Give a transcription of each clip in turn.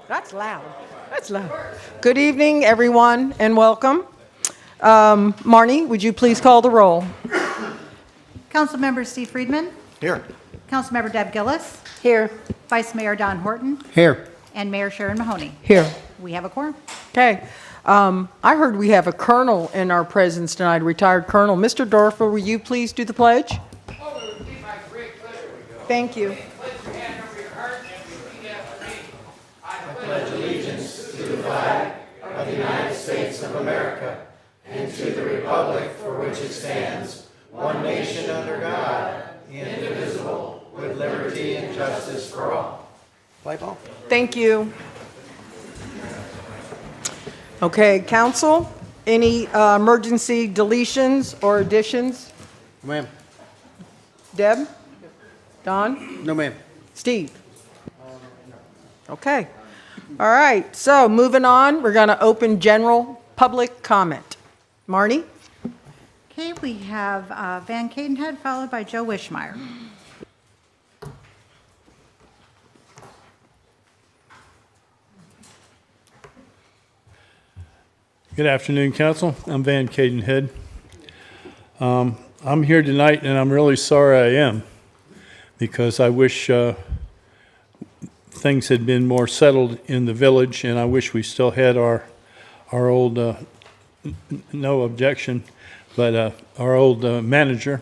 That's loud. That's loud. Good evening, everyone, and welcome. Marnie, would you please call the roll? Councilmember Steve Friedman. Here. Councilmember Deb Gillis. Here. Vice Mayor Don Horton. Here. And Mayor Sharon Mahoney. Here. We have a quorum. Okay. I heard we have a colonel in our presence tonight, a retired colonel. Mr. Dorfer, will you please do the pledge? Thank you. Pledge allegiance to the flag of the United States of America and to the republic for which it stands, one nation under God, indivisible, with liberty and justice for all. Play ball. Thank you. Okay, council, any emergency deletions or additions? Ma'am. Deb? Don? No, ma'am. Steve? Okay. All right, so moving on, we're going to open general public comment. Marnie? Okay, we have Van Cadenhead followed by Joe Wishmeyer. Good afternoon, Council. I'm Van Cadenhead. I'm here tonight, and I'm really sorry I am, because I wish things had been more settled in the village, and I wish we still had our old, no objection, but our old manager,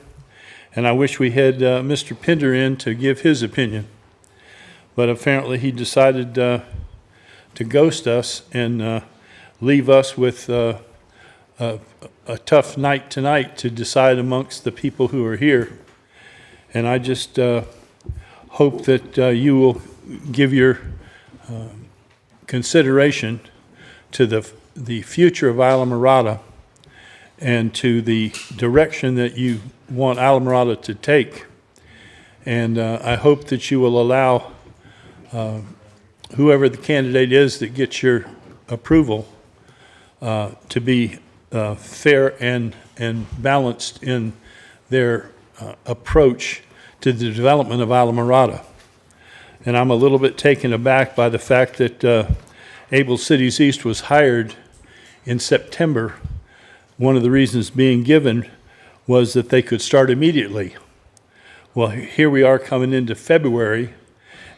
and I wish we had Mr. Pender in to give his opinion. But apparently he decided to ghost us and leave us with a tough night tonight to decide amongst the people who are here. And I just hope that you will give your consideration to the future of Islamorada and to the direction that you want Islamorada to take. And I hope that you will allow whoever the candidate is that gets your approval to be fair and balanced in their approach to the development of Islamorada. And I'm a little bit taken aback by the fact that Able Cities East was hired in September. One of the reasons being given was that they could start immediately. Well, here we are coming into February,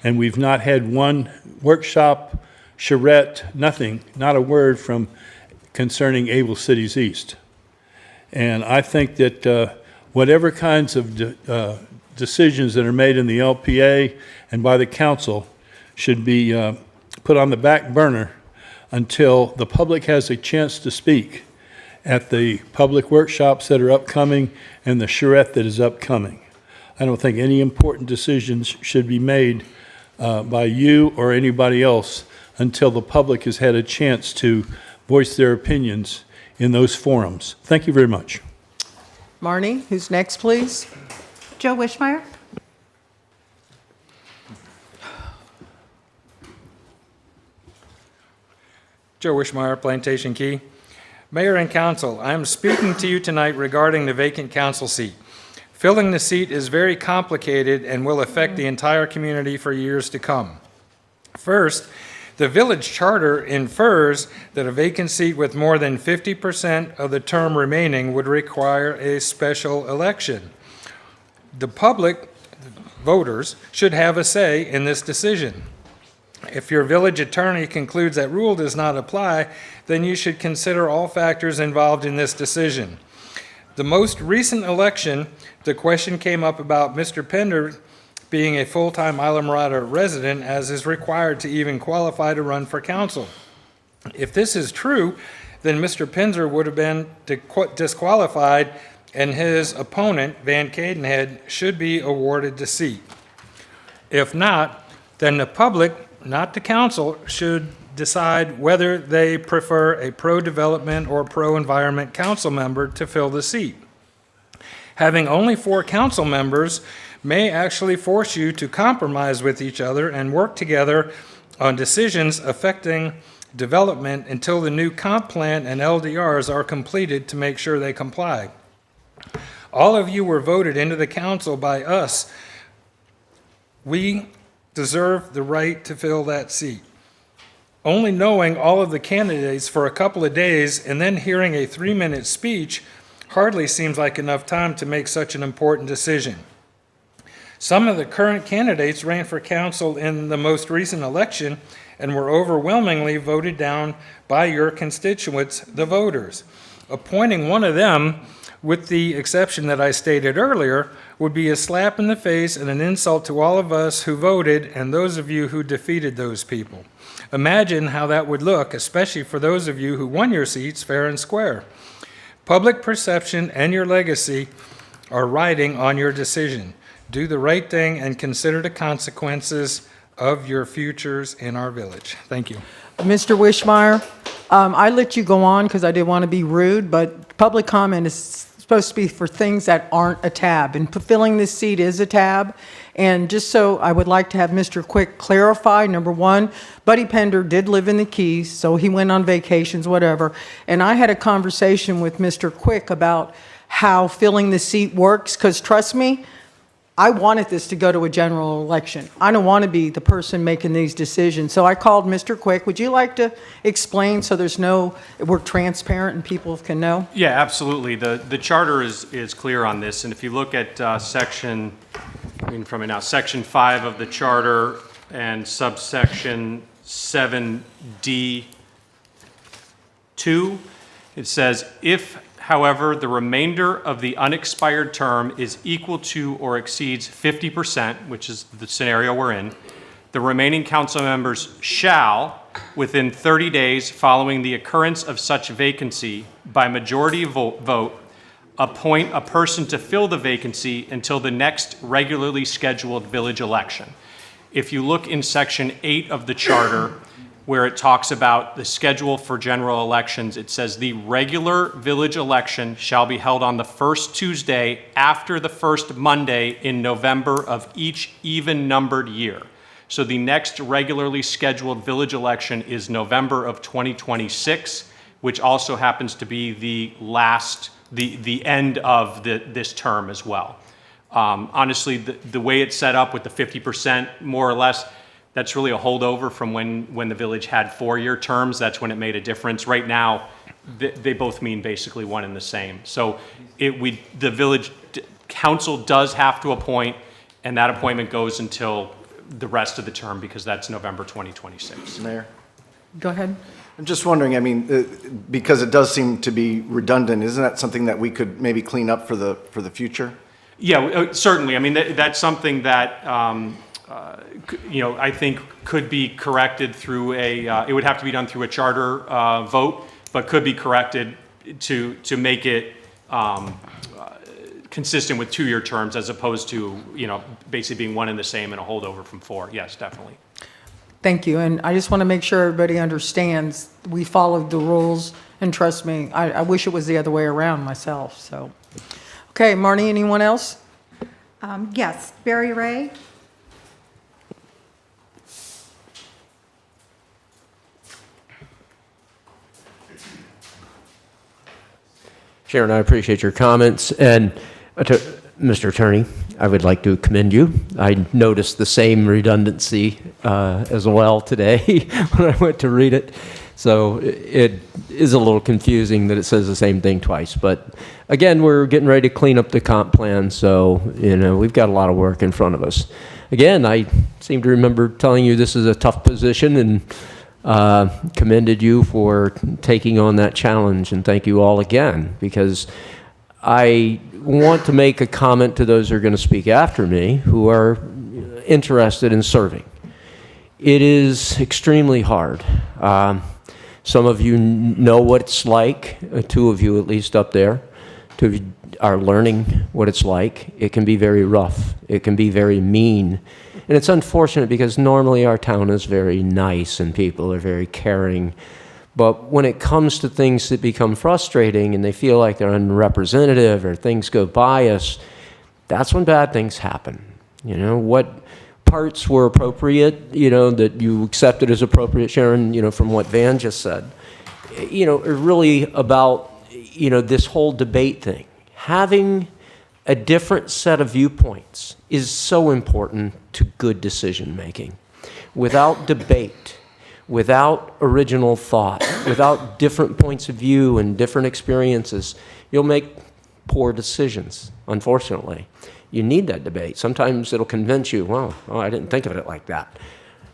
and we've not had one workshop, charrette, nothing, not a word from concerning Able Cities East. And I think that whatever kinds of decisions that are made in the LPA and by the council should be put on the back burner until the public has a chance to speak at the public workshops that are upcoming and the charrette that is upcoming. I don't think any important decisions should be made by you or anybody else until the public has had a chance to voice their opinions in those forums. Thank you very much. Marnie, who's next, please? Joe Wishmeyer. Joe Wishmeyer, Plantation Key. Mayor and Council, I am speaking to you tonight regarding the vacant council seat. Filling the seat is very complicated and will affect the entire community for years to come. First, the village charter infers that a vacant seat with more than 50% of the term remaining would require a special election. The public, voters, should have a say in this decision. If your village attorney concludes that rule does not apply, then you should consider all factors involved in this decision. The most recent election, the question came up about Mr. Pender being a full-time Islamorada resident, as is required to even qualify to run for council. If this is true, then Mr. Pender would have been disqualified, and his opponent, Van Cadenhead, should be awarded the seat. If not, then the public, not the council, should decide whether they prefer a pro-development or pro-environment council member to fill the seat. Having only 4 council members may actually force you to compromise with each other and work together on decisions affecting development until the new comp plan and LDRs are completed to make sure they comply. All of you were voted into the council by us. We deserve the right to fill that seat. Only knowing all of the candidates for a couple of days and then hearing a 3-minute speech hardly seems like enough time to make such an important decision. Some of the current candidates ran for council in the most recent election and were overwhelmingly voted down by your constituents, the voters. Appointing one of them, with the exception that I stated earlier, would be a slap in the face and an insult to all of us who voted and those of you who defeated those people. Imagine how that would look, especially for those of you who won your seats fair and square. Public perception and your legacy are riding on your decision. Do the right thing and consider the consequences of your futures in our village. Thank you. Mr. Wishmeyer, I let you go on because I didn't want to be rude, but public comment is supposed to be for things that aren't a tab, and filling this seat is a tab. And just so I would like to have Mr. Quick clarify, number one, Buddy Pender did live in the Keys, so he went on vacations, whatever. And I had a conversation with Mr. Quick about how filling the seat works, because trust me, I wanted this to go to a general election. I don't want to be the person making these decisions. So I called Mr. Quick. Would you like to explain so we're transparent and people can know? Yeah, absolutely. The charter is clear on this, and if you look at section 5 of the charter and subsection 7D2, it says, if, however, the remainder of the unexpired term is equal to or exceeds 50%, which is the scenario we're in, the remaining council members shall, within 30 days following the occurrence of such vacancy, by majority vote, appoint a person to fill the vacancy until the next regularly scheduled village election. If you look in section 8 of the charter, where it talks about the schedule for general elections, it says the regular village election shall be held on the first Tuesday after the first Monday in November of each even-numbered year. So the next regularly scheduled village election is November of 2026, which also happens to be the end of this term as well. Honestly, the way it's set up with the 50%, more or less, that's really a holdover from when the village had 4-year terms. That's when it made a difference. Right now, they both mean basically one and the same. So the village council does have to appoint, and that appointment goes until the rest of the term, because that's November 2026. Mayor? Go ahead. I'm just wondering, I mean, because it does seem to be redundant, isn't that something that we could maybe clean up for the future? Yeah, certainly. I mean, that's something that, I think could be corrected through it would have to be done through a charter vote, but could be corrected to make it consistent with 2-year terms, as opposed to, basically being one and the same and a holdover from 4. Yes, definitely. Thank you. And I just want to make sure everybody understands we followed the rules, and trust me, I wish it was the other way around myself. So, okay, Marnie, anyone else? Yes, Barry Ray. Sharon, I appreciate your comments. And Mr. Attorney, I would like to commend you. I noticed the same redundancy as well today when I went to read it. So it is a little confusing that it says the same thing twice. But again, we're getting ready to clean up the comp plan. So, we've got a lot of work in front of us. Again, I seem to remember telling you this is a tough position, and commended you for taking on that challenge, and thank you all again, because I want to make a comment to those who are going to speak after me who are interested in serving. It is extremely hard. Some of you know what it's like, 2 of you at least up there, 2 of you are learning what it's like. It can be very rough. It can be very mean. And it's unfortunate because normally our town is very nice and people are very caring. But when it comes to things that become frustrating and they feel like they're unrepresentative or things go by us, that's when bad things happen. What parts were appropriate, that you accepted as appropriate, Sharon, from what Van just said, are really about, this whole debate thing. Having a different set of viewpoints is so important to good decision making. Without debate, without original thought, without different points of view and different experiences, you'll make poor decisions, unfortunately. You need that debate. Sometimes it'll convince you, well, oh, I didn't think of it like that.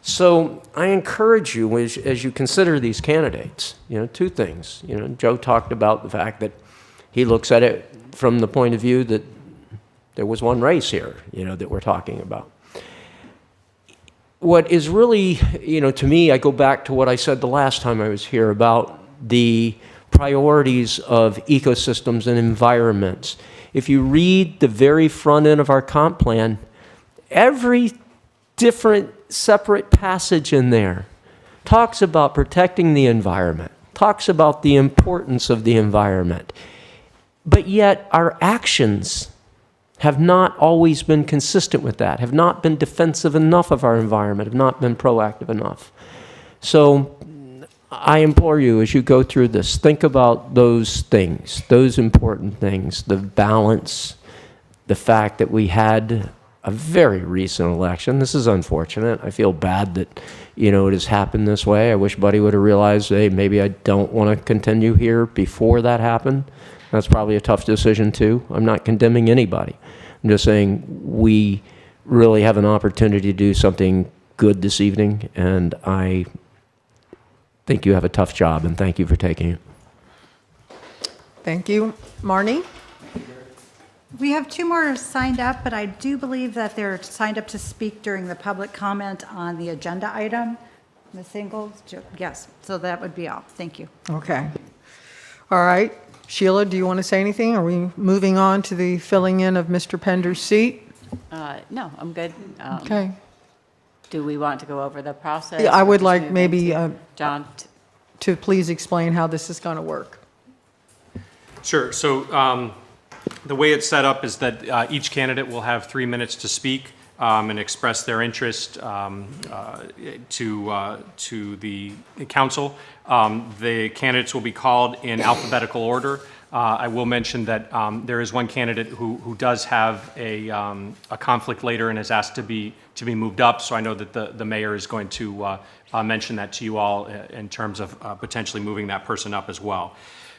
So I encourage you, as you consider these candidates, two things. Joe talked about the fact that he looks at it from the point of view that there was one race here, that we're talking about. What is really, to me, I go back to what I said the last time I was here about the priorities of ecosystems and environments. If you read the very front end of our comp plan, every different separate passage in there talks about protecting the environment, talks about the importance of the environment. But yet our actions have not always been consistent with that, have not been defensive enough of our environment, have not been proactive enough. So I implore you, as you go through this, think about those things, those important things, the balance, the fact that we had a very recent election. This is unfortunate. I feel bad that, it has happened this way. I wish Buddy would have realized, hey, maybe I don't want to continue here before that happened. That's probably a tough decision too. I'm not condemning anybody. I'm just saying we really have an opportunity to do something good this evening, and I think you have a tough job, and thank you for taking it. Thank you. Marnie? We have 2 more signed up, but I do believe that they're signed up to speak during the public comment on the agenda item. Ms. Ingalls? Yes, so that would be all. Thank you. Okay. All right. Sheila, do you want to say anything? Are we moving on to the filling in of Mr. Pender's seat? No, I'm good. Okay. Do we want to go over the process? Yeah, I or would just like move maybe into- John, to please explain how this is going to work. Sure. So the way it's set up is that each candidate will have 3 minutes to speak and express their interest to the council. The candidates will be called in alphabetical order. I will mention that there is one candidate who does have a conflict later and has asked to be moved up. So I know that the mayor is going to mention that to you all in terms of potentially moving that person up as well.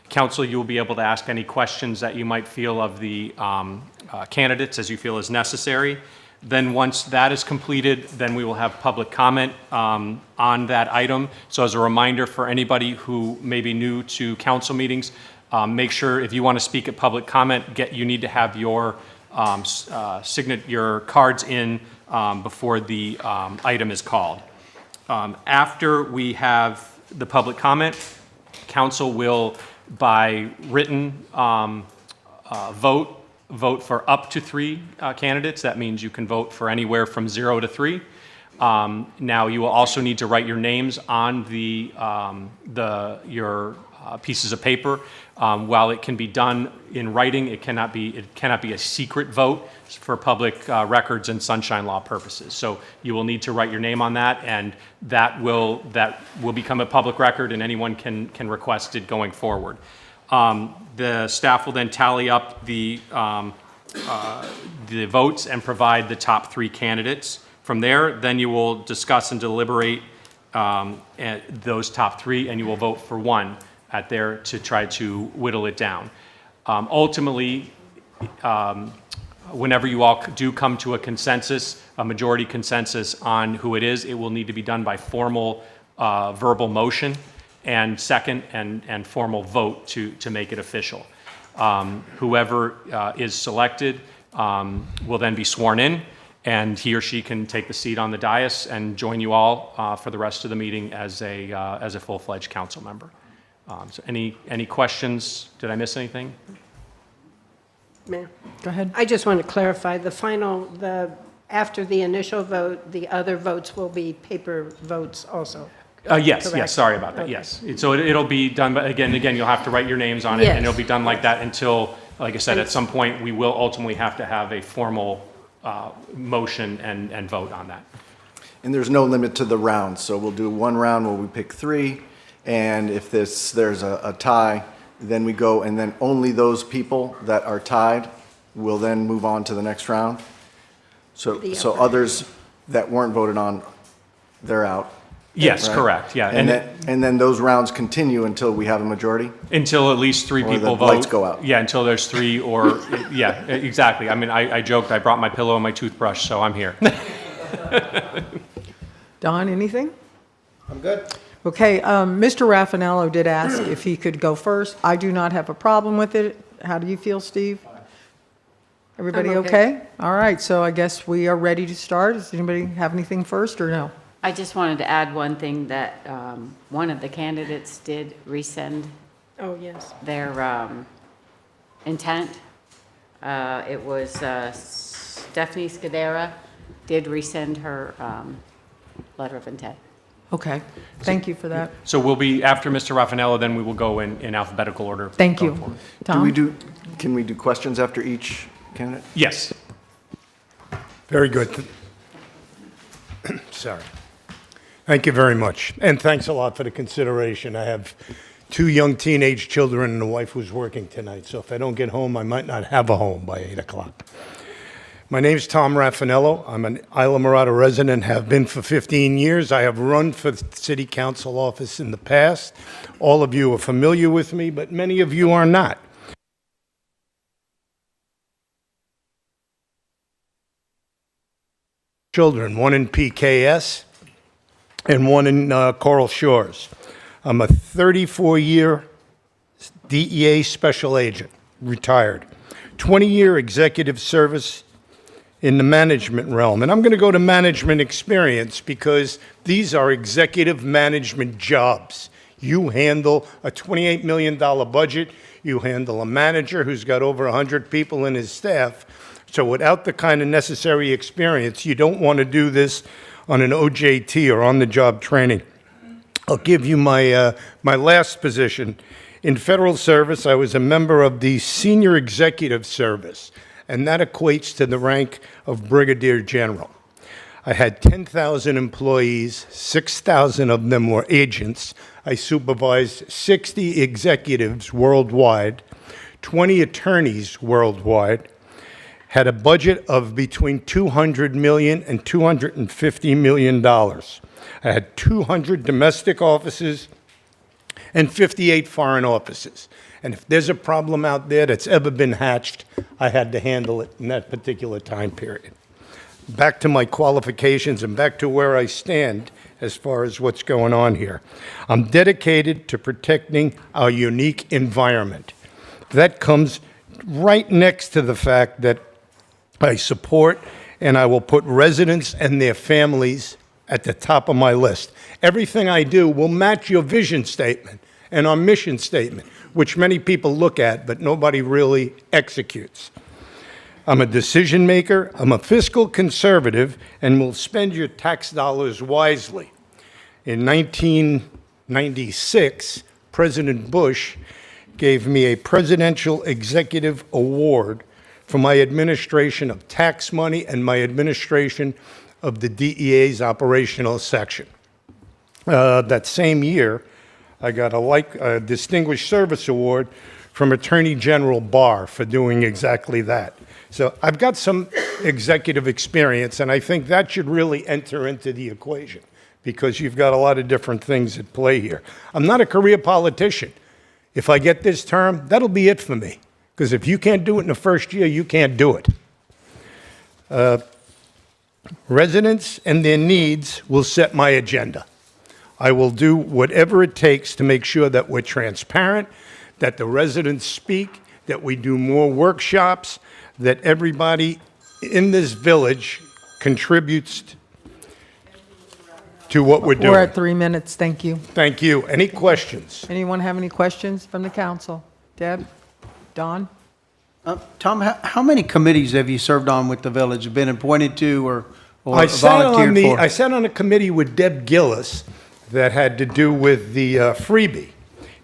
Council, you will be able to ask any questions that you might feel of the candidates as you feel is necessary. Then once that is completed, then we will have public comment on that item. So as a reminder for anybody who may be new to council meetings, make sure if you want to speak at public comment, you need to have your your cards in before the item is called. After we have the public comment, council will, by written vote for up to 3 candidates. That means you can vote for anywhere from 0 to 3. Now you will also need to write your names on your pieces of paper. While it can be done in writing, it cannot be a secret vote for public records and sunshine law purposes. So you will need to write your name on that, and that will become a public record, and anyone can request it going forward. The staff will then tally up the votes and provide the top 3 candidates. From there, then you will discuss and deliberate those top 3, and you will vote for one to try to whittle it down. Ultimately, whenever you all do come to a consensus, a majority consensus on who it is, it will need to be done by formal verbal motion and second and formal vote to make it official. Whoever is selected will then be sworn in, and he or she can take the seat on the dais and join you all for the rest of the meeting as a full-fledged council member. So any questions? Did I miss anything? Mayor, Go ahead. I just want to clarify, after the initial vote, the other votes will be paper votes also? Yes, Correct. sorry about that, Okay. yes. So it'll be done, but again, you'll have to write your names on it, and Yes. it'll be done like that until, like I said, at some point, we will ultimately have to have a formal motion and vote on that. And there's no limit to the rounds, so we'll do one round where we pick 3, and if there's a tie, then we go, and then only those people that are tied will then move on to the next round. So others that weren't voted on, they're out. Yes, right? correct, yeah. And then those rounds continue until we have a majority? Until at least three Or the people vote. lights go out. Yeah, until there's three or, yeah, exactly. I mean, I joked, I brought my pillow and my toothbrush, so I'm here. Don, anything? I'm good. Okay, Mr. Raffinello did ask if he could go first. I do not have a problem with it. How do you feel, Steve? Everybody I'm okay? okay. All right, so I guess we are ready to start. Does anybody have anything first or no? I just wanted to add one thing that one of the candidates did rescind Oh, yes. their intent. It was Stephanie Scudera did rescind her letter of intent. Okay, thank you for that. So we'll be, after Mr. Raffinello, then we will go in alphabetical order. Thank going you. forward. Tom? Can we do questions after each candidate? Yes. Very good. Sorry. Thank you very much. And thanks a lot for the consideration. I have 2 young teenage children and a wife who's working tonight, so if I don't get home, I might not have a home by 8 o'clock. My name's Tom Raffinello. I'm an Isla Mirada resident, have been for 15 years. I have run for the city council office in the past. All of you are familiar with me, but many of you are not. Children, one in PKS and one in Coral Shores. I'm a 34-year DEA special agent, retired. 20-year executive service in the management realm. And I'm going to go to management experience because these are executive management jobs. You handle a $28 million budget. You handle a manager who's got over 100 people in his staff. So without the kind of necessary experience, you don't want to do this on an OJT or on-the-job training. I'll give you my last position. In federal service, I was a member of the Senior Executive Service, and that equates to the rank of Brigadier General. I had 10,000 employees, 6,000 of them were agents. I supervised 60 executives worldwide, 20 attorneys worldwide, had a budget of between $200 million and $250 million. I had 200 domestic offices and 58 foreign offices. And if there's a problem out there that's ever been hatched, I had to handle it in that particular time period. Back to my qualifications and back to where I stand as far as what's going on here. I'm dedicated to protecting our unique environment. That comes right next to the fact that I support and I will put residents and their families at the top of my list. Everything I do will match your vision statement and our mission statement, which many people look at, but nobody really executes. I'm a decision maker, I'm a fiscal conservative, and will spend your tax dollars wisely. In 1996, President Bush gave me a Presidential Executive Award for my administration of tax money and my administration of the DEA's operational section. That same year, I got a Distinguished Service Award from Attorney General Barr for doing exactly that. So I've got some executive experience, and I think that should really enter into the equation because you've got a lot of different things at play here. I'm not a career politician. If I get this term, that'll be it for me. Because if you can't do it in the first year, you can't do it. Residents and their needs will set my agenda. I will do whatever it takes to make sure that we're transparent, that the residents speak, that we do more workshops, that everybody in this village contributes to what we're doing. We're at 3 minutes, thank you. Thank you. Any questions? Anyone have any questions from the council? Deb? Don? Tom, how many committees have you served on with the village, been appointed to or I volunteered for? I sat on a committee with Deb Gillis that had to do with the freebie.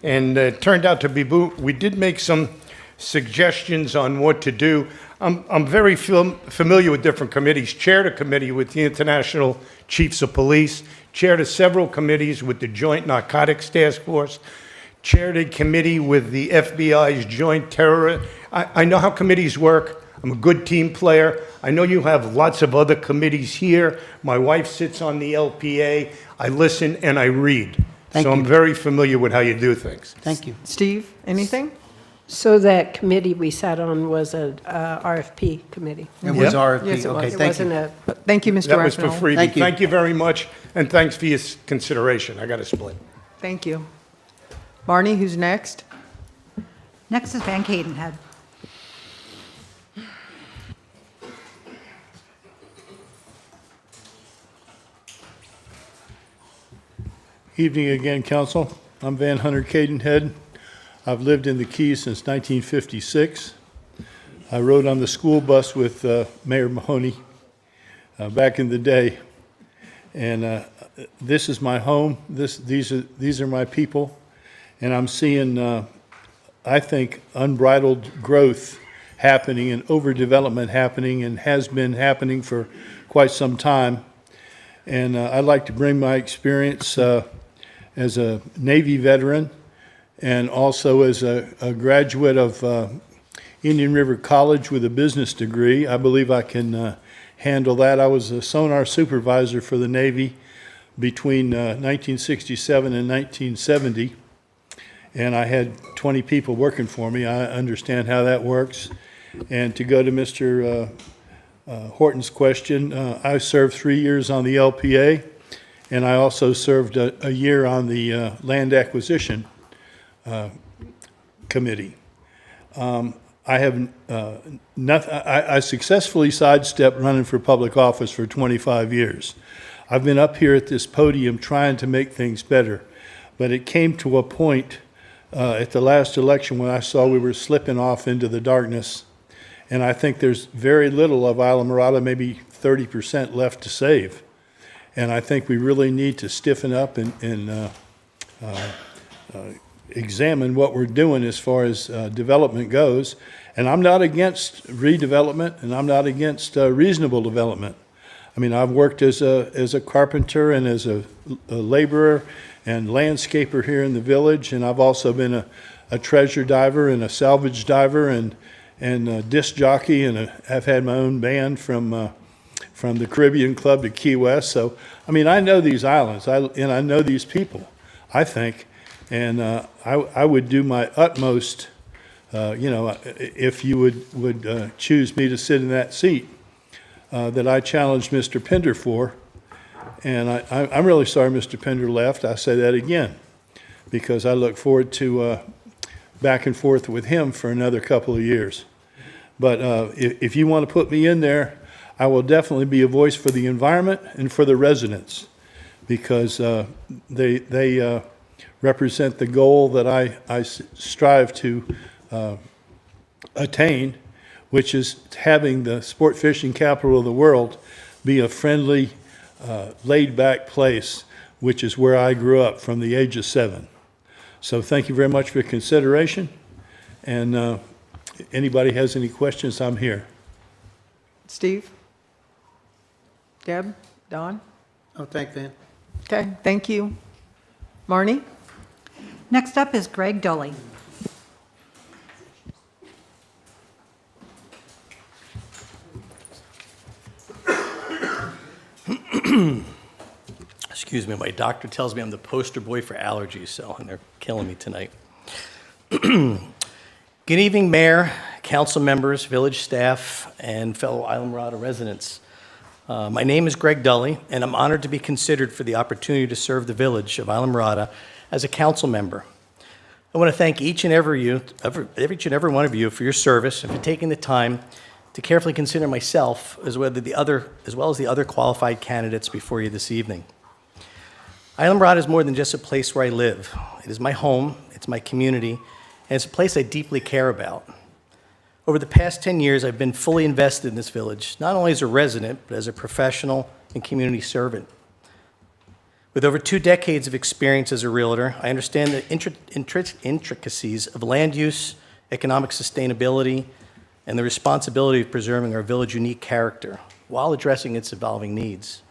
And it turned out to be, we did make some suggestions on what to do. I'm very familiar with different committees. Chaired a committee with the International Chiefs of Police, chaired several committees with the Joint Narcotics Task Force, chaired a committee with the FBI's Joint Terror. I know how committees work. I'm a good team player. I know you have lots of other committees here. My wife sits on the LPA. I listen and I read. Thank So I'm you. very familiar with how you do things. Thank you. Steve, anything? So that committee we sat on was a RFP committee. It was Yeah. RFP. Yes, it was. Okay, It thank wasn't you. a, Thank you, Mr. That was for Raffenall. freebie. Thank you. Thank you very much, and thanks for your consideration. I got a split. Thank you. Barney, who's next? Next is Van Cadenhead. Evening again, Council. I'm Van Hunter Cadenhead. I've lived in the Keys since 1956. I rode on the school bus with Mayor Mahoney back in the day. And this is my home. These are my people. And I'm seeing, I think, unbridled growth happening and overdevelopment happening and has been happening for quite some time. And I'd like to bring my experience as a Navy veteran and also as a graduate of Indian River College with a business degree. I believe I can handle that. I was a sonar supervisor for the Navy between 1967 and 1970, and I had 20 people working for me. I understand how that works. And to go to Mr. Horton's question, I served 3 years on the LPA, and I also served a year on the Land Acquisition Committee. I have I successfully sidestepped running for public office for 25 years. I've been up here at this podium trying to make things better, but it came to a point at the last election when I saw we were slipping off into the darkness, and I think there's very little of Islamorada, maybe 30% left to save. And I think we really need to stiffen up and examine what we're doing as far as development goes. And I'm not against redevelopment, and I'm not against reasonable development. I mean, I've worked as a carpenter and as a laborer and landscaper here in the village, and I've also been a treasure diver and a salvage diver and a disc jockey, and I've had my own band from the Caribbean Club to Key West. So, I mean, I know these islands, and I know these people, I think, and I would do my utmost, if you would choose me to sit in that seat that I challenged Mr. Pender for. And I'm really sorry Mr. Pender left. I say that again, because I look forward to back and forth with him for another couple of years. But if you want to put me in there, I will definitely be a voice for the environment and for the residents, because they represent the goal that I strive to attain, which is having the sport fishing capital of the world be a friendly, laid-back place, which is where I grew up from the age of 7. So thank you very much for your consideration, and anybody has any questions, I'm here. Steve? Deb? Don? Oh, thank Van. Okay, thank you. Marnie? Next up is Greg Dolly. Excuse me, my doctor tells me I'm the poster boy for allergies, so and they're killing me tonight. Good evening, Mayor, council members, village staff, and fellow Islamorada residents. My name is Greg Dully, and I'm honored to be considered for the opportunity to serve the village of Islamorada as a council member. I want to thank each and every one of you for your service and for taking the time to carefully consider myself as well as the other qualified candidates before you this evening. Islamorada is more than just a place where I live. It is my home, it's my community, and it's a place I deeply care about. Over the past 10 years, I've been fully invested in this village, not only as a resident, but as a professional and community servant. With over 2 decades of experience as a realtor, I understand the intricacies of land use, economic sustainability, and the responsibility of preserving our village's unique character while addressing its evolving needs.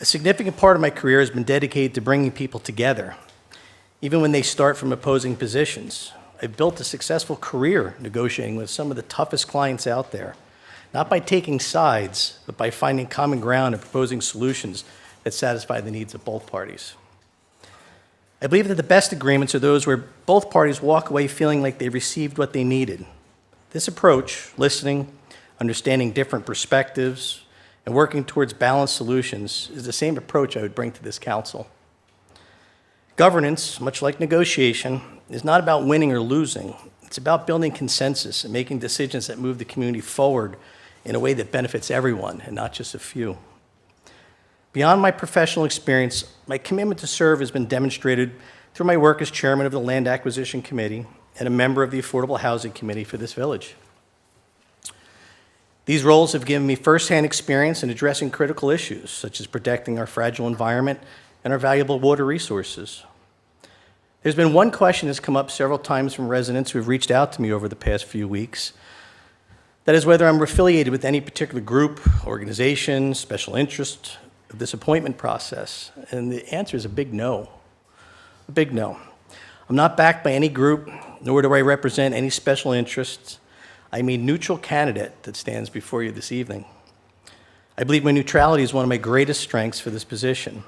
A significant part of my career has been dedicated to bringing people together, even when they start from opposing positions. I've built a successful career negotiating with some of the toughest clients out there, not by taking sides, but by finding common ground and proposing solutions that satisfy the needs of both parties. I believe that the best agreements are those where both parties walk away feeling like they received what they needed. This approach, listening, understanding different perspectives, and working towards balanced solutions, is the same approach I would bring to this council. Governance, much like negotiation, is not about winning or losing. It's about building consensus and making decisions that move the community forward in a way that benefits everyone and not just a few. Beyond my professional experience, my commitment to serve has been demonstrated through my work as chairman of the Land Acquisition Committee and a member of the Affordable Housing Committee for this village. These roles have given me firsthand experience in addressing critical issues, such as protecting our fragile environment and our valuable water resources. There's been one question that's come up several times from residents who have reached out to me over the past few weeks. That is whether I'm affiliated with any particular group, organization, special interest of this appointment process. And the answer is a big no. A big no. I'm not backed by any group, nor do I represent any special interests. I'm a neutral candidate that stands before you this evening. I believe my neutrality is one of my greatest strengths for this position.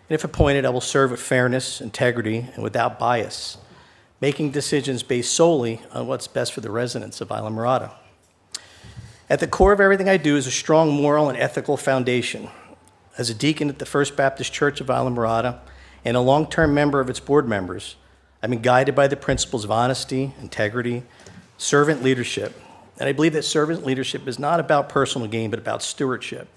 And if appointed, I will serve with fairness, integrity, and without bias, making decisions based solely on what's best for the residents of Islamorada. At the core of everything I do is a strong moral and ethical foundation. As a deacon at the First Baptist Church of Islamorada and a long-term member of its board members, I've been guided by the principles of honesty, integrity, servant leadership. And I believe that servant leadership is not about personal gain, but about stewardship.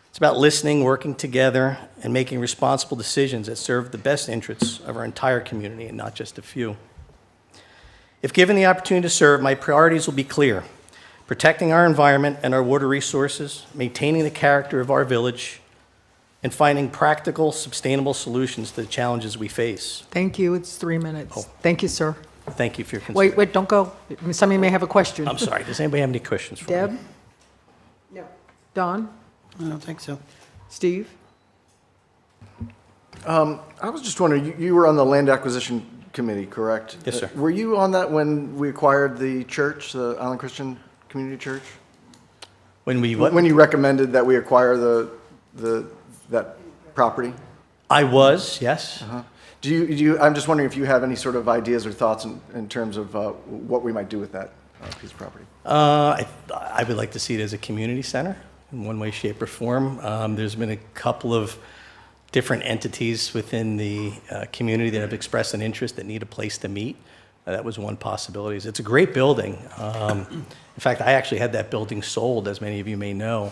It's about listening, working together, and making responsible decisions that serve the best interests of our entire community and not just a few. If given the opportunity to serve, my priorities will be clear: protecting our environment and our water resources, maintaining the character of our village, and finding practical, sustainable solutions to the challenges we face. Thank you. It's 3 minutes. Oh. Thank you, sir. Thank you for your consideration. Wait, don't go. Somebody may have a question. I'm sorry. Does anybody have any questions for me? Deb? No. Don? I don't think so. Steve? I was just wondering, you were on the Land Acquisition Committee, correct? Yes, sir. Were you on that when we acquired the church, the Island Christian Community Church? When we what? When you recommended that we acquire that property? I was, yes. Uh-huh. I'm just wondering if you have any sort of ideas or thoughts in terms of what we might do with that piece of property. I would like to see it as a community center in one way, shape, or form. There's been a couple of different entities within the community that have expressed an interest that need a place to meet. That was one possibility. It's a great building. In fact, I actually had that building sold, as many of you may know,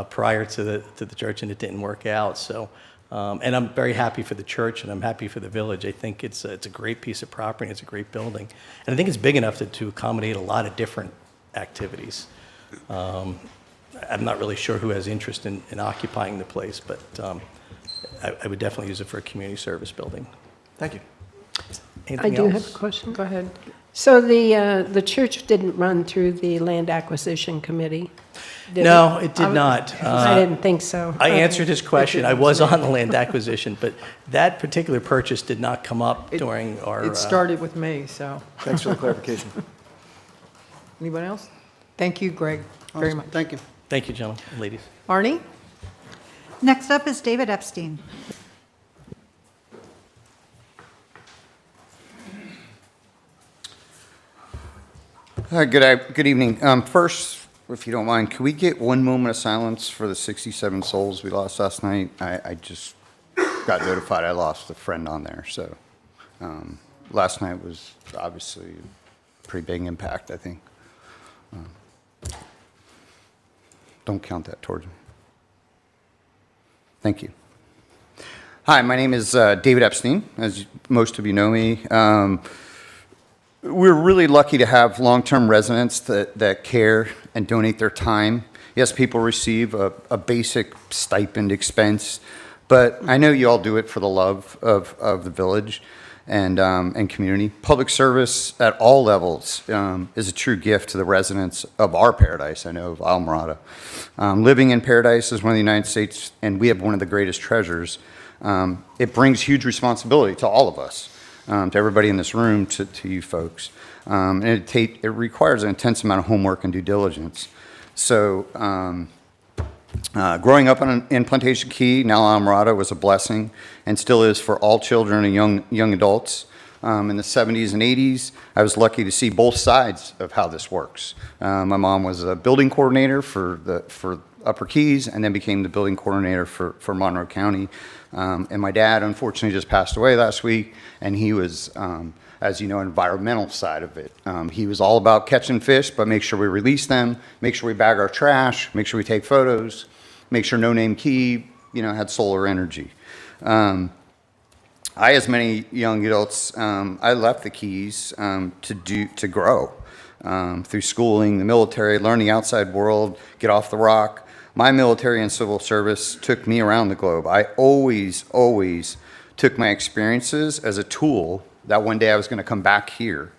prior to the church, and it didn't work out. So, and I'm very happy for the church, and I'm happy for the village. I think it's a great piece of property. It's a great building, and I think it's big enough to accommodate a lot of different activities. I'm not really sure who has interest in occupying the place, but I would definitely use it for a community service building. Thank you. I Anything do else? have a question. Go ahead. So the church didn't run through the Land Acquisition Committee? did No, it did not. I didn't think so. I Okay. answered his question. I was on the land acquisition, but that particular purchase did not come up during our... It started with me, so. Thanks for the clarification. Anyone else? Thank you, Greg, very Awesome. much. Thank you. Thank you, gentlemen, ladies. Arnie? Next up is David Epstein. Good evening. First, if you don't mind, could we get one moment of silence for the 67 souls we lost last night? I just got notified I lost a friend on there, so last night was obviously a pretty big impact, I think. Don't count that towards me. Thank you. Hi, my name is David Epstein, as most of you know me. We're really lucky to have long-term residents that care and donate their time. Yes, people receive a basic stipend expense, but I know you all do it for the love of the village and community. Public service at all levels is a true gift to the residents of our paradise, I know, of Islamorada. Living in paradise is one of the United States, and we have one of the greatest treasures. It brings huge responsibility to all of us. to everybody in this room, to you folks. And it requires an intense amount of homework and due diligence. So growing up in Plantation Key, now Alamorada, was a blessing and still is for all children and young adults. In the 70s and 80s, I was lucky to see both sides of how this works. My mom was a building coordinator for Upper Keys and then became the building coordinator for Monroe County. And my dad, unfortunately, just passed away last week, and he was, as you know, environmental side of it. He was all about catching fish, but make sure we release them, make sure we bag our trash, make sure we take photos, make sure No Name Key, had solar energy. I, as many young adults, I left the Keys to grow through schooling, the military, learn the outside world, get off the rock. My military and civil service took me around the globe. I always took my experiences as a tool that one day I was going to come back here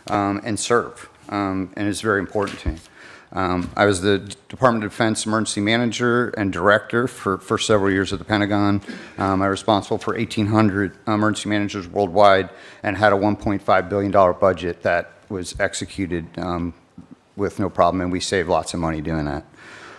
and serve, and it's very important to me. I was the Department of Defense Emergency Manager and Director for several years at the Pentagon. I was responsible for 1,800 emergency managers worldwide and had a $1.5 billion budget that was executed with no problem, and we saved lots of money doing that.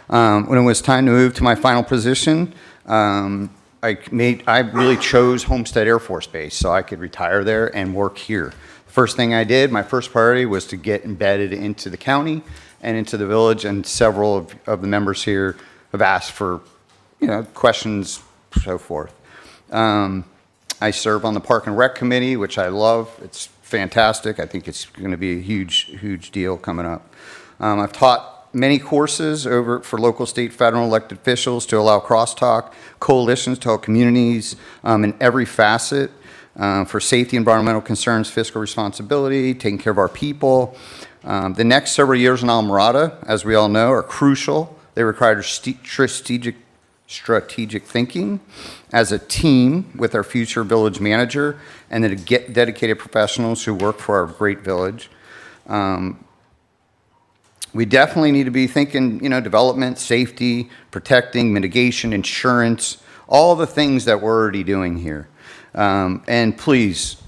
When it was time to move to my final position, I really chose Homestead Air Force Base so I could retire there and work here. The first thing I did, my first priority, was to get embedded into the county and into the village, and several of the members here have asked for, questions, so forth. I serve on the Park and Rec Committee, which I love. It's fantastic. I think it's going to be a huge deal coming up. I've taught many courses for local, state, federal elected officials to allow crosstalk, coalitions to help communities in every facet for safety, environmental concerns, fiscal responsibility, taking care of our people. The next several years in Alamorada, as we all know, are crucial. They require strategic thinking as a team with our future village manager and then to get dedicated professionals who work for our great village. We definitely need to be thinking, development, safety, protecting, mitigation, insurance, all the things that we're already doing here. And please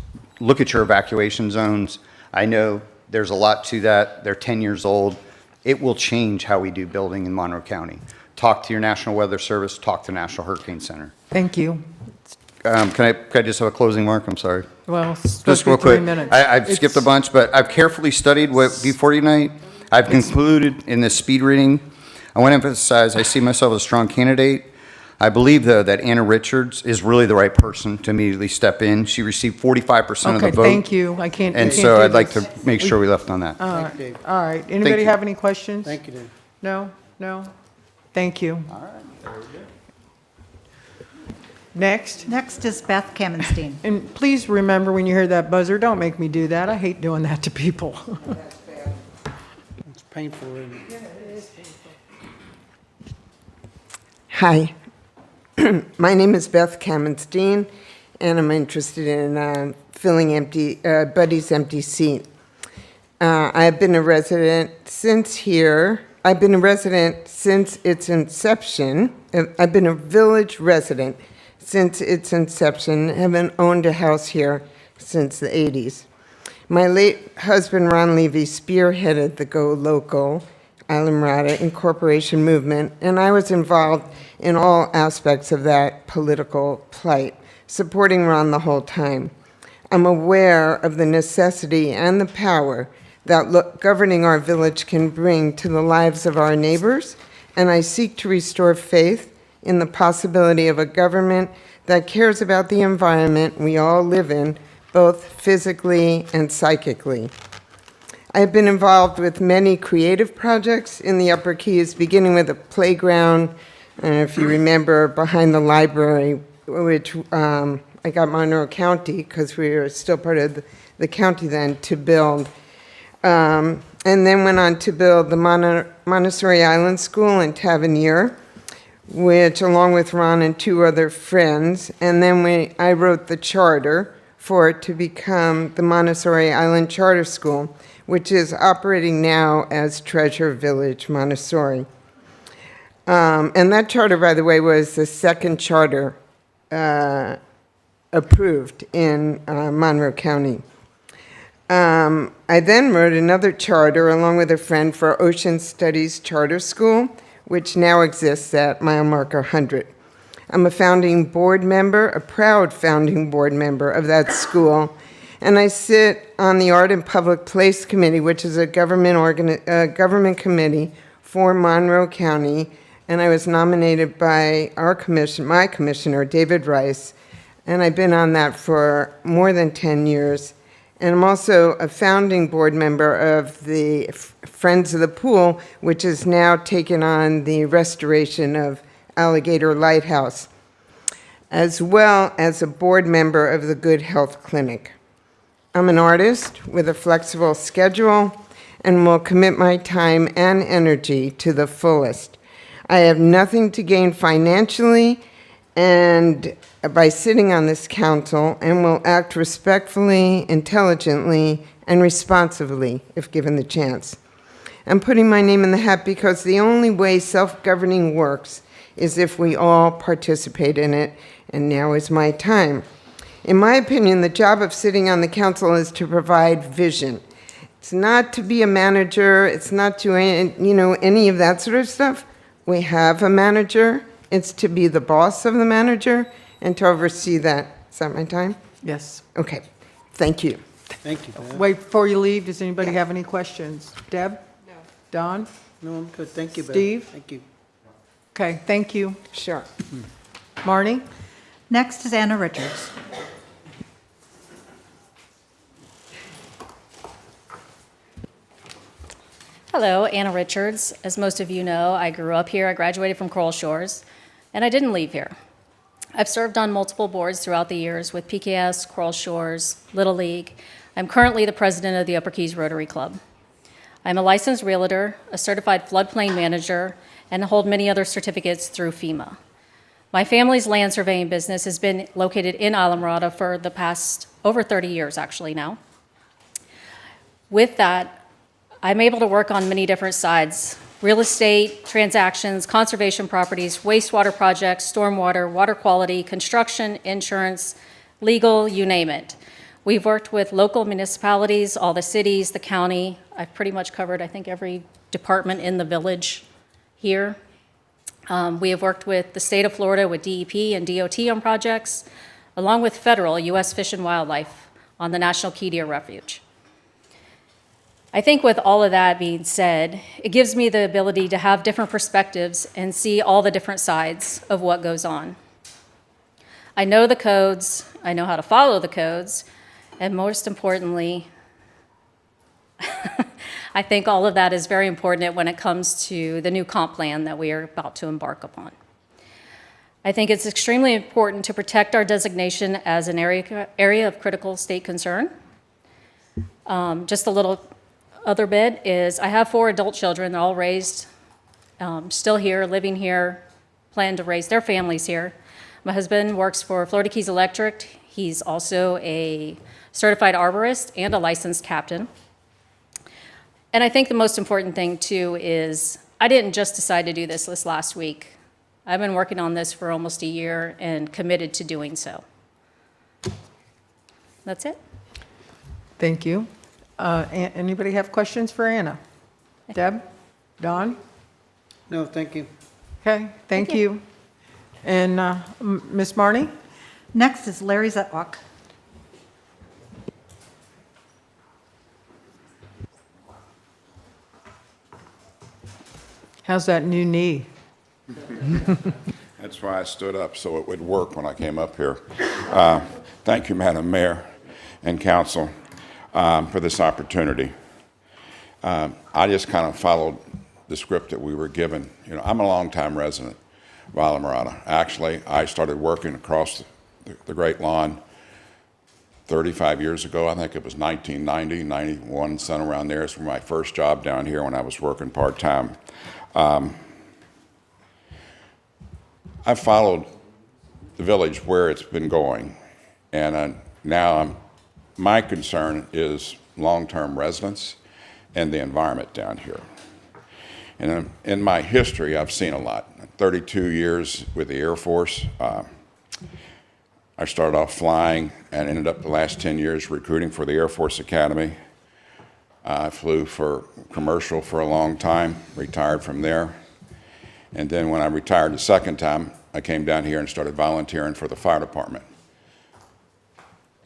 look at your evacuation zones. I know there's a lot to that. They're 10 years old. It will change how we do building in Monroe County. Talk to your National Weather Service, talk to National Hurricane Center. Thank you. Can I just have a closing mark? I'm sorry. Well, Just real quick. 3 minutes. I've skipped a bunch, but I've carefully studied what before tonight. I've concluded in this speed reading. I want to emphasize I see myself as a strong candidate. I believe, though, that Anna Richards is really the right person to immediately step in. She received 45% of the Okay, vote. thank you. I can't. And we can't so do I'd like this. to make sure we left on that. All Thank you, Dave. right. All right. Anybody you. have any questions? Thank you, Dave. No? Thank you. All right. Next. Next is Beth Kamenstein. And please remember, when you hear that buzzer, don't make me do that. I hate doing that to people. It's painful, isn't it? Hi, my name is Beth Kamenstein, and I'm interested in filling Buddy's empty seat. I've been a resident since here. I've been a resident since its inception. I've been a village resident since its inception. Haven't owned a house here since the 80s. My late husband, Ron Levy, spearheaded the Go Local Islamorada Incorporation movement, and I was involved in all aspects of that political plight, supporting Ron the whole time. I'm aware of the necessity and the power that governing our village can bring to the lives of our neighbors, and I seek to restore faith in the possibility of a government that cares about the environment we all live in, both physically and psychically. I have been involved with many creative projects in the Upper Keys, beginning with a playground, if you remember, behind the library, which I got Monroe County, because we were still part of the county then, to build. And then went on to build the Montessori Island School in Tavernier, which, along with Ron and two other friends, and then I wrote the charter for it to become the Montessori Island Charter School, which is operating now as Treasure Village Montessori. And that charter, by the way, was the second charter approved in Monroe County. I then wrote another charter along with a friend for Ocean Studies Charter School, which now exists at mile marker 100. I'm a founding board member, a proud founding board member of that school, and I sit on the Art and Public Place Committee, which is a government committee for Monroe County, and I was nominated by my commissioner, David Rice, and I've been on that for more than 10 years. And I'm also a founding board member of the Friends of the Pool, which has now taken on the restoration of Alligator Lighthouse, as well as a board member of the Good Health Clinic. I'm an artist with a flexible schedule and will commit my time and energy to the fullest. I have nothing to gain financially and by sitting on this council, and will act respectfully, intelligently, and responsibly if given the chance. I'm putting my name in the hat because the only way self-governing works is if we all participate in it, and now is my time. In my opinion, the job of sitting on the council is to provide vision. It's not to be a manager, it's not to, any of that sort of stuff. We have a manager. It's to be the boss of the manager and to oversee that. Is that my time? Yes. Okay. Thank you. Thank you, Deb. Wait, before you leave, does anybody have any questions? Deb? No. Don? No, I'm good. Thank you, Beth. Steve? Thank you. Okay, thank you. Sure. Marnie? Next is Anna Richards. Hello, Anna Richards. As most of you know, I grew up here. I graduated from Coral Shores, and I didn't leave here. I've served on multiple boards throughout the years with PKS, Coral Shores, Little League. I'm currently the president of the Upper Keys Rotary Club. I'm a licensed realtor, a certified floodplain manager, and hold many other certificates through FEMA. My family's land surveying business has been located in Islamorada for the past over 30 years, actually now. With that, I'm able to work on many different sides: real estate, transactions, conservation properties, wastewater projects, stormwater, water quality, construction, insurance, legal, you name it. We've worked with local municipalities, all the cities, the county. I've pretty much covered, I think, every department in the village here. We have worked with the state of Florida with DEP and DOT on projects, along with federal U.S. Fish and Wildlife on the National Key Deer Refuge. I think with all of that being said, it gives me the ability to have different perspectives and see all the different sides of what goes on. I know the codes, I know how to follow the codes, and most importantly, I think all of that is very important when it comes to the new comp plan that we are about to embark upon. I think it's extremely important to protect our designation as an area of critical state concern. Just a little other bit is I have 4 adult children. They're all raised, still here, living here, plan to raise their families here. My husband works for Florida Keys Electric. He's also a certified arborist and a licensed captain. And I think the most important thing, too, is I didn't just decide to do this last week. I've been working on this for almost a year and committed to doing so. That's it. Thank you. Anybody have questions for Anna? Deb? Don? No, thank you. Okay, thank you. And Ms. Marnie? Next is Larry Zetwalk. How's that new knee? That's why I stood up, so it would work when I came up here. Thank you, Madam Mayor and Council, for this opportunity. I just kind of followed the script that we were given. You know, I'm a longtime resident of Islamorada. Actually, I started working across the Great Lawn 35 years ago. I think it was 1990, 91, somewhere around there. It's my first job down here when I was working part-time. I've followed the village where it's been going, and now my concern is long-term residents and the environment down here. And in my history, I've seen a lot. 32 years with the Air Force. I I started off flying and ended up the last 10 years recruiting for the Air Force Academy. I flew for commercial for a long time, retired from there. And then when I retired the second time, I came down here and started volunteering for the fire department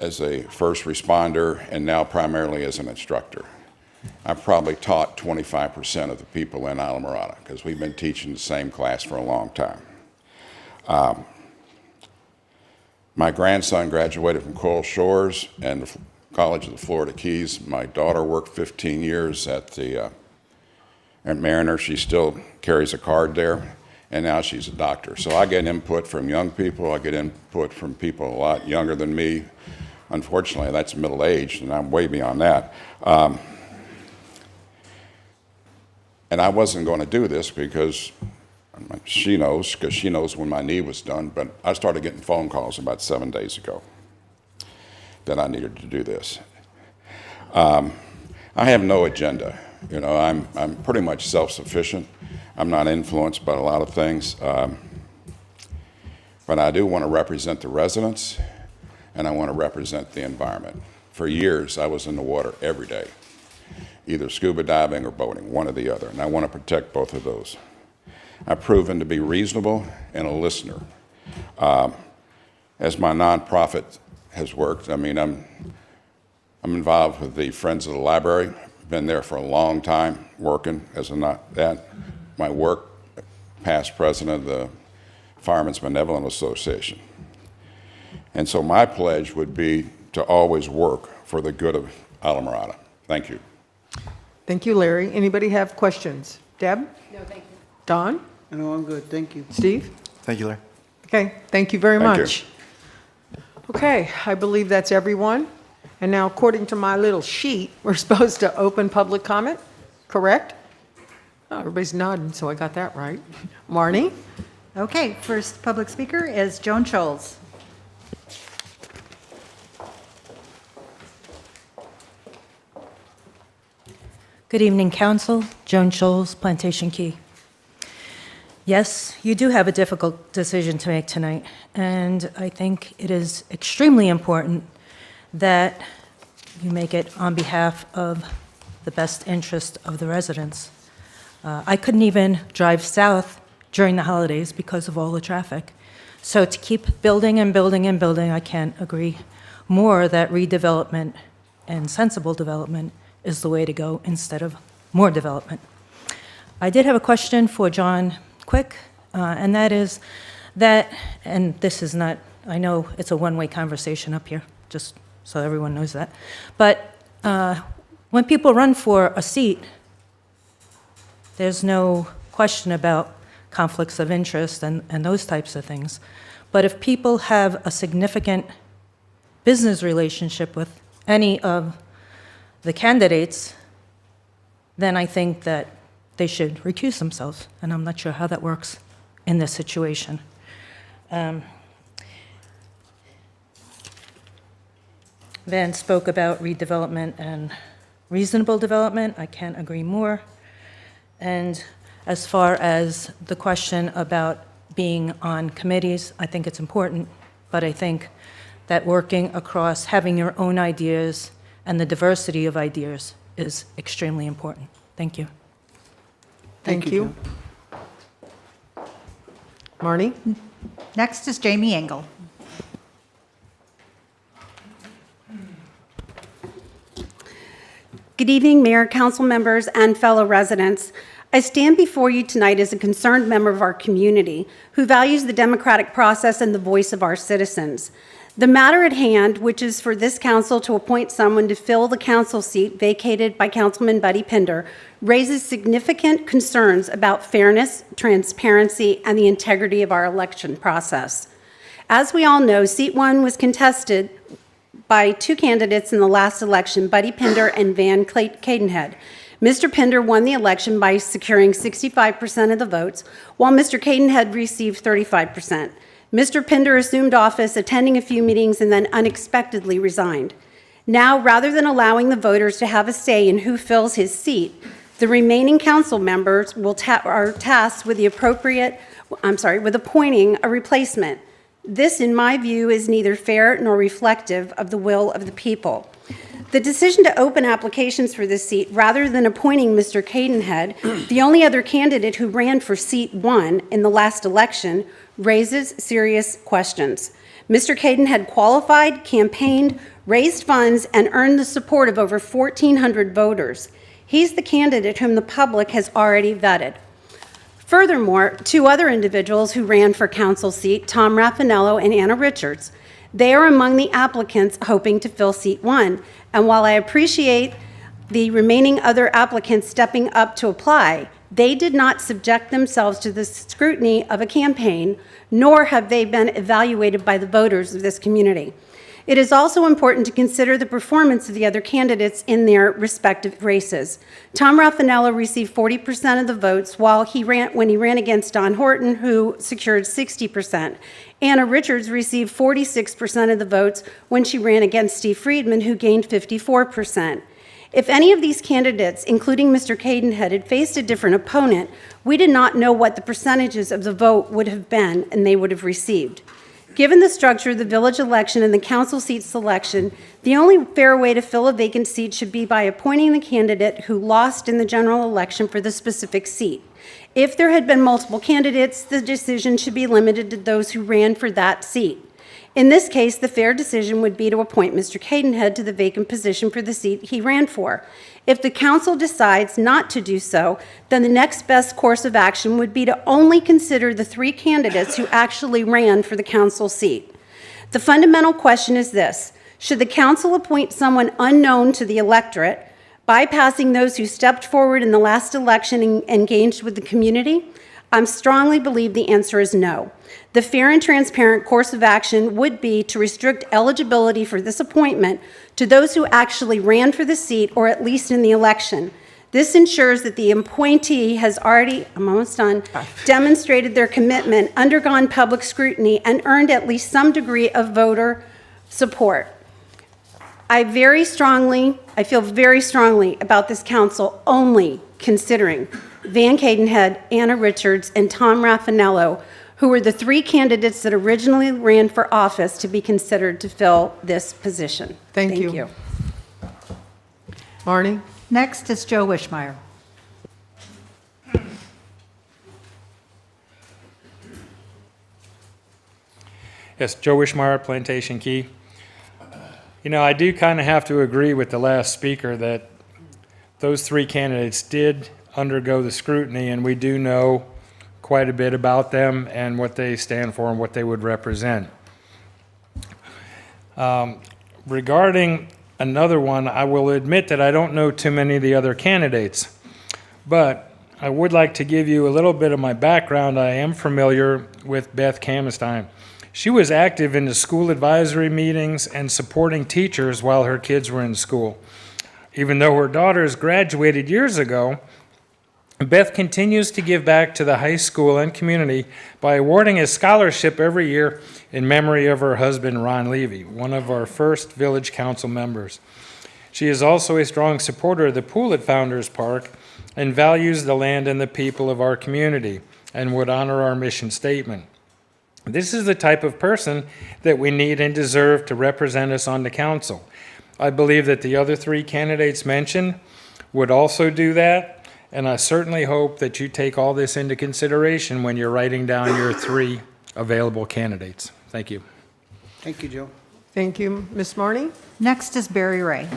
as a first responder and now primarily as an instructor. I've probably taught 25% of the people in Islamorada because we've been teaching the same class for a long time. My grandson graduated from Coral Shores and the College of the Florida Keys. My daughter worked 15 years at Mariner. She still carries a card there, and now she's a doctor. So I get input from young people. I get input from people a lot younger than me. Unfortunately, that's middle-aged, and I'm way beyond that. And I wasn't going to do this because she knows when my knee was done, but I started getting phone calls about 7 days ago that I needed to do this. I have no agenda. You know, I'm pretty much self-sufficient. I'm not influenced by a lot of things. But I do want to represent the residents, and I want to represent the environment. For years, I was in the water every day, either scuba diving or boating, one or the other, and I want to protect both of those. I've proven to be reasonable and a listener. As my nonprofit has worked, I mean, I'm involved with the Friends of the Library. Been there for a long time, working as my work, past president of the Firemen's Benevolent Association. And so my pledge would be to always work for the good of Islamorada. Thank you. Thank you, Larry. Anybody have questions? Deb? No, thank you. Don? No, I'm good, thank you. Steve? Thank you, Larry. Okay, thank you very Thank you. much. Okay, I believe that's everyone. And now, according to my little sheet, we're supposed to open public comment, correct? Oh, everybody's nodding, so I got that right. Marnie? Okay, first public speaker is Joan Scholes. Good evening, Council. Joan Scholes, Plantation Key. Yes, you do have a difficult decision to make tonight, and I think it is extremely important that you make it on behalf of the best interest of the residents. I couldn't even drive south during the holidays because of all the traffic. So to keep building and building and building, I can't agree more that redevelopment and sensible development is the way to go instead of more development. I did have a question for John Quick, and that is that, and this is not, I know it's a one-way conversation up here, just so everyone knows that, but when people run for a seat, there's no question about conflicts of interest and those types of things. But if people have a significant business relationship with any of the candidates, then I think that they should recuse themselves, and I'm not sure how that works in this situation. Van spoke about redevelopment and reasonable development. I can't agree more. And as far as the question about being on committees, I think it's important, but I think that working across, having your own ideas and the diversity of ideas is extremely important. Thank you. Thank you. Marnie? Next is Jamie Engel. Good evening, Mayor, council members, and fellow residents. I stand before you tonight as a concerned member of our community who values the democratic process and the voice of our citizens. The matter at hand, which is for this council to appoint someone to fill the council seat vacated by Councilman Buddy Pinder, raises significant concerns about fairness, transparency, and the integrity of our election process. As we all know, seat 1 was contested by 2 candidates in the last election, Buddy Pinder and Van Cadenhead. Mr. Pinder won the election by securing 65% of the votes, while Mr. Cadenhead received 35%. Mr. Pinder assumed office, attending a few meetings, and then unexpectedly resigned. Now, rather than allowing the voters to have a say in who fills his seat, the remaining council members are tasked with appointing a replacement. This, in my view, is neither fair nor reflective of the will of the people. The decision to open applications for this seat rather than appointing Mr. Cadenhead, the only other candidate who ran for seat 1 in the last election, raises serious questions. Mr. Cadenhead qualified, campaigned, raised funds, and earned the support of over 1,400 voters. He's the candidate whom the public has already vetted. Furthermore, 2 other individuals who ran for council seat, Tom Raffanello and Anna Richards, they are among the applicants hoping to fill seat 1. And while I appreciate the remaining other applicants stepping up to apply, they did not subject themselves to the scrutiny of a campaign, nor have they been evaluated by the voters of this community. It is also important to consider the performance of the other candidates in their respective races. Tom Raffanello received 40% of the votes when he ran against Don Horton, who secured 60%. Anna Richards received 46% of the votes when she ran against Steve Friedman, who gained 54%. If any of these candidates, including Mr. Cadenhead, had faced a different opponent, we did not know what the percentages of the vote would have been and they would have received. Given the structure of the village election and the council seat selection, the only fair way to fill a vacant seat should be by appointing the candidate who lost in the general election for the specific seat. If there had been multiple candidates, the decision should be limited to those who ran for that seat. In this case, the fair decision would be to appoint Mr. Cadenhead to the vacant position for the seat he ran for. If the council decides not to do so, then the next best course of action would be to only consider the 3 candidates who actually ran for the council seat. The fundamental question is this: should the council appoint someone unknown to the electorate, bypassing those who stepped forward in the last election and engaged with the community? I strongly believe the answer is no. The fair and transparent course of action would be to restrict eligibility for this appointment to those who actually ran for the seat, or at least in the election. This ensures that the appointee has already, I'm almost done, demonstrated their commitment, undergone public scrutiny, and earned at least some degree of voter support. I feel very strongly about this council only considering Van Cadenhead, Anna Richards, and Tom Raffanello, who were the 3 candidates that originally ran for office to be considered to fill this position. Thank you. Marnie? Next is Joe Wishmeyer. Yes, Joe Wishmeyer, Plantation Key. You know, I do kind of have to agree with the last speaker that those 3 candidates did undergo the scrutiny, and we do know quite a bit about them and what they stand for and what they would represent. Regarding another one, I will admit that I don't know too many of the other candidates, but I would like to give you a little bit of my background. I am familiar with Beth Kamestein. She was active in the school advisory meetings and supporting teachers while her kids were in school. Even though her daughters graduated years ago, Beth continues to give back to the high school and community by awarding a scholarship every year in memory of her husband, Ron Levy, one of our first village council members. She is also a strong supporter of the pool at Founders Park and values the land and the people of our community and would honor our mission statement. This is the type of person that we need and deserve to represent us on the council. I believe that the other 3 candidates mentioned would also do that. And I certainly hope that you take all this into consideration when you're writing down your 3 available candidates. Thank you. Thank you, Joe. Thank you. Ms. Marnie? Next is Barry Ray.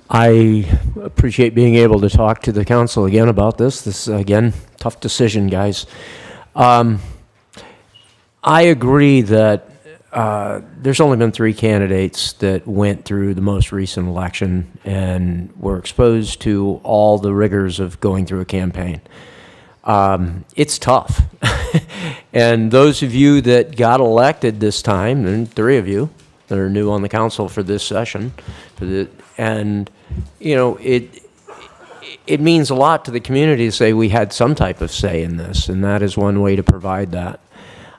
I appreciate being able to talk to the council again about this. This is, again, tough decision, guys. I agree that there's only been 3 candidates that went through the most recent election and were exposed to all the rigors of going through a campaign. It's tough. And those of you that got elected this time, and 3 of you that are new on the council for this session, and you know, it means a lot to the community to say we had some type of say in this, and that is one way to provide that.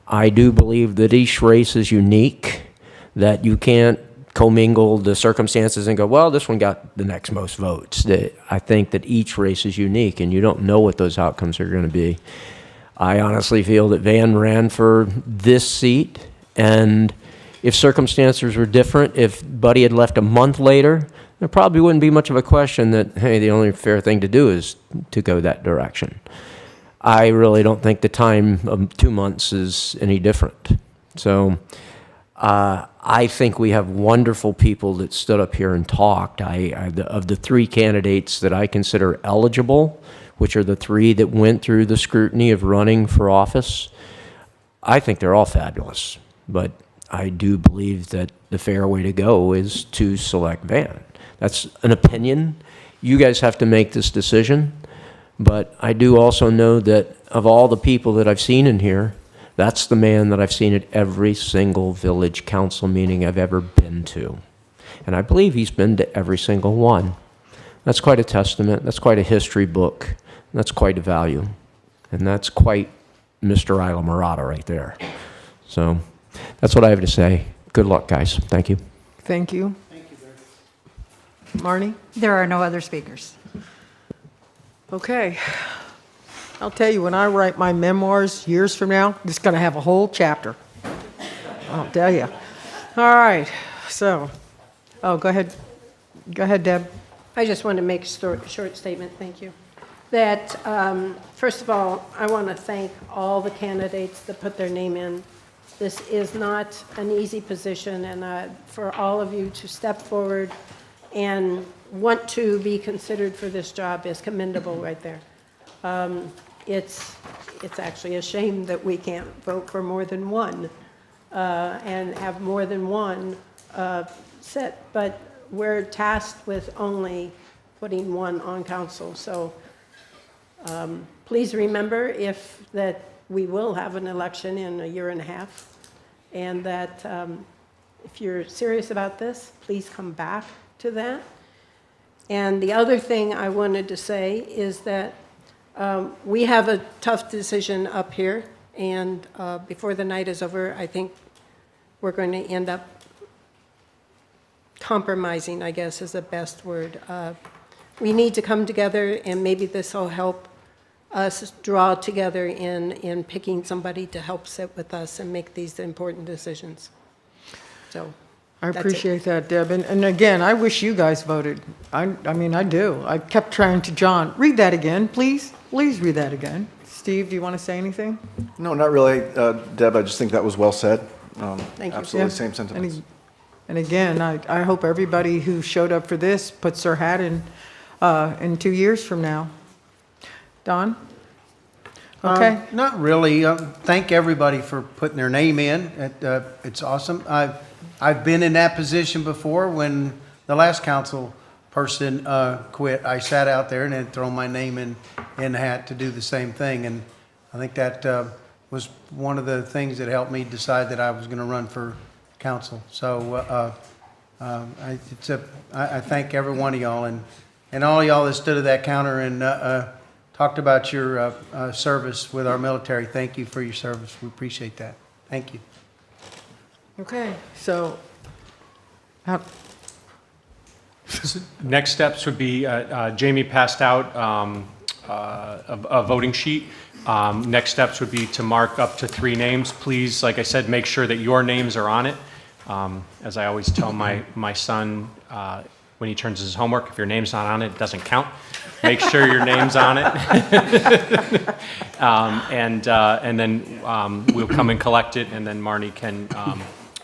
I do believe that each race is unique, that you can't commingle the circumstances and go, well, this one got the next most votes. I think that each race is unique, and you don't know what those outcomes are going to be. I honestly feel that Van ran for this seat, and if circumstances were different, if Buddy had left a month later, there probably wouldn't be much of a question that, hey, the only fair thing to do is to go that direction. I really don't think the time of 2 months is any different. So I think we have wonderful people that stood up here and talked. Of the 3 candidates that I consider eligible, which are the 3 that went through the scrutiny of running for office, I think they're all fabulous. But I do believe that the fair way to go is to select Van. That's an opinion. You guys have to make this decision. But I do also know that of all the people that I've seen in here, that's the man that I've seen at every single village council meeting I've ever been to. And I believe he's been to every single one. That's quite a testament. That's quite a history book. That's quite a value. And that's quite Mr. Isla Murata right there. So that's what I have to say. Good luck, guys. Thank you. Thank you. Thank you, Marnie? There are no other speakers. Okay. I'll tell you, when I write my memoirs years from now, it's going to have a whole chapter. I'll tell you. All right. So, go ahead. Go ahead, Deb. I just want to make a short statement, thank you. That, first of all, I want to thank all the candidates that put their name in. This is not an easy position, and for all of you to step forward and want to be considered for this job is commendable right there. It's actually a shame that we can't vote for more than one and have more than one sit, but we're tasked with only putting one on council. So please remember that we will have an election in 1.5 years, and that if you're serious about this, please come back to that. And the other thing I wanted to say is that we have a tough decision up here, and before the night is over, I think we're going to end up compromising, I guess is the best word. We need to come together, and maybe this will help us draw together in picking somebody to help sit with us and make these important decisions. So I appreciate that, Deb. And again, I wish you guys voted. I mean, I do. I kept trying to John, read that again, please. Please read that again. Steve, do you want to say anything? No, not really, Deb. I just think that was well said. Thank you. Absolutely, Yeah. same sentiments. And again, I hope everybody who showed up for this puts their hat in 2 years from now. Don? Okay. Not really. Thank everybody for putting their name in. It's awesome. I've been in that position before when the last council person quit. I sat out there and had thrown my name in the hat to do the same thing. And I think that was one of the things that helped me decide that I was going to run for council. So I thank every one of y'all and all y'all that stood at that counter and talked about your service with our military. Thank you for your service. We appreciate that. Thank you. Okay, so Next steps would be, Jamie passed out a voting sheet. Next steps would be to mark up to 3 names. Please, like I said, make sure that your names are on it. As I always tell my son when he turns his homework, if your name's not on it, it doesn't count. Make sure your name's on it. And then we'll come and collect it, and then Marnie can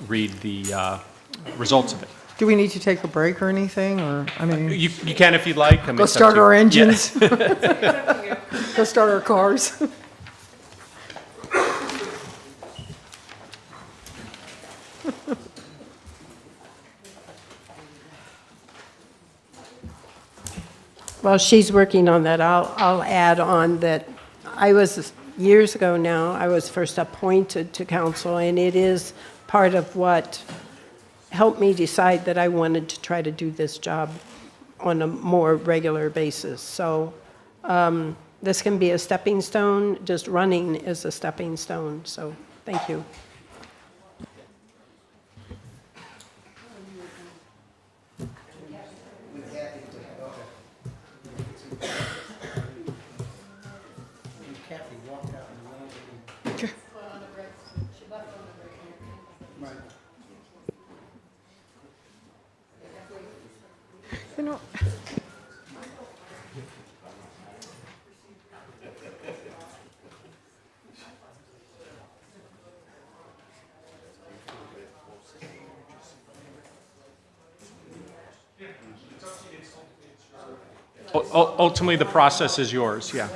read the results of it. do we need to take a break or anything? Or, I mean, You can if you'd like. I mean, go it's up start to you. our Yeah. engines. Go start our cars. While she's working on that, I'll add on that years ago now, I was first appointed to council, and it is part of what helped me decide that I wanted to try to do this job on a more regular basis. So this can be a stepping stone. Just running is a stepping stone. So thank you. You know, Ultimately, the process is yours, yeah.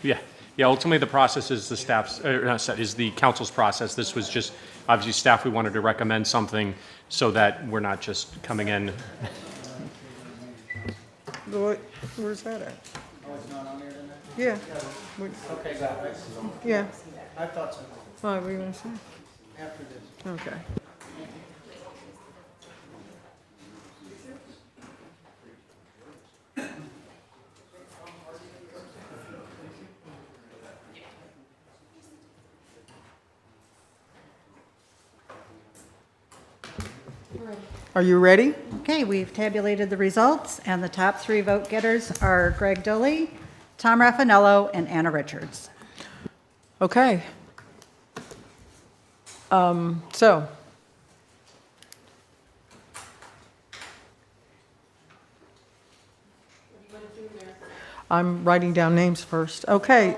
Yeah, yeah, ultimately, the process is the staff's, is the council's process. This was just, obviously, staff, we wanted to recommend something so that we're not just coming in. where's that at? Oh, it's not on there tonight? Yeah. Okay, got it. Yeah. I thought so. What were you going to say? After this. Okay. Are you ready? Okay, we've tabulated the results, and the top three vote getters are Greg Dolly, Tom Raffanello, and Anna Richards. Okay. So. I'm writing down names first. Okay.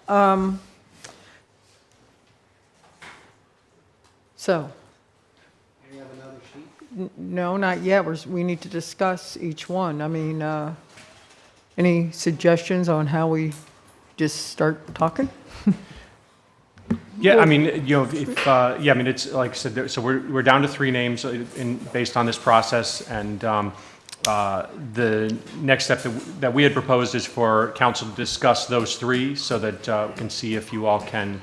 So. Do you have another sheet? No, not yet. We need to discuss each one. I mean, any suggestions on how we just start talking? Yeah, I mean, you know, if, yeah, I mean, it's like I said, so we're down to 3 names based on this process, and the next step that we had proposed is for council to discuss those 3 so that we can see if you all can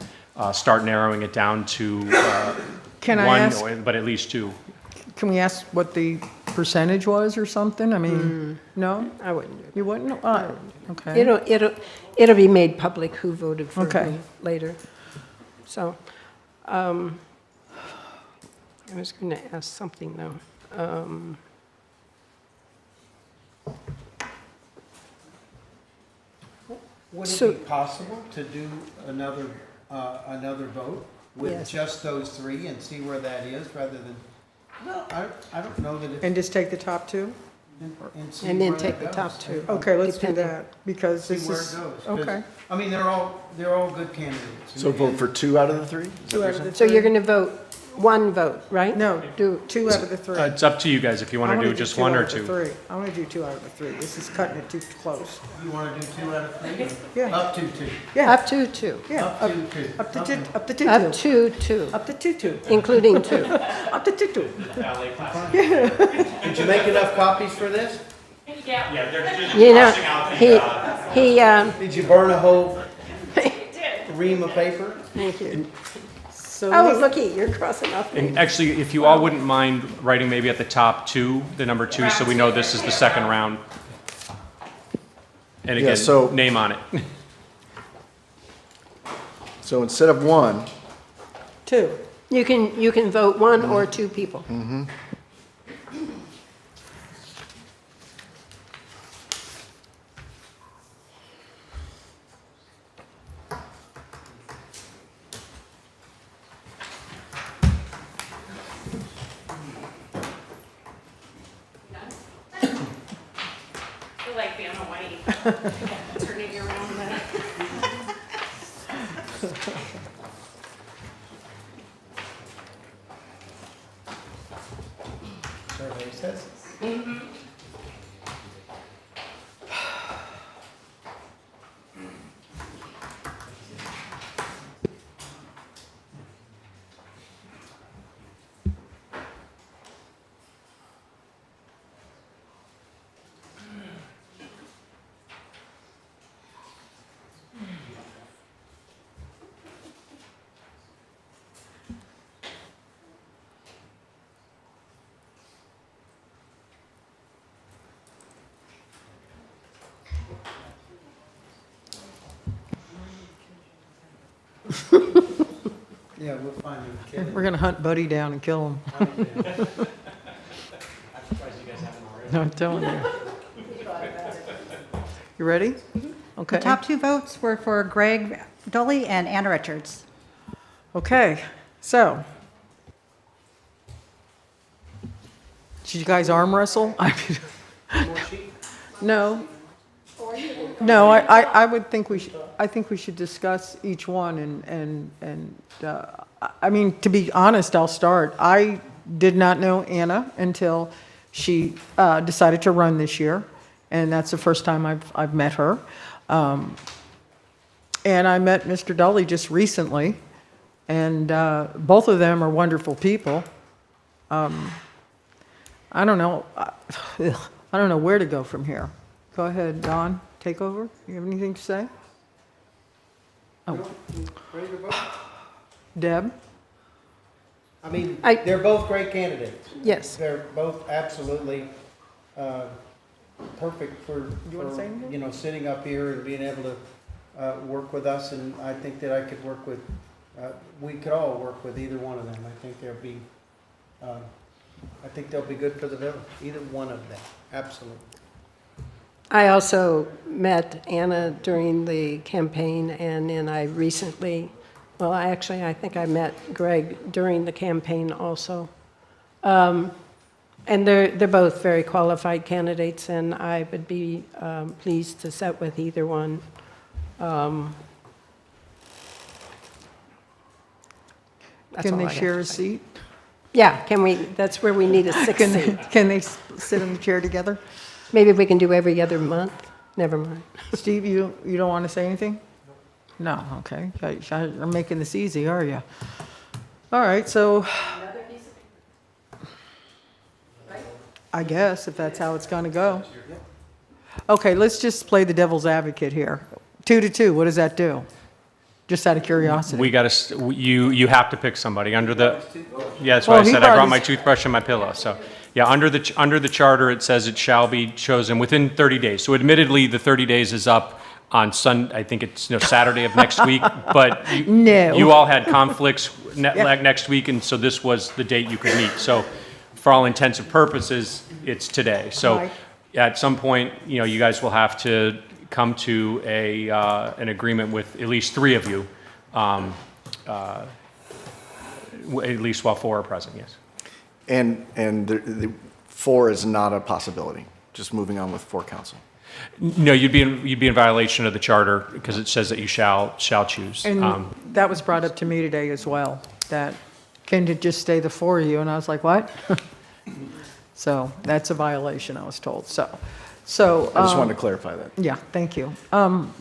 start narrowing it down to Can I one, ask- but at least 2. Can we ask what the percentage was or something? I mean, no? I wouldn't do You wouldn't? Oh, okay. It'll be made public who voted for Okay. who later. So, I was going to ask something, though. Would So- it be possible to do another vote with Yes. just those 3 and see where that is rather than, no, I don't know that it's. And just take the top 2? And see And then where take that the top goes. 2. Okay, let's do Depending. that, because See this where it is, goes. 'cause, okay. I mean, they're all good candidates. So vote for 2 out of the 3? 2 out of the So 3? you're going to vote one vote, right? No, do 2 out of the 3. It's up to you guys if you want to do just 1 or 2. 3. I want to do 2 out of the 3. This is cutting it too close. You want to do 2 out of 3? Yeah. Up to 2. Yeah. Up to 2. Yeah, Up to 2. up to 2, up to 2. Up to 2, Up to 2. including 2. Up to 2. Did you make enough copies for this? Yeah, they're just You know, crossing out the, Did you burn a whole ream of paper? Thank you. So Oh, looky, you're crossing off And names. actually, if you all wouldn't mind writing maybe at the top 2, the number 2, so we know this is the second round. And Yeah, again, so- name on it. So instead of 1, 2. You can vote 1 or 2 people. I like being Hawaii. Turning around the. Survey says. Yeah, we'll find him. Kill him. We're going to hunt Buddy down and kill him. I'm surprised you guys haven't already. I'm telling you. You ready? Okay. The top 2 votes were for Greg Dolly and Anna Richards. Okay, so. Did you guys arm wrestle? I mean, No. No, I would think I think we should discuss each one I mean, to be honest, I'll start. I did not know Anna until she decided to run this year, and that's the first time I've met her. And I met Mr. Dully just recently, and both of them are wonderful people. I don't know. I don't know where to go from here. Go ahead, Don, take over. You have anything to say? Oh. Ready to vote? Deb? I mean, they're both great candidates. Yes. They're both absolutely perfect for, You wanna say anything? you know, sitting up here and being able to work with us, and I think that I could work with, we could all work with either one of them. I think they'll be good for the village, either one of them, absolutely. I also met Anna during the campaign, and then I recently, well, I think I met Greg during the campaign also. And they're both very qualified candidates, and I would be pleased to sit with either one. That's Can all they I have share to a say. seat? Yeah, can we, that's where we need a sixth seat. Can they sit in the chair together? Maybe we can do every other month. Never mind. Steve, you don't want to say anything? No, okay. You're making this easy, are you? All right, so I guess if that's how it's going to go. Okay, let's just play the devil's advocate here. 2-2, what does that do? Just out of curiosity. We got to, you have to pick somebody under the, yeah, that's what Well, I he said. I brought brought my his- toothbrush and my pillow, so. Yeah, under the charter, it says it shall be chosen within 30 days. So admittedly, the 30 days is up on I think it's Saturday of next week, but No. you all had conflicts next week, and so this was the date you could meet. So for all intents and purposes, it's today. So Right. at some point, you guys will have to come to an agreement with at least 3 of you, at least while 4 are present, yes. And the 4 is not a possibility, just moving on with 4 council. No, you'd be in violation of the charter because it says that you shall choose. And that was brought up to me today as well, that can it just stay the 4 of you? And I was like, what? So that's a violation, I was told. So I just wanted to clarify that. Yeah, thank you.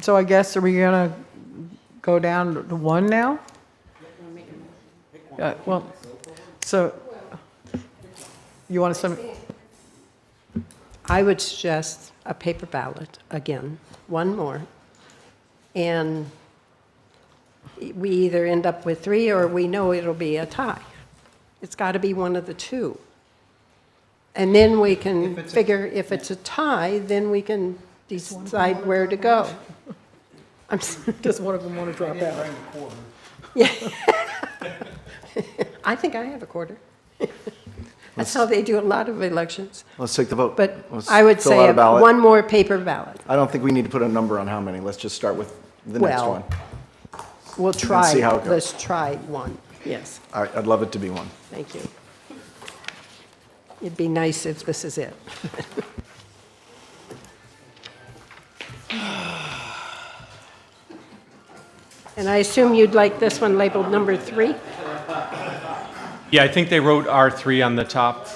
So I guess, are we going to go down to 1 now? Well, so you want to I would suggest a paper ballot again, one more. And we either end up with 3 or we know it'll be a tie. It's got to be one of the 2. And then we can figure if it's a tie, then we can decide where to go. Does one of them want to drop out? Yeah. I think I have a quarter. That's how they do a lot of elections. Let's take the vote. But Let's I would fill out say a ballot. one more paper ballot. I don't think we need to put a number on how many. Let's just start with the next Well, one. We'll try, see how it goes. let's try 1, yes, All right, I'd love it to be 1. thank you. It'd be nice if this is it. And I assume you'd like this one labeled number 3? Yeah, I think they wrote R3 on the top.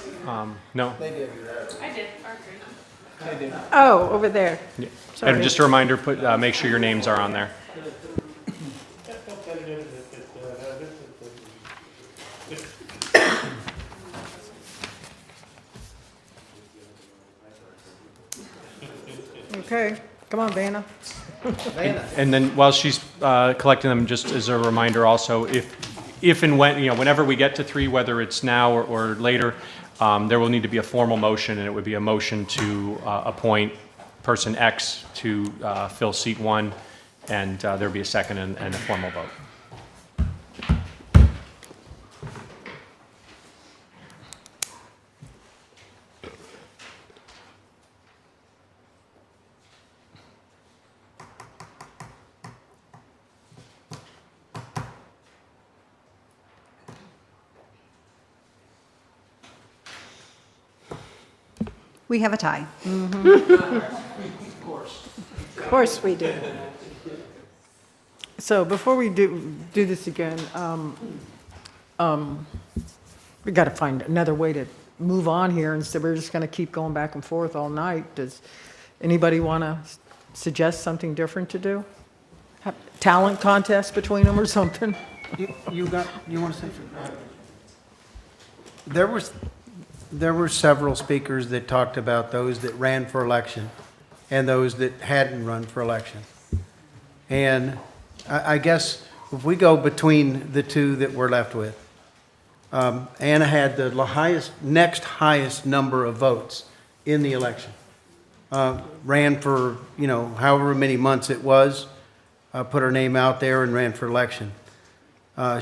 No? They did. I did, R3. They did. Oh, over there. Yeah. Sorry. And just a reminder, make sure your names are on there. Okay, come on, Vanna. And then while she's collecting them, just as a reminder also, if and when, whenever we get to 3, whether it's now or later, there will need to be a formal motion, and it would be a motion to appoint person X to fill seat 1, and there'll be a second and a formal vote. We have a tie. Of course we do. So before we do this again, we got to find another way to move on here, instead we're just going to keep going back and forth all night. Does anybody want to suggest something different to do? Have talent contest between them or something? You want to say something? There were several speakers that talked about those that ran for election and those that hadn't run for election. And I guess if we go between the two that we're left with, Anna had the next highest number of votes in the election. Ran for, however many months it was, put her name out there and ran for election.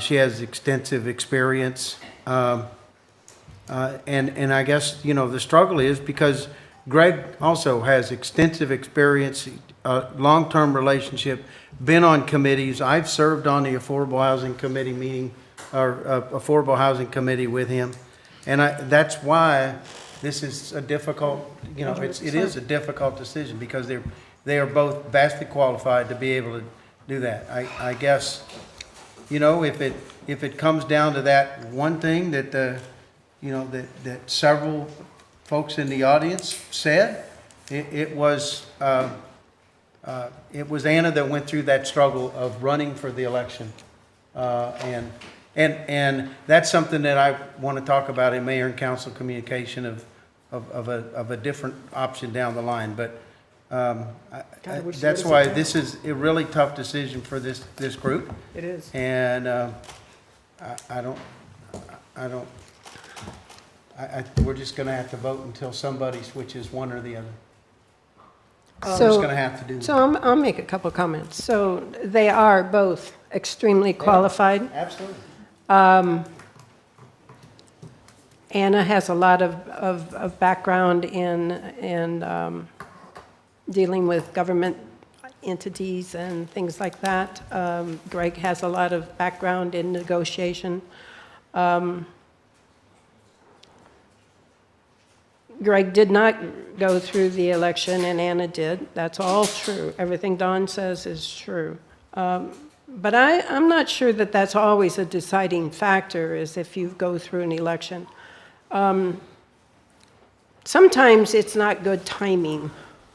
She has extensive experience. And I guess, the struggle is because Greg also has extensive experience, long-term relationship, been on committees. I've served on the Affordable Housing Committee Affordable Housing Committee with him. And that's why this is a difficult, it is a difficult decision, because they are both vastly qualified to be able to do that. I guess, if it comes down to that one thing that that several folks in the audience said, it was Anna that went through that struggle of running for the election, and that's something that I want to talk about in mayor and council communication of a different option down the line. But that's why this is a really tough decision for this group. It is. And we're just going to have to vote until somebody switches one or the other. We're just going to have to do that. So I'll make a couple comments. So they are both extremely qualified. Absolutely. Anna has a lot of background in dealing with government entities and things like that. Greg has a lot of background in negotiation. Greg did not go through the election, and Anna did. That's all true. Everything Dawn says is true. But I'm not sure that that's always a deciding factor, is if you go through an election. Sometimes it's not good timing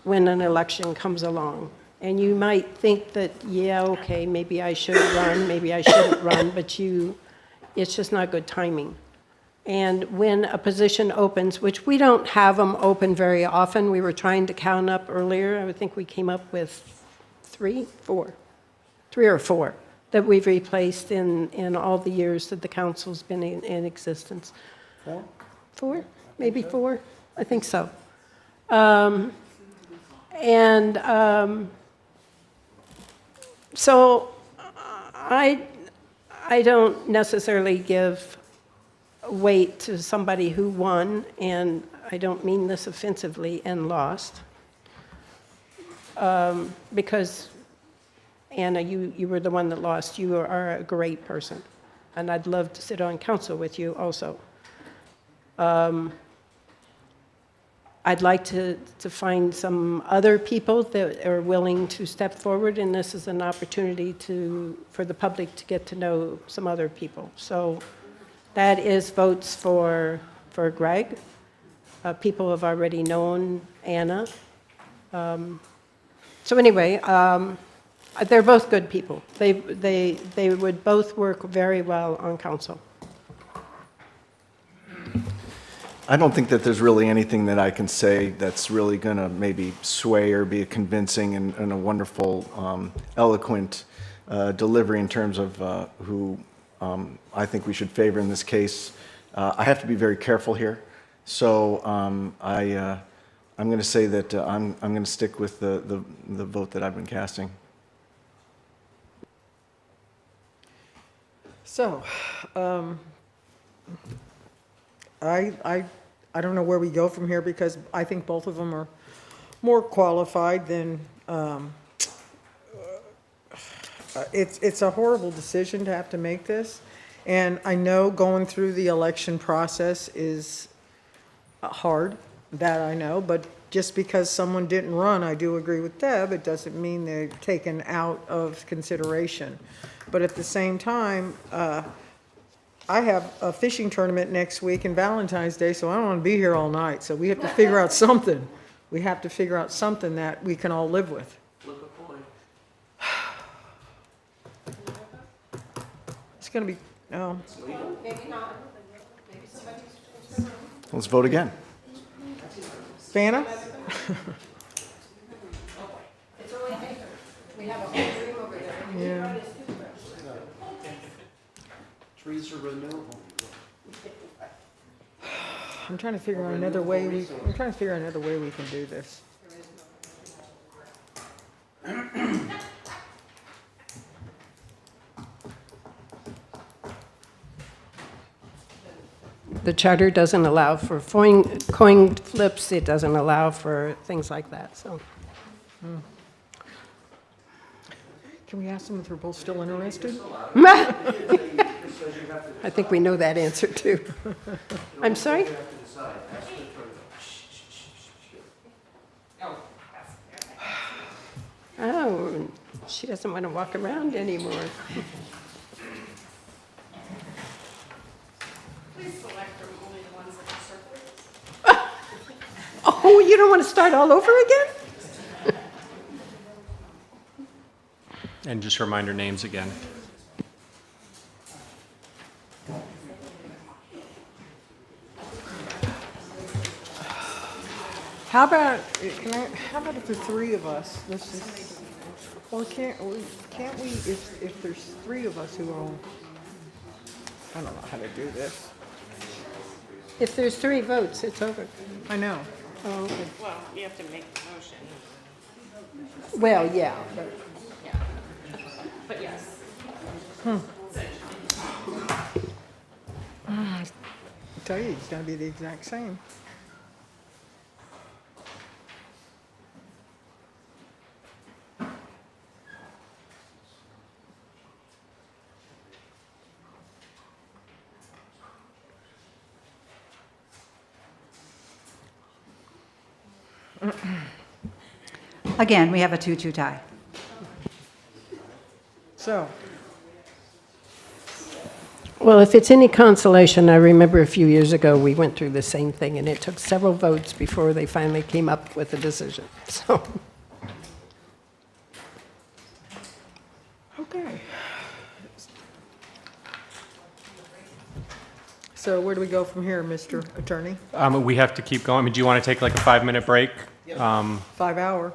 when an election comes along. And you might think that, yeah, okay, maybe I should run, maybe I shouldn't run, but it's just not good timing. And when a position opens, which we don't have them open very often, we were trying to count up earlier, I think we came up with three or four that we've replaced in all the years that the council's been in existence. Four? Maybe four? I think so. So I don't necessarily give weight to somebody who won, and I don't mean this offensively, and lost. Because, Anna, you were the one that lost. You are a great person, and I'd love to sit on council with you also. I'd like to find some other people that are willing to step forward, and this is an opportunity for the public to get to know some other people. So that is votes for Greg. People have already known Anna. So anyway, they're both good people. They would both work very well on council. I don't think that there's really anything that I can say that's really going to maybe sway or be a convincing and a wonderful, eloquent delivery in terms of who I think we should favor in this case. I have to be very careful here, so I'm going to say that I'm going to stick with the vote that I've been casting. So, I don't know where we go from here, because I think both of them are more qualified than, it's a horrible decision to have to make this. And I know going through the election process is hard. That I know, but just because someone didn't run, I do agree with Deb, it doesn't mean they're taken out of consideration. But at the same time, I have a fishing tournament next week and Valentine's Day, so I don't want to be here all night. So we have to figure out something. We have to figure out something that we can all live with. It's going to be, no. Let's vote again. Vanna? Yeah. Trees are renewable. I'm trying to figure out another way we can do this. The charter doesn't allow for coin flips, it doesn't allow for things like that, so. Can we ask them if they're both still interested? I think we know that answer too. I'm sorry? Oh, she doesn't want to walk around anymore. Please select from only the ones that are circled. Oh, you don't want to start all over again? And just remind her names again. How about if the three of us, let's just, or can't we, if there's three of us who own, I don't know how to do this. If there's 3 votes, it's over. I know. Oh, okay. Well, you have to make the motion. Well, yeah, but But yes. I tell you, it's gonna be the exact same. Again, we have a 2-2 tie. So, well, if it's any consolation, I remember a few years ago, we went through the same thing, and it took several votes before they finally came up with a decision, so. okay. So where do we go from here, Mr. Attorney? We have to keep going. I mean, do you want to take like a 5-minute break? 5 hour.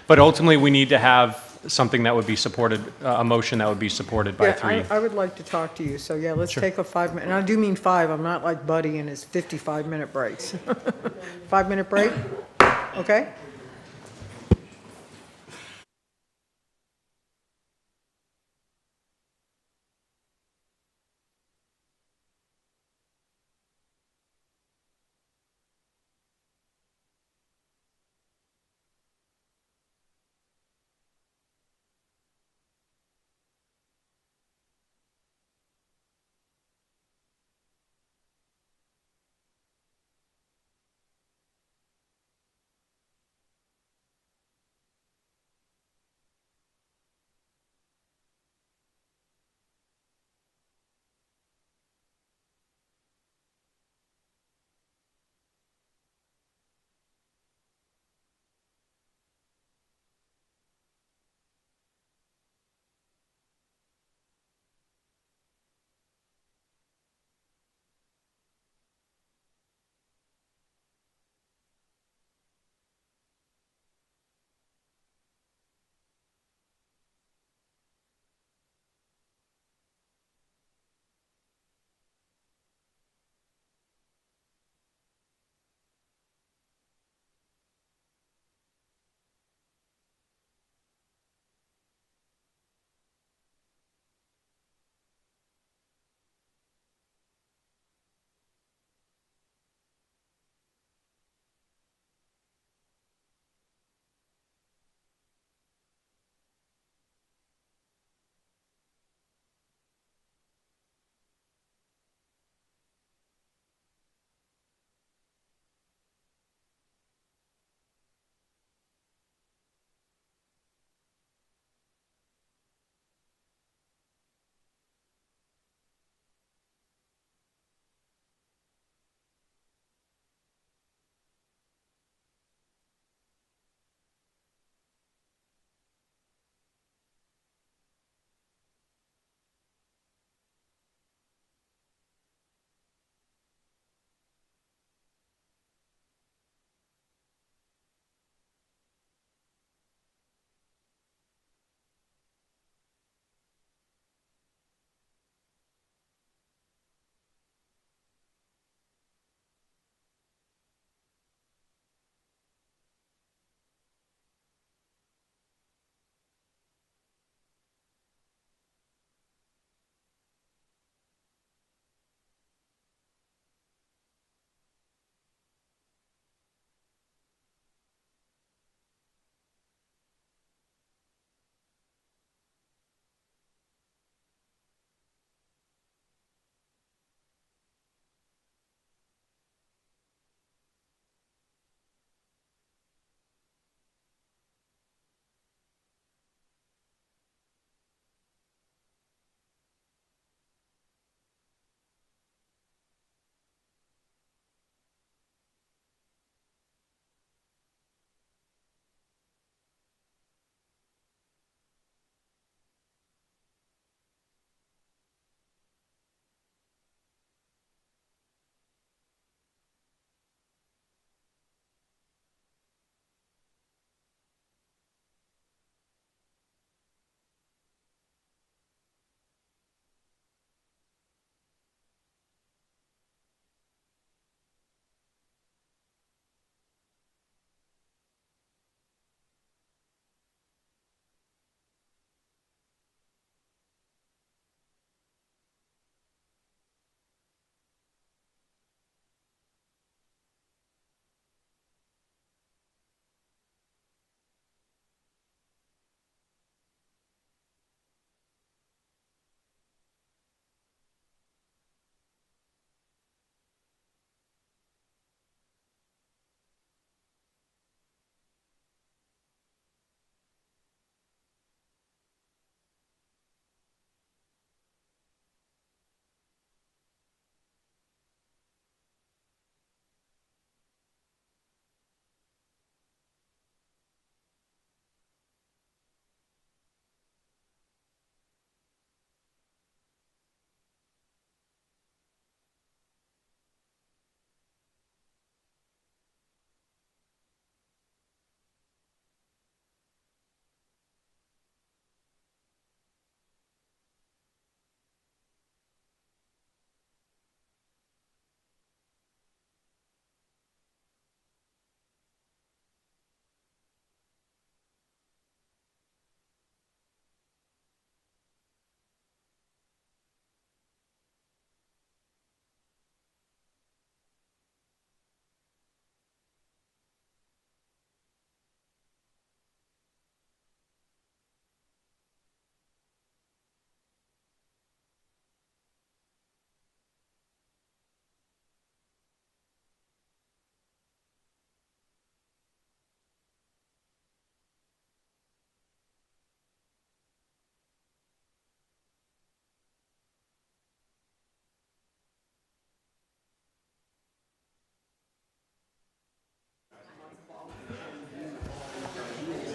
But ultimately, we need to have something that would be supported, a motion that would be supported by Yeah, 3. I would like to talk to you, so yeah, let's take a 5-minute, and I do mean 5, I'm not like Buddy and his 55-minute breaks. 5-minute break, okay?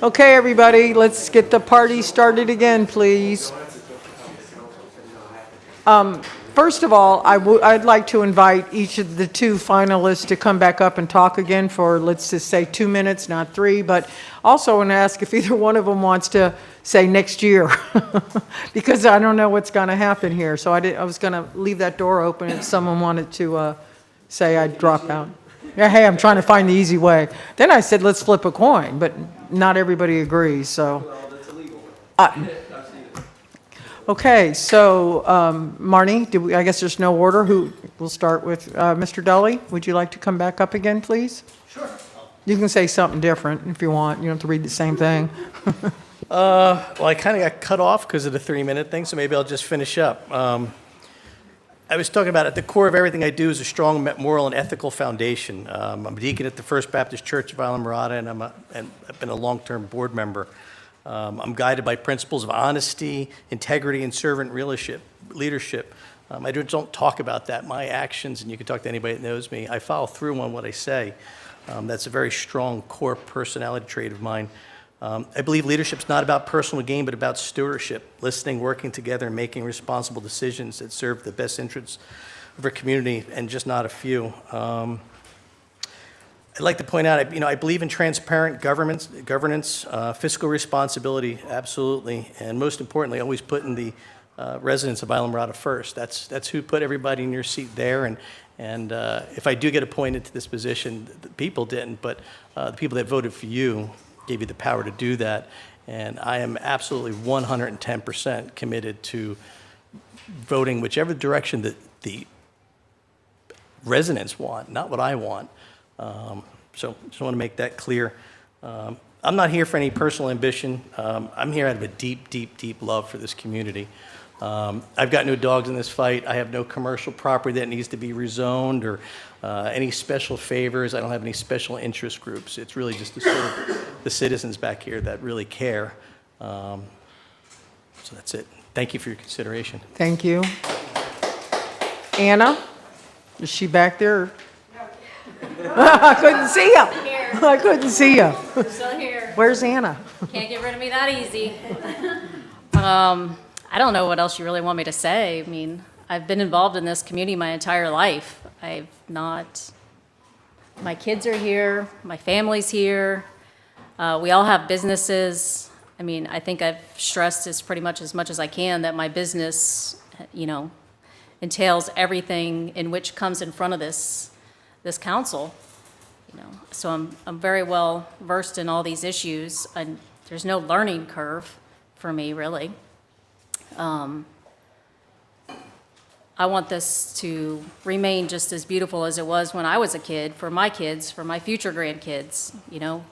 Okay, everybody, let's get the party started again, please. First of all, I'd like to invite each of the two finalists to come back up and talk again for, let's just say, 2 minutes, not 3, but also want to ask if either one of them wants to say next year, because I don't know what's going to happen here. So I was going to leave that door open if someone wanted to say I'd drop out. Yeah, hey, I'm trying to find the easy way. Then I said, let's flip a coin, but not everybody agrees, so. Okay, so, Marnie, I guess there's no order. We'll start with Mr. Dully. Would you like to come back up again, please? Sure. You can say something different if you want. You don't have to read the same thing. Well, I kind of got cut off because of the 3-minute thing, so maybe I'll just finish up. I was talking about at the core of everything I do is a strong moral and ethical foundation. I'm a deacon at the First Baptist Church of Islamorada, and I've been a long-term board member. I'm guided by principles of honesty, integrity, and servant leadership. I don't talk about that. My actions, and you can talk to anybody that knows me, I follow through on what I say. That's a very strong core personality trait of mine. I believe leadership's not about personal gain, but about stewardship, listening, working together, and making responsible decisions that serve the best interests of our community, and just not a few. I'd like to point out, I believe in transparent governance, fiscal responsibility, absolutely, and most importantly, always putting the residents of Islamorada first. That's who put everybody in your seat there, and if I do get appointed to this position, the people didn't, but the people that voted for you gave you the power to do that, and I am absolutely 110% committed to voting whichever direction that the residents want, not what I want. So just want to make that clear. I'm not here for any personal ambition. I'm here out of a deep, deep, deep love for this community. I've got no dogs in this fight. I have no commercial property that needs to be rezoned or any special favors. I don't have any special interest groups. It's really just the citizens back here that really care. So that's it. Thank you for your consideration. Thank you. Anna, is she back there? I couldn't see you. I couldn't see you. Still here. Where's Anna? Can't get rid of me that easy. I don't know what else you really want me to say. I mean, I've been involved in this community my entire life. My kids are here, my family's here. We all have businesses. I mean, I think I've stressed this pretty much as I can that my business, entails everything in which comes in front of this council. So I'm very well versed in all these issues, and there's no learning curve for me, really. I want this to remain just as beautiful as it was when I was a kid, for my kids, for my future grandkids.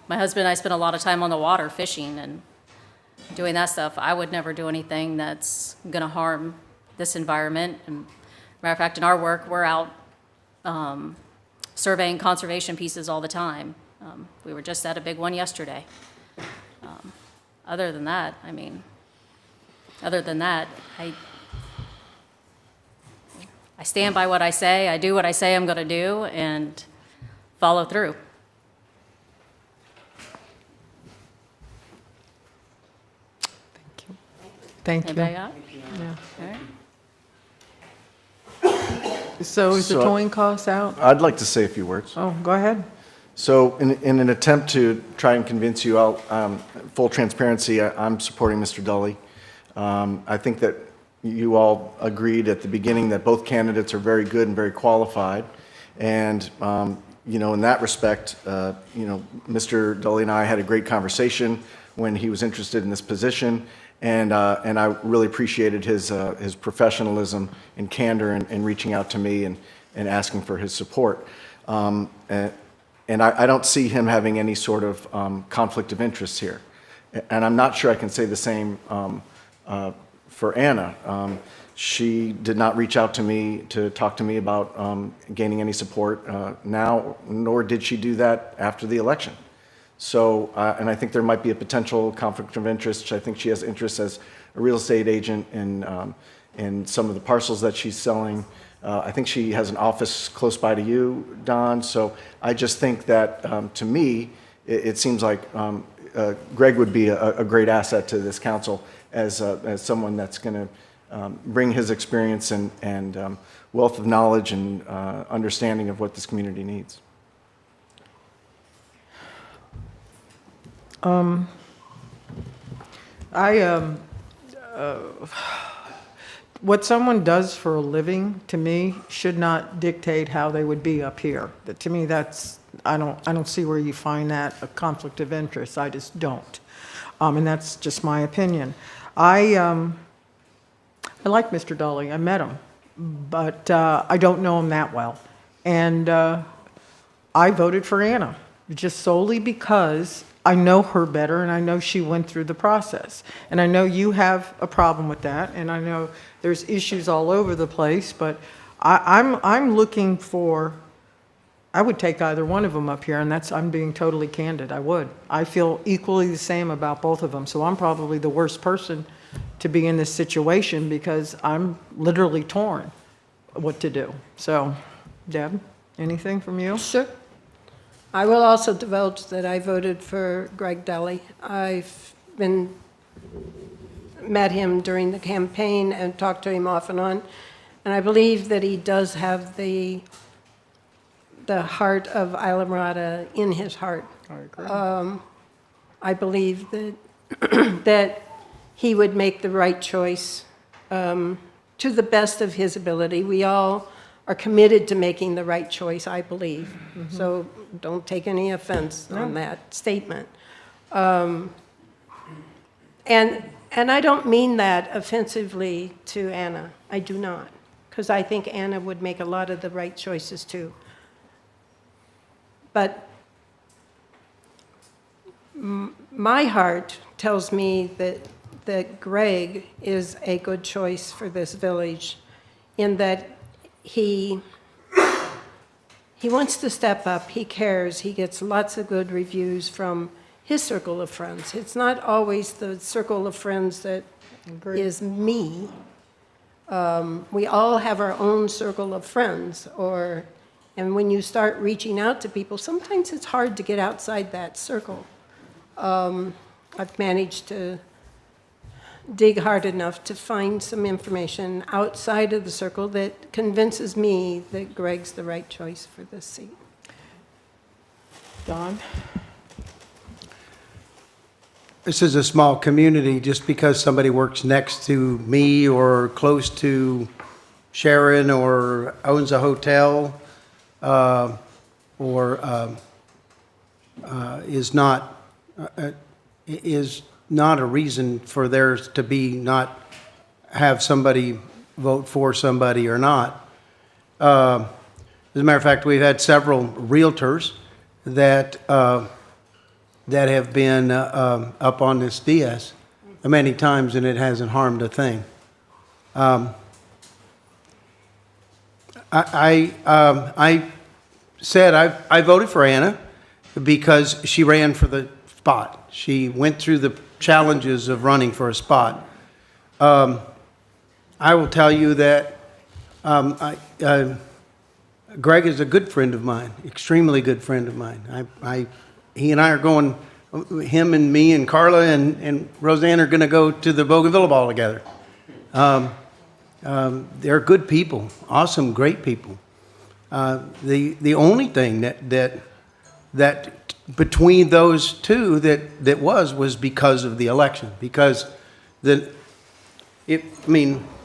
My husband and I spent a lot of time on the water fishing and doing that stuff. I would never do anything that's going to harm this environment. And matter of fact, in our work, we're out surveying conservation pieces all the time. We were just at a big one yesterday. Other than that, I stand by what I say, I do what I say I'm going to do, and follow through. Thank you. Anybody got? Yeah. All right. So is the towing cost out? I'd like to say a few words. Oh, go ahead. So in an attempt to try and convince you, full transparency, I'm supporting Mr. Dully. I think that you all agreed at the beginning that both candidates are very good and very qualified. And, in that respect, Mr. Dully and I had a great conversation when he was interested in this position. And I really appreciated his professionalism and candor in reaching out to me and asking for his support. And I don't see him having any sort of conflict of interest here. And I'm not sure I can say the same for Anna. She did not reach out to me to talk to me about gaining any support now, nor did she do that after the election. So, and I think there might be a potential conflict of interest. I think she has interest as a real estate agent in some of the parcels that she's selling. I think she has an office close by to you, Don. So I just think that, to me, it seems like Greg would be a great asset to this council as someone that's going to bring his experience and wealth of knowledge and understanding of what this community needs. What someone does for a living, to me, should not dictate how they would be up here. To me, that's, I don't see where you find that a conflict of interest. I just don't. And that's just my opinion. I like Mr. Dolly. I met him, but I don't know him that well. And I voted for Anna, just solely because I know her better, and I know she went through the process. And I know you have a problem with that, and I know there's issues all over the place, but I'm looking for, I would take either one of them up here, and that's, I'm being totally candid, I would. I feel equally the same about both of them, so I'm probably the worst person to be in this situation because I'm literally torn what to do. So, Deb, anything from you? Sure. I will also divulge that I voted for Greg Deli. I've met him during the campaign and talked to him off and on, and I believe that he does have the heart of Islamorada in his heart. I agree. I believe that that he would make the right choice to the best of his ability. We all are committed to making the right choice, I believe. Mm-hmm. So don't take any offense on that statement. And I don't mean that offensively to Anna. I do not, because I think Anna would make a lot of the right choices too. But my heart tells me that Greg is a good choice for this village in that he wants to step up, he cares, he gets lots of good reviews from his circle of friends. It's not always the circle of friends that is me. We all have our own circle of friends, and when you start reaching out to people, sometimes it's hard to get outside that circle. I've managed to dig hard enough to find some information outside of the circle that convinces me that Greg's the right choice for this seat. Don? This is a small community. Just because somebody works next to me or close to Sharon or owns a hotel is not a reason for theirs to be not have somebody vote for somebody or not. As a matter of fact, we've had several realtors that have been up on this DS many times, and it hasn't harmed a thing. I said I voted for Anna because she ran for the spot. She went through the challenges of running for a spot. I will tell you that Greg is a good friend of mine, extremely good friend of mine. He and I are going, him and me and Carla and Roseanne are going to go to the Bougainville Ball together. They're good people, awesome, great people. The only thing that between those two that was because of the election. Because if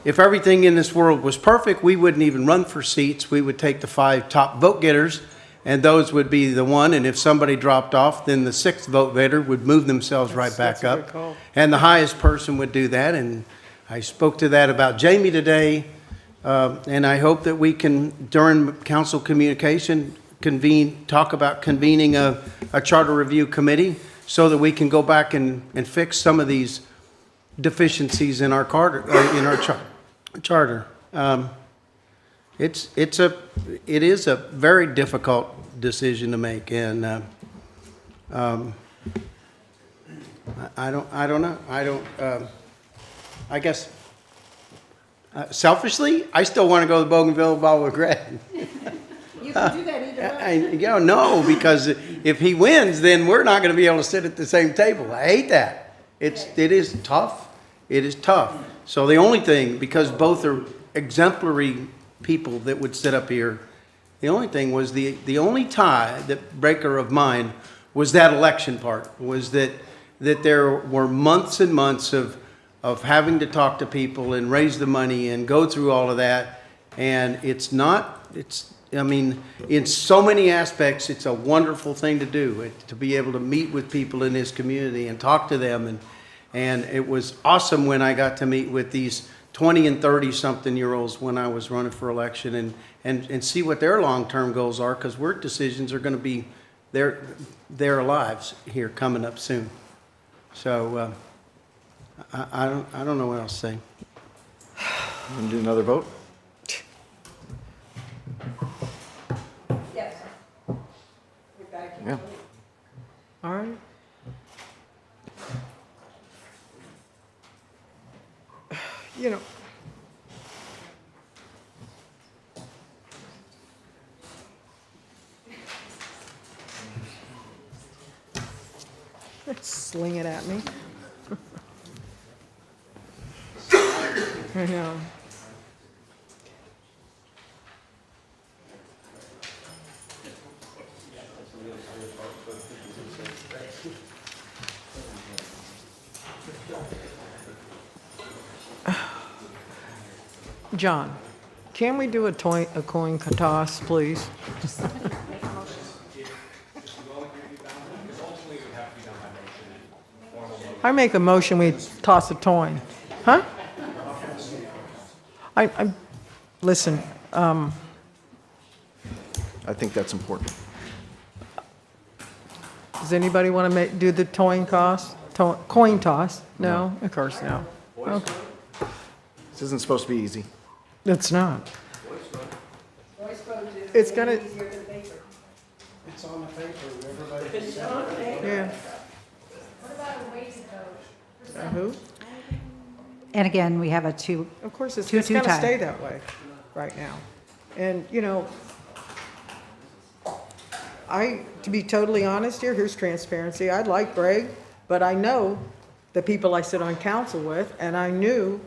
everything in this world was perfect, we wouldn't even run for seats. We would take the 5 top vote getters, and those would be the one. And if somebody dropped off, then the 6th vote getter would move themselves right back up. And the highest person would do that. And I spoke to that about Jamie today. And I hope that we can, during council communication, talk about convening a charter review committee so that we can go back and fix some of these deficiencies in our charter. It is a very difficult decision to make, and I don't know. I guess selfishly, I still want to go to the Bougainville Ball with Greg. You can do that either way. No, because if he wins, then we're not going to be able to sit at the same table. I hate that. It is tough. It is tough. So the only thing, because both are exemplary people that would sit up here, the only thing was the only tie, that breaker of mine, was that election part, was that there were months and months of having to talk to people and raise the money and go through all of that. And I mean, in so many aspects, it's a wonderful thing to do, to be able to meet with people in this community and talk to them. And it was awesome when I got to meet with these 20 and 30 something year olds when I was running for election and see what their long-term goals are, because work decisions are going to be their lives here coming up soon. So I don't know what else to say. Want to do another vote? Yes. We're back. Yeah. All right. You know, sling it at me. I know. John, can we do a coin toss, please? I make a motion, we toss a coin. Huh? Listen, I think that's important. does anybody want to do the coin toss? Coin toss? No? Of course no. Okay. This isn't supposed to be easy. It's not. It's gonna. It's on the paper. Everybody. Yeah. What about a ways vote? Who? And again, we have a Of course, it's 2-2 going to tie. stay that way right now. And, you know, to be totally honest here, here's transparency. I like Greg, but I know the people I sit on council with, and I knew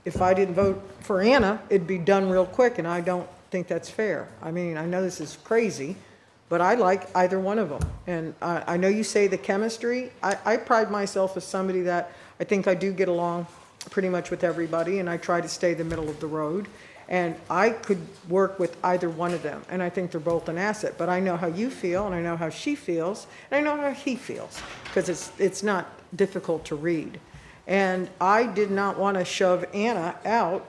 if I didn't vote for Anna, it'd be done real quick, and I don't think that's fair. I mean, I know this is crazy, but I like either one of them. And I know you say the chemistry. I pride myself as somebody that I think I do get along pretty much with everybody, and I try to stay the middle of the road. And I could work with either one of them, and I think they're both an asset. But I know how you feel, and I know how she feels, and I know how he feels, because it's not difficult to read. And I did not want to shove Anna out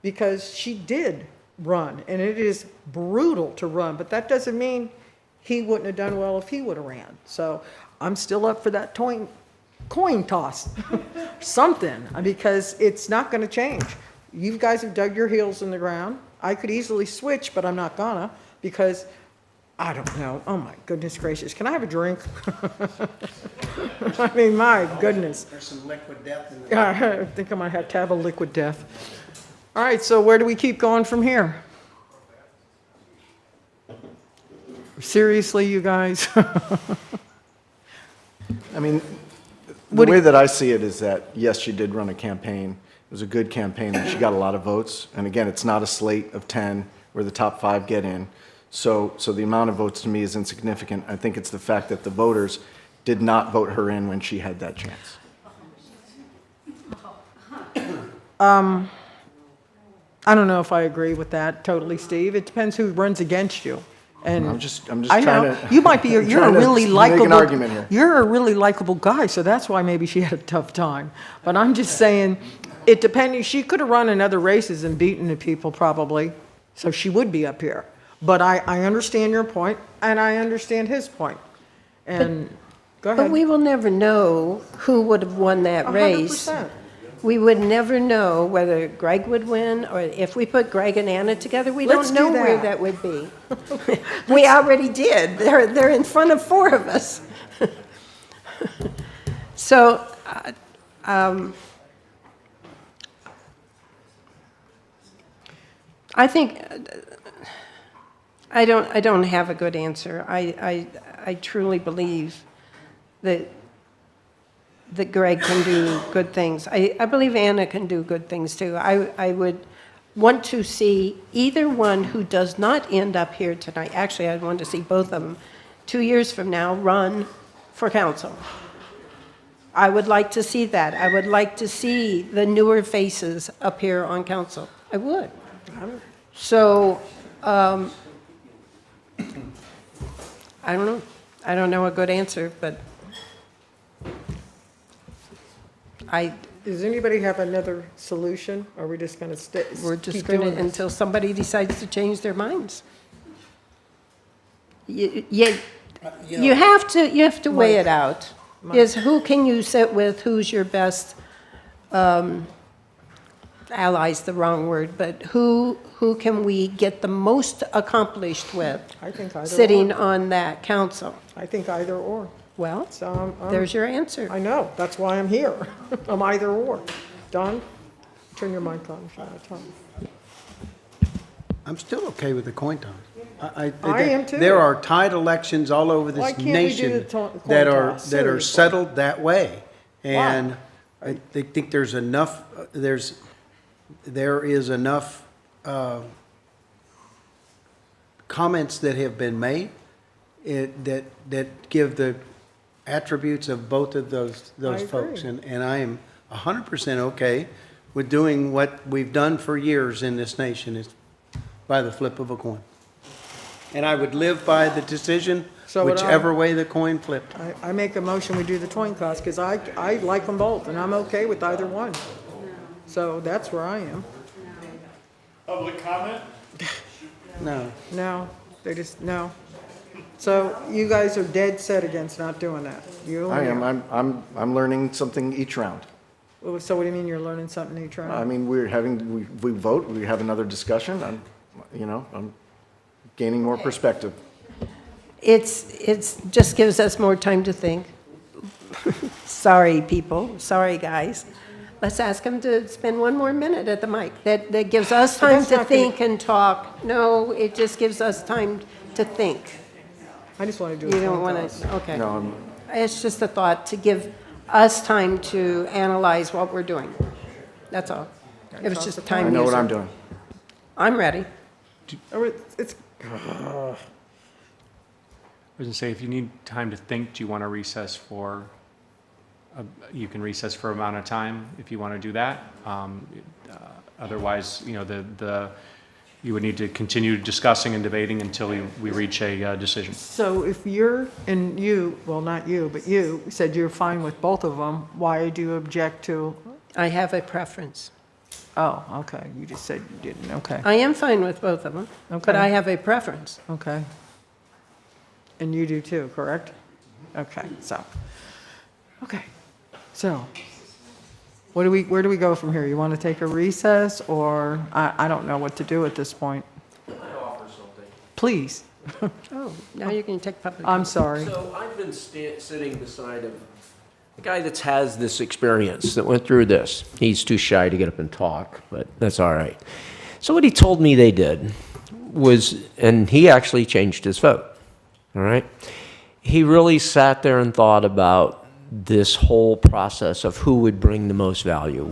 because she did run, and it is brutal to run, but that doesn't mean he wouldn't have done well if he would have ran. So I'm still up for that coin toss, something, because it's not going to change. You guys have dug your heels in the ground. I could easily switch, but I'm not gonna, because I don't know. Oh my goodness gracious. Can I have a drink? I mean, my goodness. There's some liquid death in the I think I might have to have a liquid death. All right, so where do we keep going from here? Seriously, you guys? I mean, the way that I see it is that, yes, she did run a campaign. It was a good campaign, and she got a lot of votes. And again, it's not a slate of 10 where the top 5 get in. So the amount of votes to me is insignificant. I think it's the fact that the voters did not vote her in when she had that chance. I don't know if I agree with that totally, Steve. It depends who runs against you. And I'm just I trying know. to. You might be. You're a trying to really make likable. an argument here. You're a really likable guy, so that's why maybe she had a tough time. But I'm just saying, it depends. She could have run in other races and beaten the people probably, so she would be up here. But I understand your point, and I understand his point. And go ahead. But we will never know who would have won that race. 100%. We would never know whether Greg would win, or if we put Greg and Anna together, we Let's don't know do where that. that would be. We already did. They're in front of 4 of us. So, I think I don't have a good answer. I truly believe that Greg can do good things. I believe Anna can do good things too. I would want to see either one who does not end up here tonight, actually I'd want to see both of them, 2 years from now, run for council. I would like to see that. I would like to see the newer faces up here on council. I would. So, I don't know. I don't know a good answer, but Does anybody have another solution? Or are we just going to we're just going to, until somebody decides to change their minds. You have to weigh it out. Is who can you sit with? Who's your best allies? The wrong word, but who can we get the most accomplished with? I think either sitting or. on that council. I think either or. Well, so there's your answer. I know. That's why I'm here. I'm either or. Don, turn your mic on if you want to talk. I'm still okay with the coin toss. I am too. There are tied elections all over Why this can't we do nation the coin that toss? that are Seriously. settled that way. And I think there's enough, there is enough comments that have been made that give the attributes of both of those I folks. agree. And I am 100% okay with doing what we've done for years in this nation, is by the flip of a coin. And I would live by the decision, So would I. whichever way the coin flipped. I make a motion we do the coin toss because I like them both and I'm okay with either one. So that's where I am. Public comment? No. No, they just, no. So you guys are dead set against not doing that? You I and am. I'm learning something each round. So what do you mean you're learning something each round? I mean, we vote, we have another discussion. I'm gaining more perspective. It's just gives us more time to think. Sorry, people. Sorry, guys. Let's ask them to spend one more minute at the mic. That gives us But time that's to not gonna- think and talk. No, it just gives us time to think. I just want to do a You don't coin want toss. to, okay. No, It's just a thought to give us time to analyze what we're doing. That's all. It was just a time I know what user. I'm doing. I'm ready. It's, I was going to say, if you need time to think, do you want to recess for, you can recess for amount of time if you want to do that. Otherwise, you would need to continue discussing and debating until we reach a decision. so if you're, and you, well, not you, but you said you're fine with both of them, why do you object to? I have a preference. Oh, okay, you just said you didn't, okay. I am fine with both of them, but Okay. I have a preference. Okay. And you do too, correct? Okay, so, where do we go from here? You want to take a recess, or, I don't know what to do at this point. Please. Oh, now you can take public. I'm sorry. So I've been sitting beside a guy that has this experience, that went through this. He's too shy to get up and talk, but that's all right. So what he told me they did was, and he actually changed his vote, all right? He really sat there and thought about this whole process of who would bring the most value.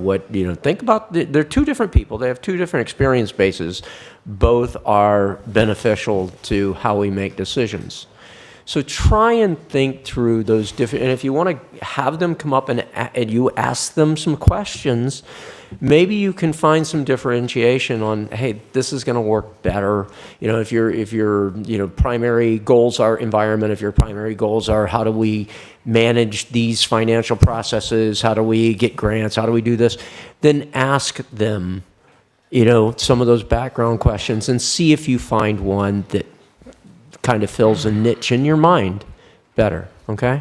Think about, they're two different people. They have two different experience bases. Both are beneficial to how we make decisions. So try and think through those different, and if you want to have them come up and you ask them some questions, maybe you can find some differentiation on, hey, this is going to work better. If your primary goals are environment, if your primary goals are how do we manage these financial processes, how do we get grants, how do we do this, then ask them, some of those background questions and see if you find one that kind of fills a niche in your mind better, okay?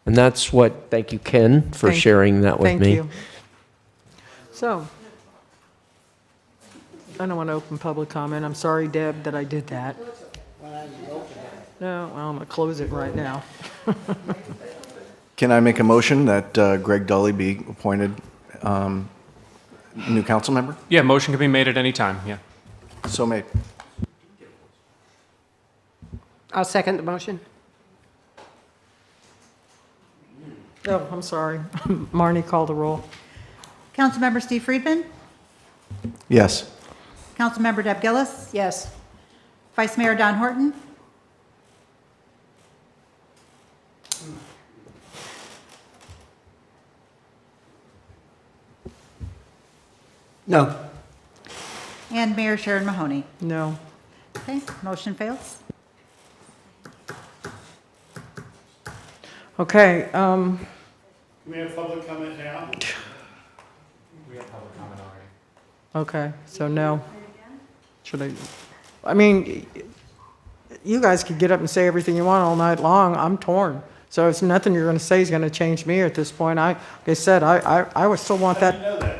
And that's what, thank you, Ken, for sharing that with me. Thank you. So, I don't want to open public comment. I'm sorry, Deb, that I did that. No, well, I'm going to close it right now. Can I make a motion that Greg Dully be appointed new council member? Yeah, motion can be made at any time, yeah. So made. I'll second the motion. Oh, I'm sorry. Marnie, call the roll. Councilmember Steve Friedman? Yes. Councilmember Deb Gillis? Yes. Vice Mayor Don Horton? No. And Mayor Sharon Mahoney? No. Okay, motion fails. Okay, Can we have public comment now? We have public comment already. okay, so no. Should I mean, you guys could get up and say everything you want all night long. I'm torn. So it's nothing you're going to say is going to change me at this point. Like I said, I would still want that. You know that.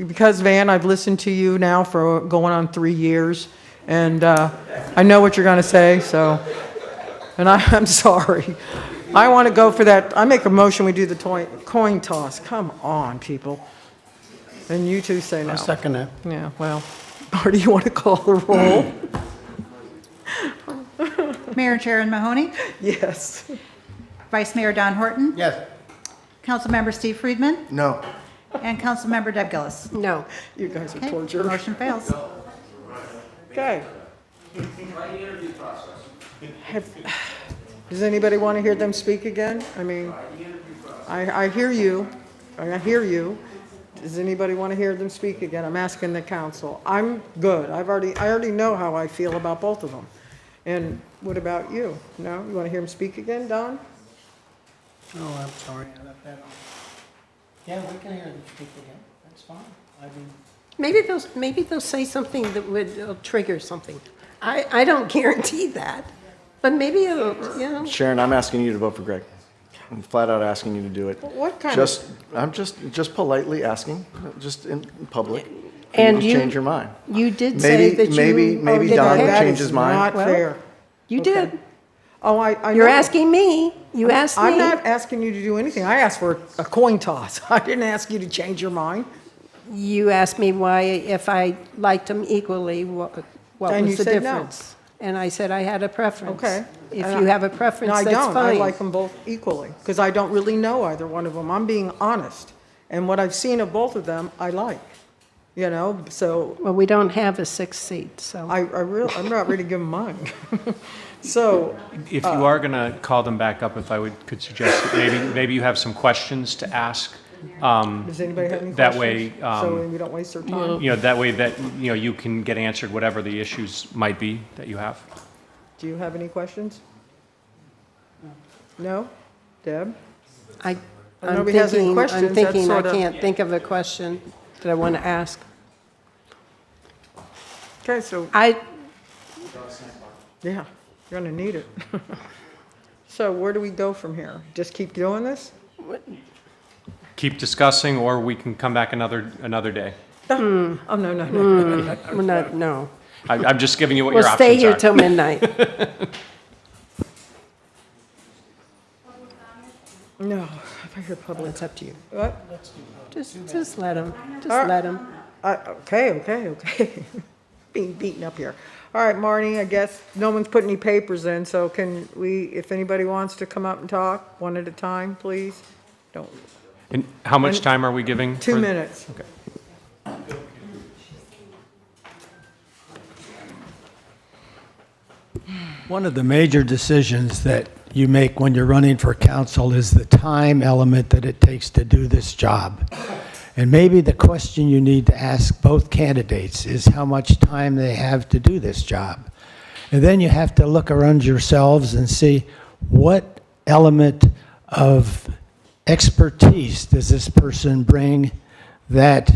Because, Van, I've listened to you now for going on 3 years, and I know what you're going to say, so, and I'm sorry. I want to go for that. I make a motion, we do the coin toss. Come on, people. And you two say no. I'll second that. Yeah, well, Marty, you want to call the roll? Mayor Sharon Mahoney? Yes. Vice Mayor Don Horton? Yes. Councilmember Steve Friedman? No. And Councilmember Deb Gillis? No. You guys are Okay, tortured. motion fails. Okay. Does anybody want to hear them speak again? I mean, I hear you. I hear you. Does anybody want to hear them speak again? I'm asking the council. I'm good. I already know how I feel about both of them. And what about you? No? You want to hear them speak again, Don? Oh, I'm sorry, I left that on. Yeah, we can hear them speak again, that's fine. I mean, Maybe they'll say something that would trigger something. I don't guarantee that, but maybe it'll, you know. Sharon, I'm asking you to vote for Greg. I'm flat out asking you to do it. What kind I'm just politely asking, just in public, for And you to change your mind. You did say that you. Maybe did Don I? will That change is his mind. not fair. You Okay. did. Oh, I You're know. asking me. You asked me. I'm not asking you to do anything. I asked for a coin toss. I didn't ask you to change your mind. You asked me why, if I liked them equally, what And was you the said no. difference? And I said I had a preference. Okay. If you have a preference, No, I that's don't. fine. I like them both equally, because I don't really know either one of them. I'm being honest. And what I've seen of both of them, I like, you know, so Well, we don't have a sixth seat, so. I'm not ready to give them mine. So, If you are going to call them back up, if I could suggest that maybe you have some questions to ask. does anybody have any questions? That way, So we don't waste their time? you know, that way that, you know, you can get answered whatever the issues might be that you have. Do you have any questions? No? Deb? I'm nobody has any thinking, questions, I'm that's thinking, I sorta- can't think of a question that I want to ask. Okay, so, yeah, you're going to need it. So where do we go from here? Just keep doing this? Keep discussing, or we can come back another day. Oh, no. We're not, no. I'm just giving you what We'll your options are. stay here till midnight. No, if I hear public. It's up to you. What? Just let them, just All right. let them. Okay. Being beaten up here. All right, Marnie, I guess no one's put any papers in, so can we, if anybody wants to come up and talk, one at a time, please? Don't, And how much time are we giving? 2 for- minutes. Okay. One of the major decisions that you make when you're running for council is the time element that it takes to do this job. And maybe the question you need to ask both candidates is how much time they have to do this job. And then you have to look around yourselves and see what element of expertise does this person bring that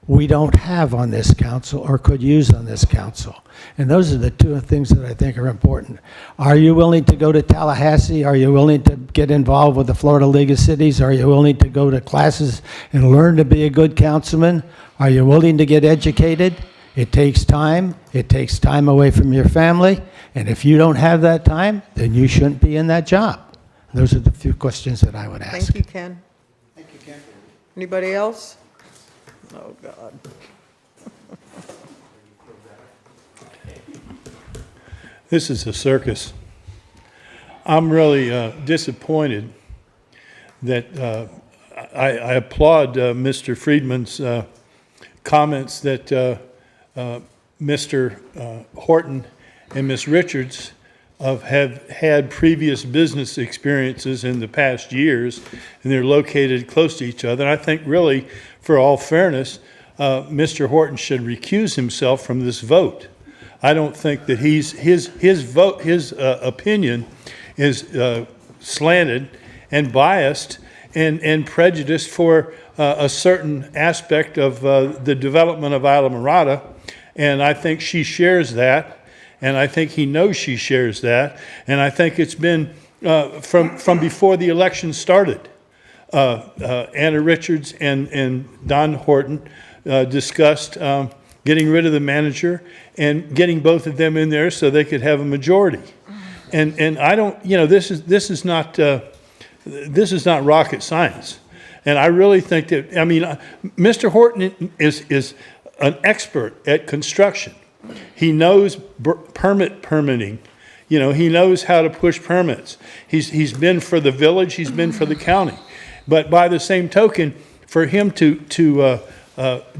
we don't have on this council or could use on this council. And those are the two things that I think are important. Are you willing to go to Tallahassee? Are you willing to get involved with the Florida League of Cities? Are you willing to go to classes and learn to be a good councilman? Are you willing to get educated? It takes time. It takes time away from your family. And if you don't have that time, then you shouldn't be in that job. Those are the few questions that I would ask. Thank you, Ken. thank you, Ken. Anybody else? Oh, God. This is a circus. I'm really disappointed that I applaud Mr. Friedman's comments that Mr. Horton and Ms. Richards have had previous business experiences in the past years, and they're located close to each other. And I think really, for all fairness, Mr. Horton should recuse himself from this vote. I don't think that his opinion is slanted and biased and prejudiced for a certain aspect of the development of Islamorada, and I think she shares that, and I think he knows she shares that, and I think it's been from before the election started. Anna Richards and Don Horton discussed getting rid of the manager and getting both of them in there so they could have a majority. And I don't, this is not rocket science. And I really think that, Mr. Horton is an expert at construction. He knows permitting. He knows how to push permits. He's been for the village, he's been for the county. But by the same token, for him to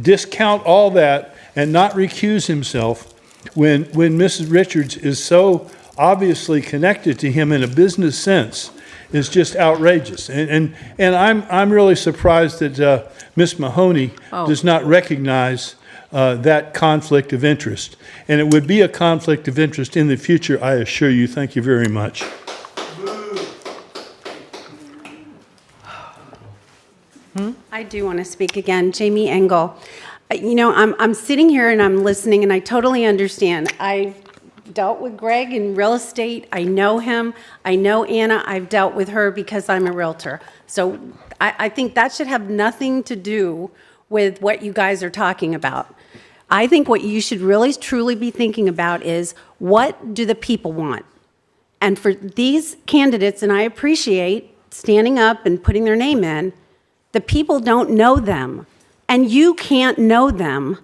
discount all that and not recuse himself when Mrs. Richards is so obviously connected to him in a business sense is just outrageous. And I'm really surprised that Ms. Mahoney does not recognize that conflict of interest. And it would be a conflict of interest in the future, I assure you. Thank you very much. I do want to speak again. Jamie Engel. I'm sitting here and I'm listening, and I totally understand. I've dealt with Greg in real estate. I know him. I know Anna. I've dealt with her because I'm a realtor. So I think that should have nothing to do with what you guys are talking about. I think what you should really truly be thinking about is, what do the people want? And for these candidates, and I appreciate standing up and putting their name in, the people don't know them. And you can't know them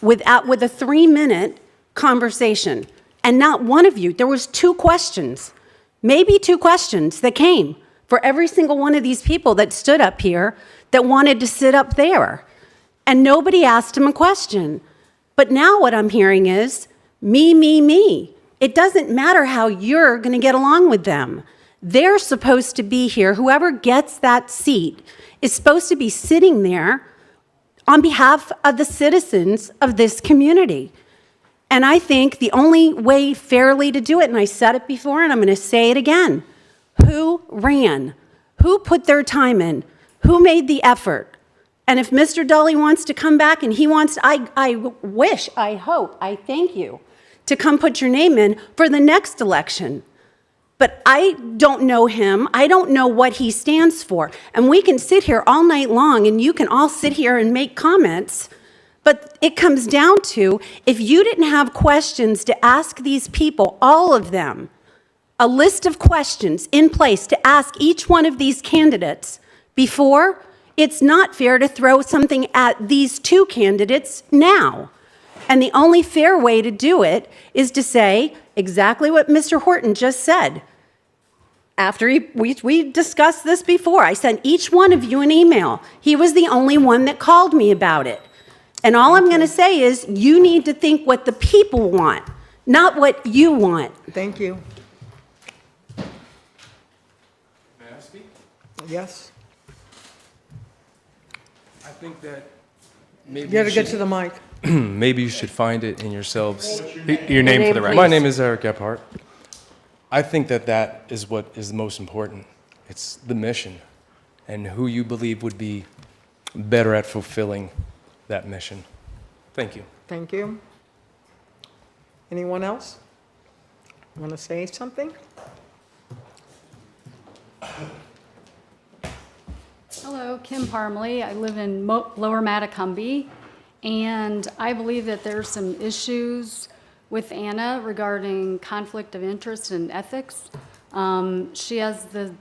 with a 3-minute conversation. And not one of you, there was 2 questions, maybe 2 questions that came for every single one of these people that stood up here that wanted to sit up there. And nobody asked him a question. But now what I'm hearing is, me, me, me. It doesn't matter how you're going to get along with them. They're supposed to be here. Whoever gets that seat is supposed to be sitting there on behalf of the citizens of this community. And I think the only way fairly to do it, and I said it before and I'm going to say it again, who ran? Who put their time in? Who made the effort? And if Mr. Dully wants to come back and he wants, I wish, I hope, I thank you to come put your name in for the next election. But I don't know him. I don't know what he stands for. And we can sit here all night long and you can all sit here and make comments. But it comes down to, if you didn't have questions to ask these people, all of them, a list of questions in place to ask each one of these candidates before, it's not fair to throw something at these 2 candidates now. And the only fair way to do it is to say exactly what Mr. Horton just said. After we discussed this before, I sent each one of you an email. He was the only one that called me about it. And all I'm going to say is, you need to think what the people want, not what you want. Thank you. May I speak? Yes. I think that maybe You gotta get to the mic. Maybe you should find it in yourselves. Your name for the record. My name is Eric Gephardt. I think that is what is the most important. It's the mission and who you believe would be better at fulfilling that mission. Thank you. Thank you. Anyone else want to say something? Hello, Kim Parmley. I live in Lower Matacumbe, and I believe that there's some issues with Anna regarding conflict of interest and ethics. She has the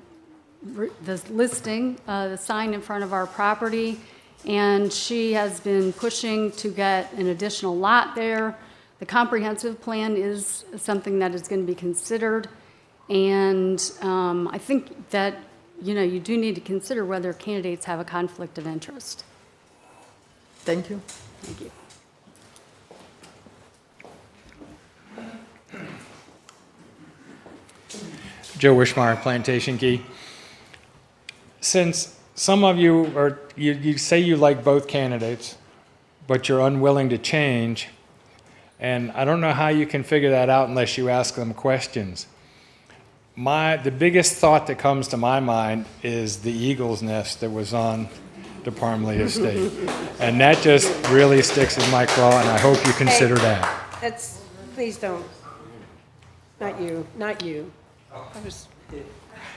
listing, the sign in front of our property, and she has been pushing to get an additional lot there, The comprehensive plan is something that is going to be considered, and I think that, you do need to consider whether candidates have a conflict of interest. Thank you. Thank you. Joe Wishmeyer, Plantation Key. Since some of you you say you like both candidates, but you're unwilling to change, and I don't know how you can figure that out unless you ask them questions. The biggest thought that comes to my mind is the eagle's nest that was on the Parmley estate. And that just really sticks in my craw, and I hope you consider that. Please don't. Not you, not you.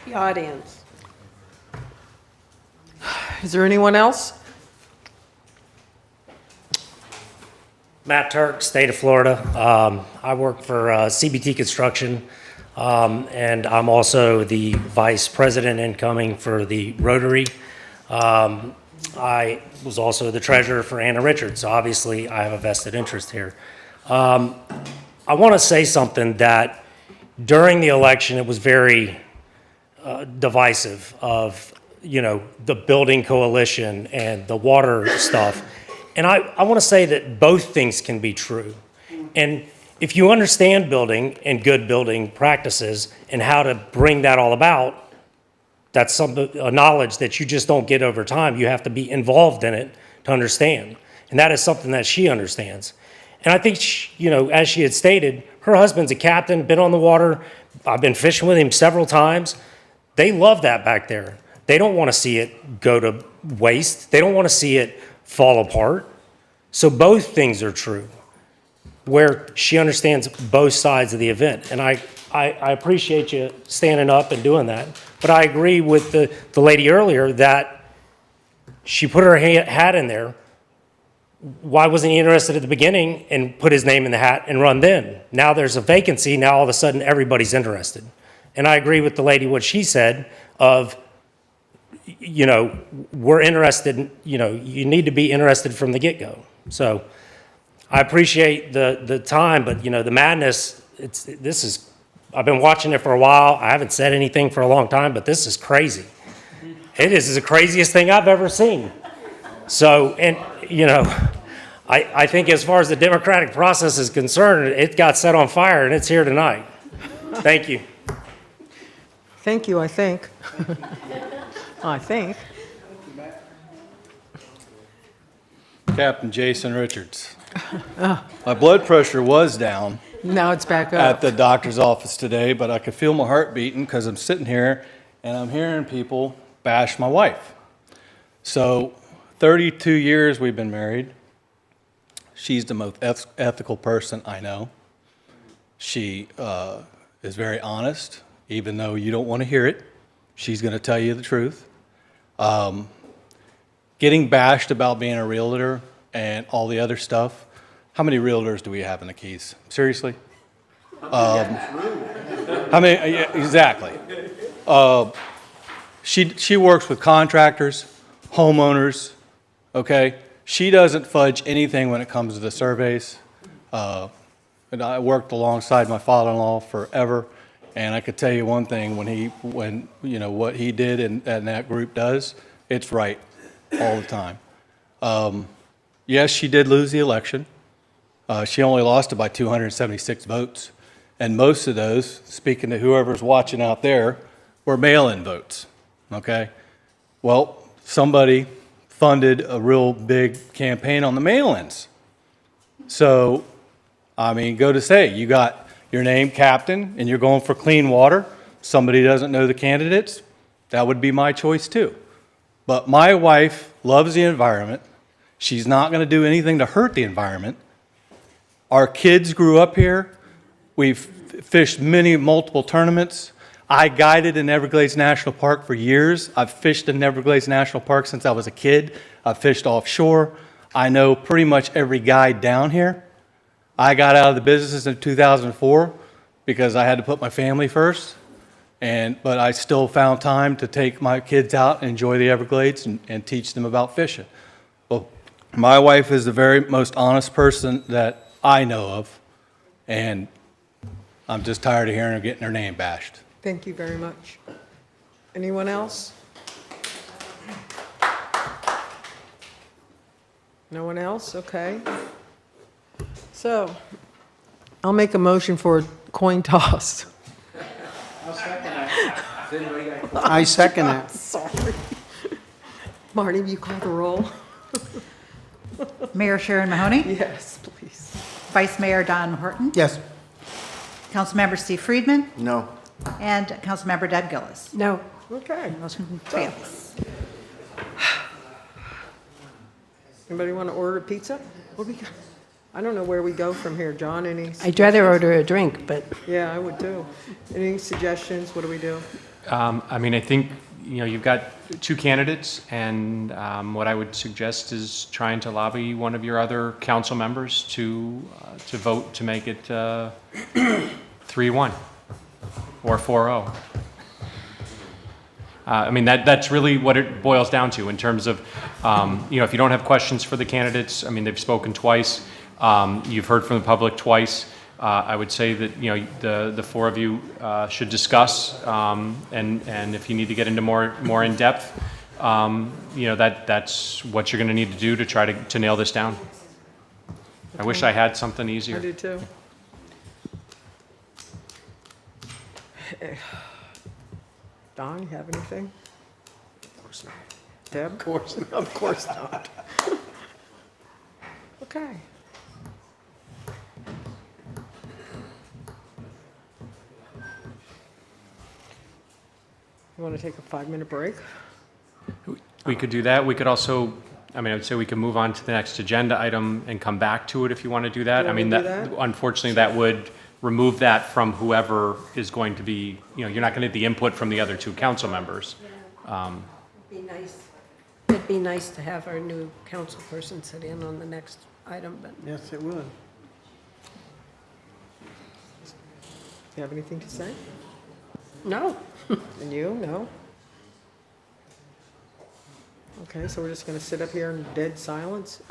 The audience. Is there anyone else? Matt Turk, state of Florida. I work for CBT Construction, and I'm also the vice president incoming for the Rotary. I was also the treasurer for Anna Richards, so obviously I have a vested interest here. I want to say something that during the election it was very divisive of, the building coalition and the water stuff. And I want to say that both things can be true. And if you understand building and good building practices and how to bring that all about, that's a knowledge that you just don't get over time. You have to be involved in it to understand. And that is something that she understands. And I think, as she had stated, her husband's a captain, been on the water. I've been fishing with him several times. They love that back there. They don't want to see it go to waste. They don't want to see it fall apart. So both things are true, where she understands both sides of the event. And I appreciate you standing up and doing that. But I agree with the lady earlier that she put her hat in there. Why wasn't he interested at the beginning and put his name in the hat and run then? Now there's a vacancy. Now all of a sudden everybody's interested. And I agree with the lady, what she said of, we're interested, you need to be interested from the get-go. So I appreciate the time, but the madness, I've been watching it for a while. I haven't said anything for a long time, but this is crazy. It is the craziest thing I've ever seen. So, and I think as far as the democratic process is concerned, it got set on fire and it's here tonight. Thank you. Thank you, I think. I think. Captain Jason Richards. My blood pressure was down Now it's back up. at the doctor's office today, but I could feel my heart beating because I'm sitting here and I'm hearing people bash my wife. So 32 years we've been married. She's the most ethical person I know. She is very honest, even though you don't want to hear it. She's going to tell you the truth. Getting bashed about being a realtor and all the other stuff. How many realtors do we have in the Keys? Seriously? How many? Yeah, exactly. She works with contractors, homeowners, okay? She doesn't fudge anything when it comes to the surveys. And I worked alongside my father-in-law forever, and I could tell you one thing, when what he did and that group does, it's right all the time. Yes, she did lose the election. She only lost it by 276 votes. And most of those, speaking to whoever's watching out there, were mail-in votes, okay? Well, somebody funded a real big campaign on the mail-ins. So, go to say, you got your name captain and you're going for clean water, somebody doesn't know the candidates, that would be my choice too. But my wife loves the environment. She's not going to do anything to hurt the environment. Our kids grew up here. We've fished multiple tournaments. I guided in Everglades National Park for years. I've fished in Everglades National Park since I was a kid. I've fished offshore. I know pretty much every guide down here. I got out of the business in 2004 because I had to put my family first. But I still found time to take my kids out and enjoy the Everglades and teach them about fishing. Well, my wife is the very most honest person that I know of. And I'm just tired of hearing her getting her name bashed. Thank you very much. Anyone else? No one else? Okay. So, I'll make a motion for a coin toss. I second it. Sorry. Marty, you call the roll? Mayor Sharon Mahoney? Yes, please. Vice Mayor Don Horton? Yes. Councilmember Steve Friedman? No. And Councilmember Deb Gillis? No. Okay. Motion fails. Anybody want to order a pizza? What do we got? I don't know where we go from here. John, any? I'd rather order a drink, but Yeah, I would too. Any suggestions? What do we do? I mean, I think, you've got two candidates, and what I would suggest is trying to lobby one of your other council members to vote to make it 3-1 or 4-0. I mean, that's really what it boils down to in terms of, if you don't have questions for the candidates, I mean, they've spoken twice. You've heard from the public twice. I would say that, the four of you should discuss, and if you need to get into more in depth, that's what you're going to need to do to try to nail this down. I wish I had something easier. I do too. Don, you have anything? Of course not. Deb? Of course not. Okay. You want to take a 5-minute break? We could do that. We could also, I mean, I would say we could move on to the next agenda item and come back to it if you want to do that. Do you I mean, wanna do that? unfortunately, that would remove that from whoever is going to be, you're not going to get the input from the other two council members. it'd be nice to have our new council person sit in on the next item, but Yes, it would. You have anything to say? no. And you? No? Okay, so we're just going to sit up here in dead silence?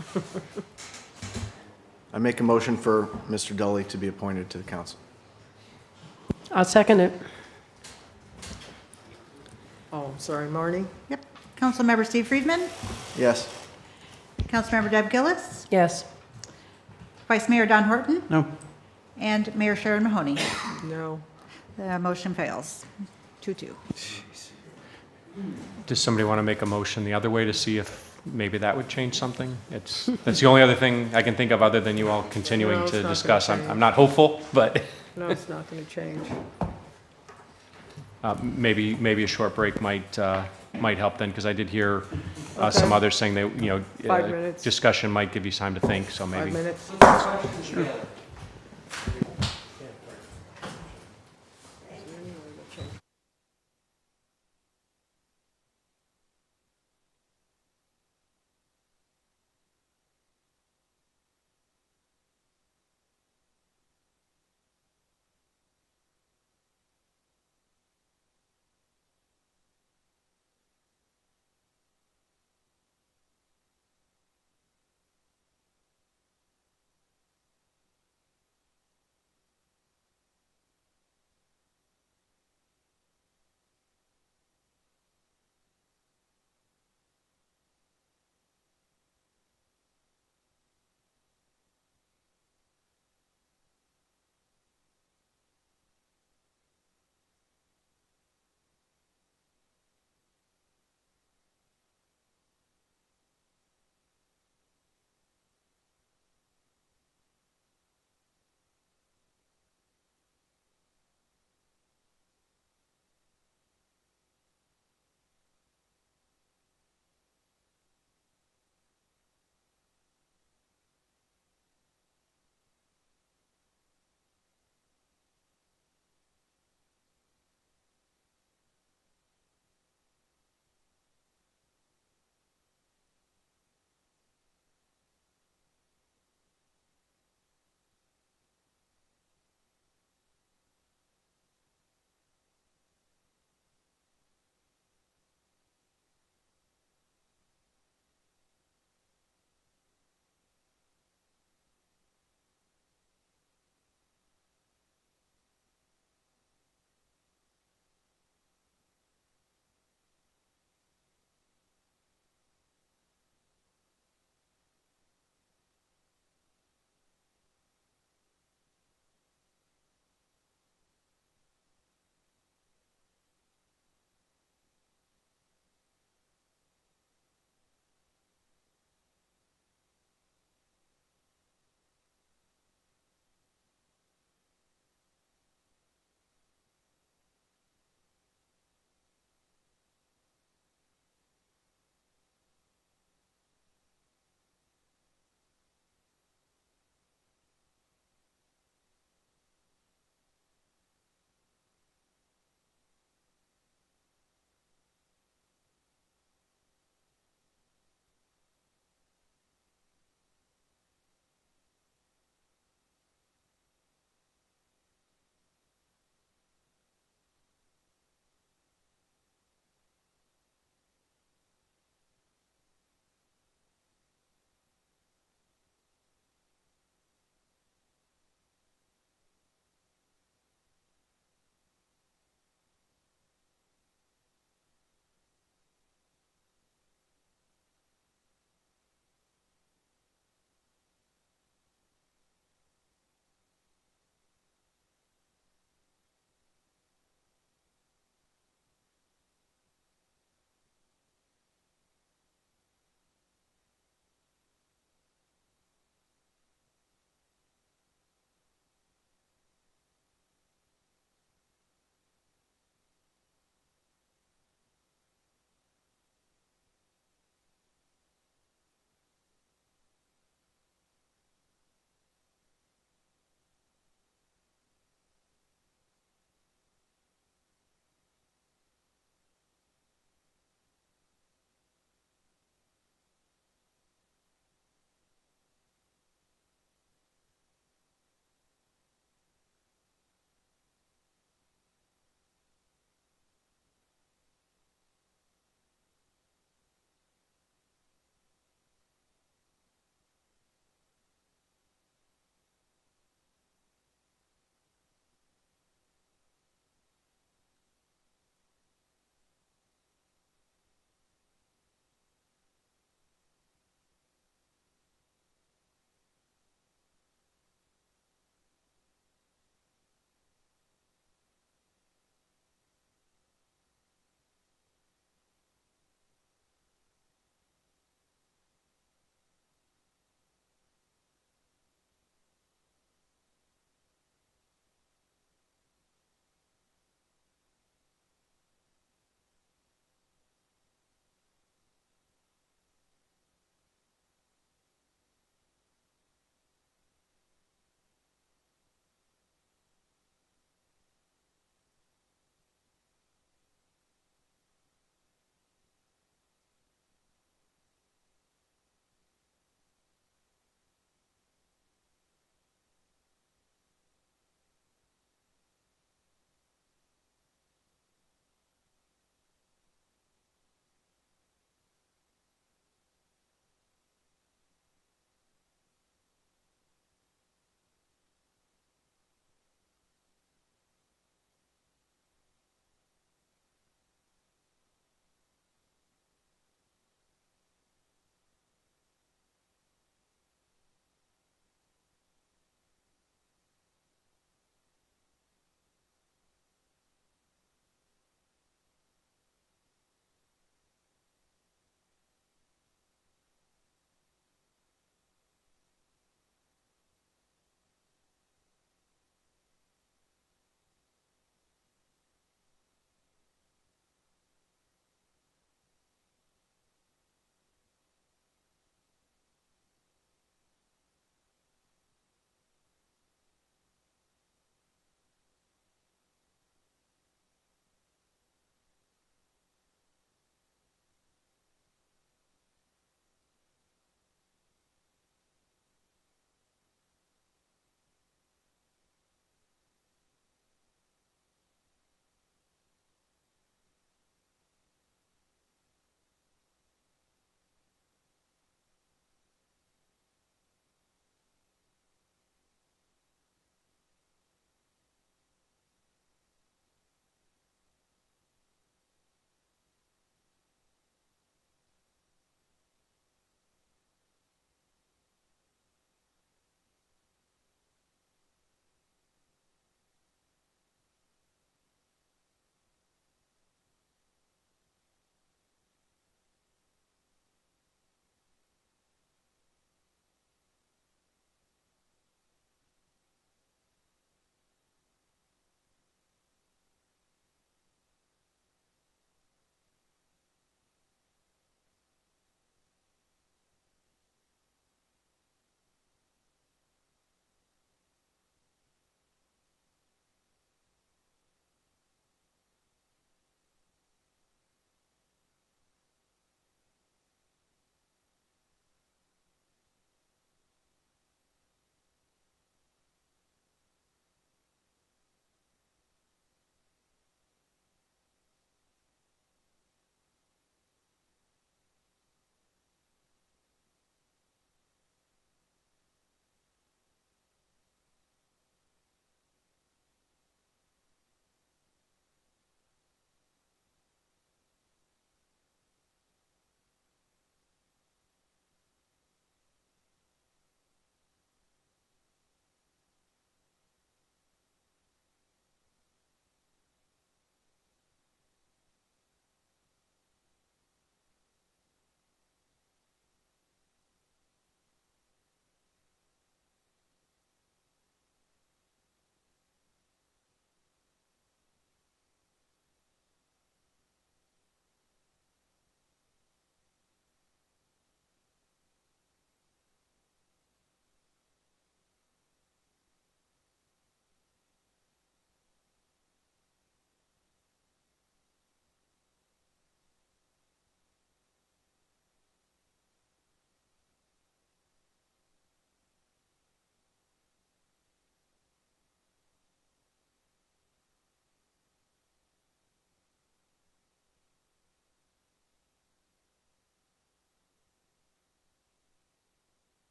I make a motion for Mr. Dully to be appointed to the council. I'll second it. Oh, I'm sorry, Marnie? Yep. Councilmember Steve Friedman? Yes. Councilmember Deb Gillis? Yes. Vice Mayor Don Horton? No. And Mayor Sharon Mahoney? No. The motion fails. 2-2. Does somebody want to make a motion the other way to see if maybe that would change something? That's the only other thing I can think of other than you all continuing No, it's to not gonna discuss. change. I'm not hopeful, but No, it's not going to change. maybe a short break might help then, because I did hear some Okay. others saying that, 5 minutes. discussion might give you time to think, so 5 maybe. minutes?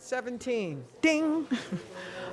17, ding.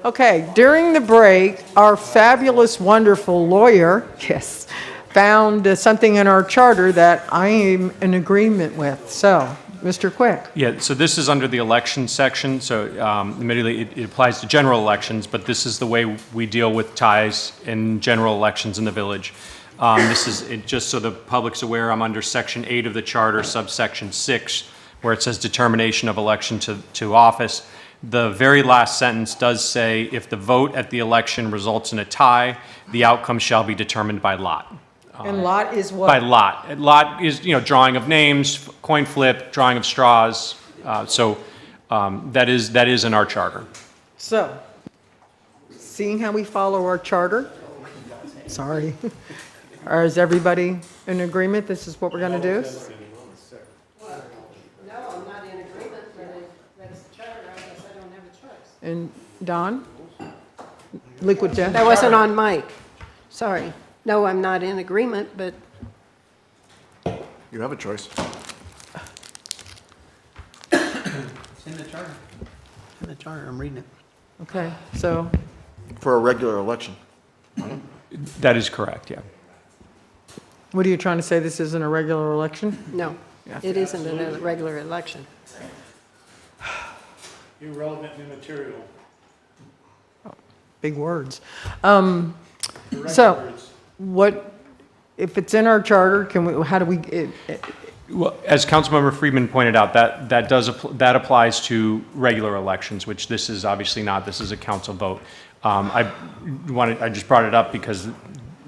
Okay, during the break, our fabulous, wonderful lawyer, yes, found something in our charter that I am in agreement with. So, Mr. Quick. Yeah, so this is under the election section, so admittedly, it applies to general elections, but this is the way we deal with ties in general elections in the village. This is, just so the public's aware, I'm under Section 8 of the Charter, subsection 6, where it says determination of election to office. The very last sentence does say, if the vote at the election results in a tie, the outcome shall be determined by lot. And lot is what? By lot. Lot is, drawing of names, coin flip, drawing of straws. That is in our charter. So, seeing how we follow our charter, sorry, or is everybody in agreement? This is what we're going to do? No, I'm not in agreement, but that's the charter, I guess I don't have a choice. And Don? Liquid death? That wasn't on mic. Sorry. No, I'm not in agreement, but You have a choice. It's in the charter. In the charter, I'm reading it. Okay, so, For a regular election. That is correct, yeah. what are you trying to say? This isn't a regular election? no, it isn't a regular election. Irrelevant and immaterial. Big words. So, what, if it's in our charter, can we, how do we, Well, as Councilmember Friedman pointed out, that applies to regular elections, which this is obviously not. This is a council vote. I just brought it up because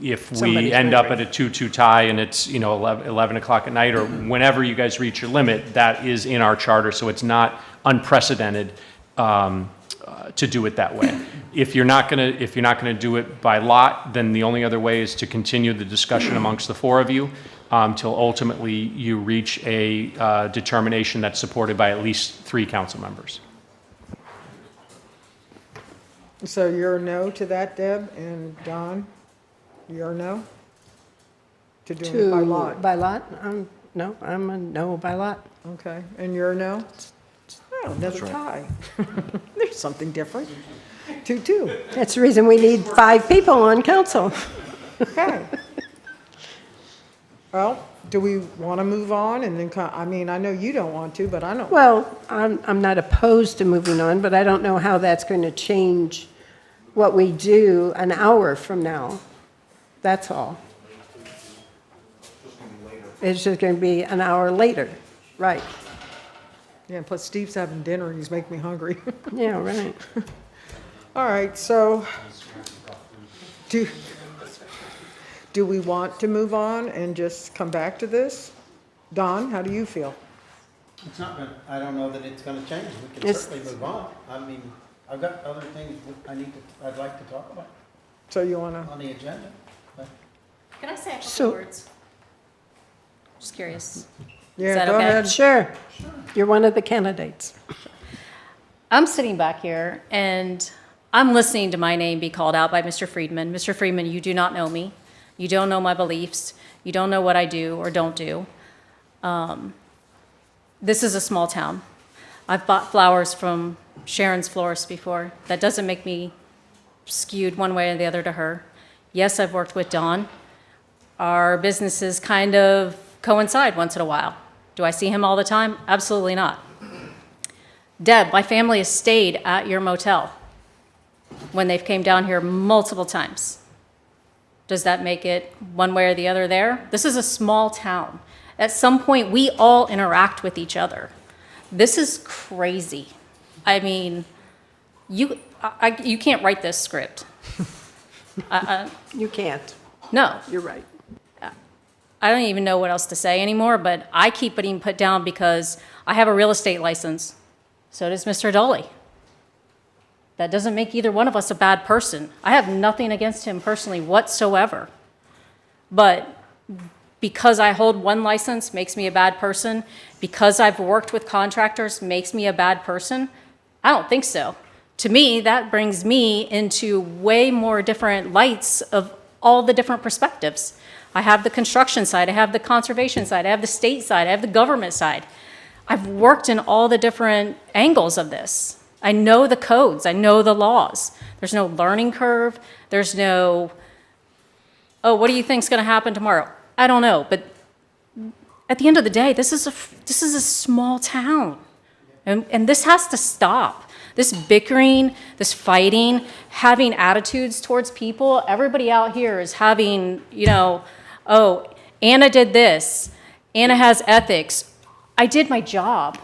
if we Somebody's end up ready. at a 2-2 tie and it's 11 o'clock at night or whenever you guys reach your limit, that is in our charter, so it's not unprecedented to do it that way. If you're not gonna do it by lot, then the only other way is to continue the discussion amongst the four of you till ultimately you reach a determination that's supported by at least 3 council members. so you're a no to that, Deb, and Don? You're a no? To doing it by lot? By lot? No, I'm a no by lot. Okay, and you're a no? Oh, another tie. There's something different. 2-2. That's the reason we need 5 people on council. Okay. Well, do we want to move on and then, I mean, I know you don't want to, but I don't. Well, I'm not opposed to moving on, but I don't know how that's going to change what we do an hour from now. That's all. It's just going to be an hour later, right? Yeah, plus Steve's having dinner and he's making me hungry. Yeah, right. All right, so do we want to move on and just come back to this? Don, how do you feel? It's not gonna, I don't know that it's gonna change. We can It's- certainly move on. I mean, I've got other things I'd like to talk about So you want to? on the agenda. But Can I say a couple So- words? Just curious. Yeah, that go okay? ahead. Sure. You're one of the candidates. I'm sitting back here and I'm listening to my name be called out by Mr. Friedman. Mr. Friedman, you do not know me. You don't know my beliefs. You don't know what I do or don't do. This is a small town. I've bought flowers from Sharon's florist before. That doesn't make me skewed one way or the other to her. Yes, I've worked with Don. Our businesses kind of coincide once in a while. Do I see him all the time? Absolutely not. Deb, my family has stayed at your motel when they've came down here multiple times. Does that make it one way or the other there? This is a small town. At some point, we all interact with each other. This is crazy. I mean, you can't write this script. You can't. No. You're right. I don't even know what else to say anymore, but I keep being put down because I have a real estate license. So does Mr. Dolly. That doesn't make either one of us a bad person. I have nothing against him personally whatsoever. But because I hold one license makes me a bad person. Because I've worked with contractors makes me a bad person. I don't think so. To me, that brings me into way more different lights of all the different perspectives. I have the construction side, I have the conservation side, I have the state side, I have the government side. I've worked in all the different angles of this. I know the codes. I know the laws. There's no learning curve. There's no, oh, what do you think's going to happen tomorrow? I don't know. But at the end of the day, this is a small town. And this has to stop. This bickering, this fighting, having attitudes towards people. Everybody out here is having, oh, Anna did this. Anna has ethics. I did my job.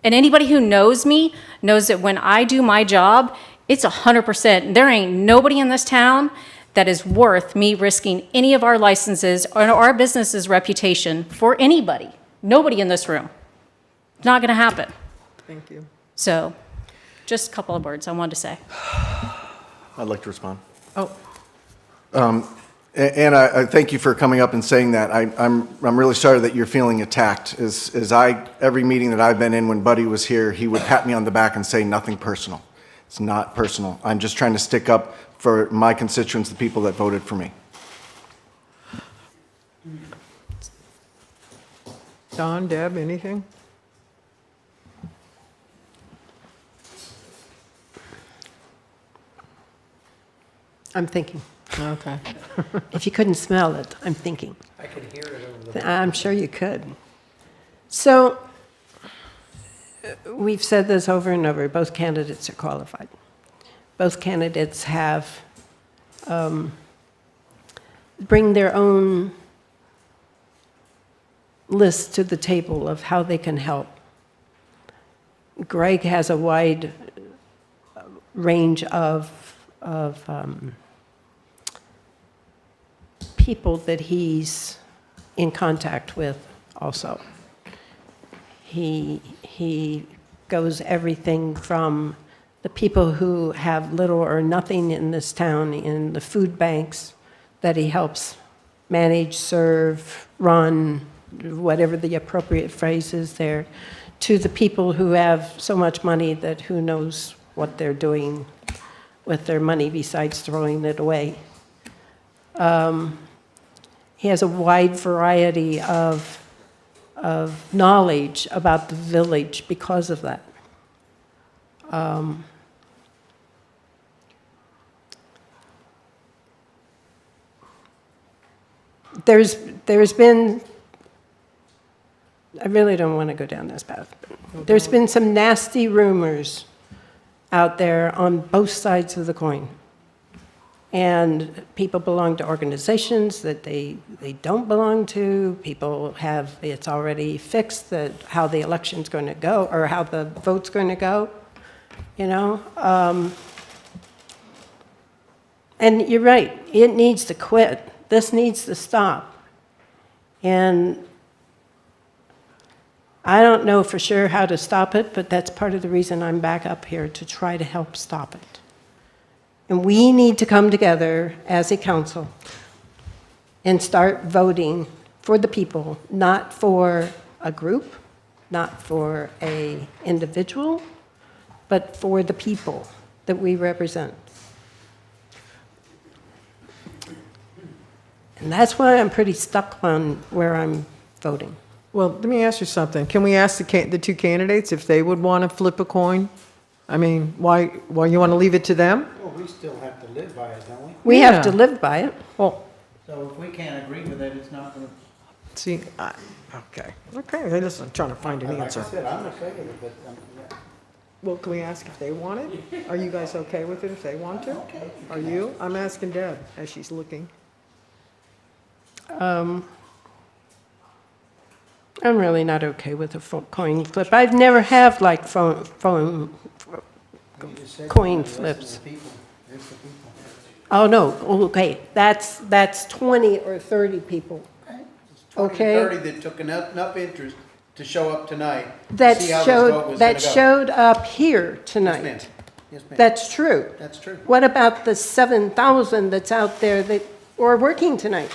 And anybody who knows me knows that when I do my job, it's 100%. There ain't nobody in this town that is worth me risking any of our licenses or our business's reputation for anybody. Nobody in this room. Not going to happen. Thank you. So, just a couple of words I wanted to say. I'd like to respond. Oh. And I thank you for coming up and saying that. I'm really sorry that you're feeling attacked. Every meeting that I've been in, when Buddy was here, he would pat me on the back and say nothing personal. It's not personal. I'm just trying to stick up for my constituents, the people that voted for me. Don, Deb, anything? I'm thinking. Okay. If you couldn't smell it, I'm thinking. I could hear it over the... I'm sure you could. So, we've said this over and over, both candidates are qualified. Both candidates have, bring their own list to the table of how they can help. Greg has a wide range of people that he's in contact with also. He goes everything from the people who have little or nothing in this town in the food banks that he helps manage, serve, run, whatever the appropriate phrase is there, to the people who have so much money that who knows what they're doing with their money besides throwing it away. He has a wide variety of knowledge about the village because of that. There's been, I really don't want to go down this path, but there's been some nasty rumors out there on both sides of the coin. And people belong to organizations that they don't belong to. People have, it's already fixed that how the election's going to go, or how the vote's going to go, And you're right, it needs to quit. This needs to stop. And I don't know for sure how to stop it, but that's part of the reason I'm back up here, to try to help stop it. And we need to come together as a council and start voting for the people, not for a group, not for an individual, but for the people that we represent. And that's why I'm pretty stuck on where I'm voting. Well, let me ask you something. Can we ask the two candidates if they would want to flip a coin? I mean, why you want to leave it to them? Well, we still have to live by it, don't we? We have to live by it. Well, So if we can't agree with it, it's not going to... see, okay. Okay, listen, I'm trying to find an Like I answer. said, I'm okay with it, but... yeah. Well, can we ask if they want it? Are you guys okay with it if they want to? Okay. Are you? I'm asking Deb as she's looking. I'm really not okay with a coin flip. I've never have liked coin flips. Oh, no, okay, that's 20 or 30 people. Okay? 30 that took enough interest to show up tonight, to That see how this vote was going to go. showed up here tonight. Yes, ma'am. Yes, ma'am. That's true. That's true. What about the 7,000 that's out there that are working tonight?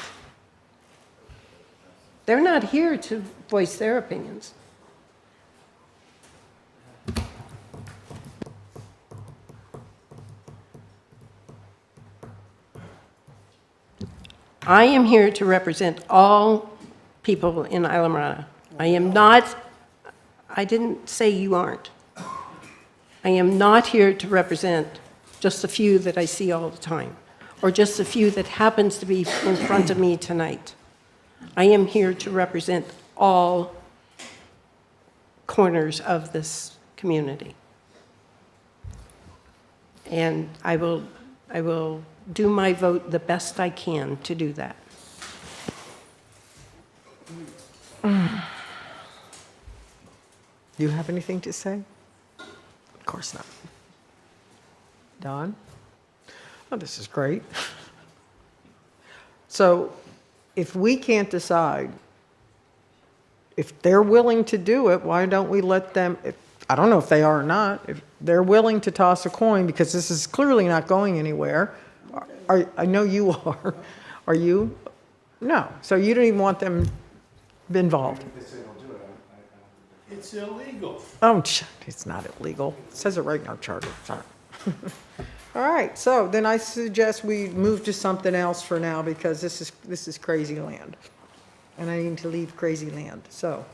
They're not here to voice their opinions. I am here to represent all people in Islamorada. I am not, I didn't say you aren't. I am not here to represent just a few that I see all the time, or just a few that happens to be in front of me tonight. I am here to represent all corners of this community. And I will do my vote the best I can to do that. You have anything to say? Of course not. Don? Oh, this is great. So if we can't decide, if they're willing to do it, why don't we let them, I don't know if they are or not, if they're willing to toss a coin, because this is clearly not going anywhere. I know you are. Are you? No. So you don't even want them involved. It's illegal. Oh, it's not illegal. It says it right in our charter. Sorry. All right, so then I suggest we move to something else for now, because this is crazy land. And I need to leave crazy land. So.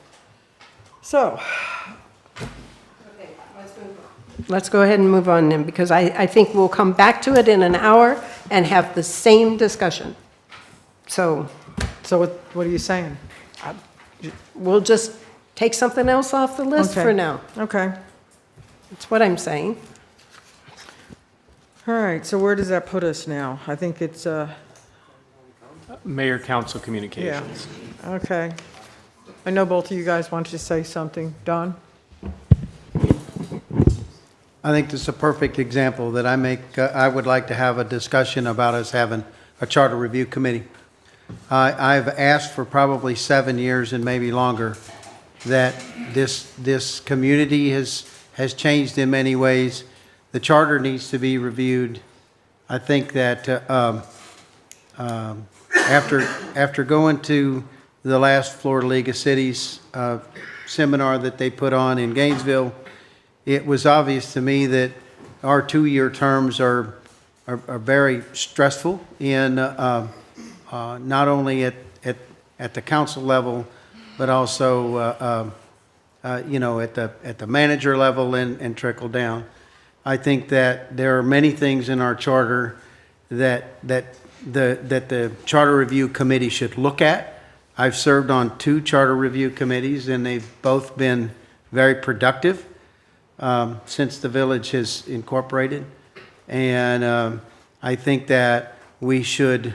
Let's go ahead and move on then, because I think we'll come back to it in an hour and have the same discussion. So what are you saying? We'll just take something else off the list Okay. for now. Okay. That's what I'm saying. All right, so where does that put us now? I think it's, Mayor Council Communications. yeah, okay. I know both of you guys wanted to say something. Don? I think this is a perfect example that I would like to have a discussion about us having a charter review committee. I've asked for probably 7 years and maybe longer that this community has changed in many ways. The charter needs to be reviewed. I think that after going to the last Florida League of Cities seminar that they put on in Gainesville, it was obvious to me that our 2-year terms are very stressful in not only at the council level, but also at the manager level and trickle down. I think that there are many things in our charter that the Charter Review Committee should look at. I've served on 2 Charter Review Committees, and they've both been very productive since the village has incorporated. And I think that we should,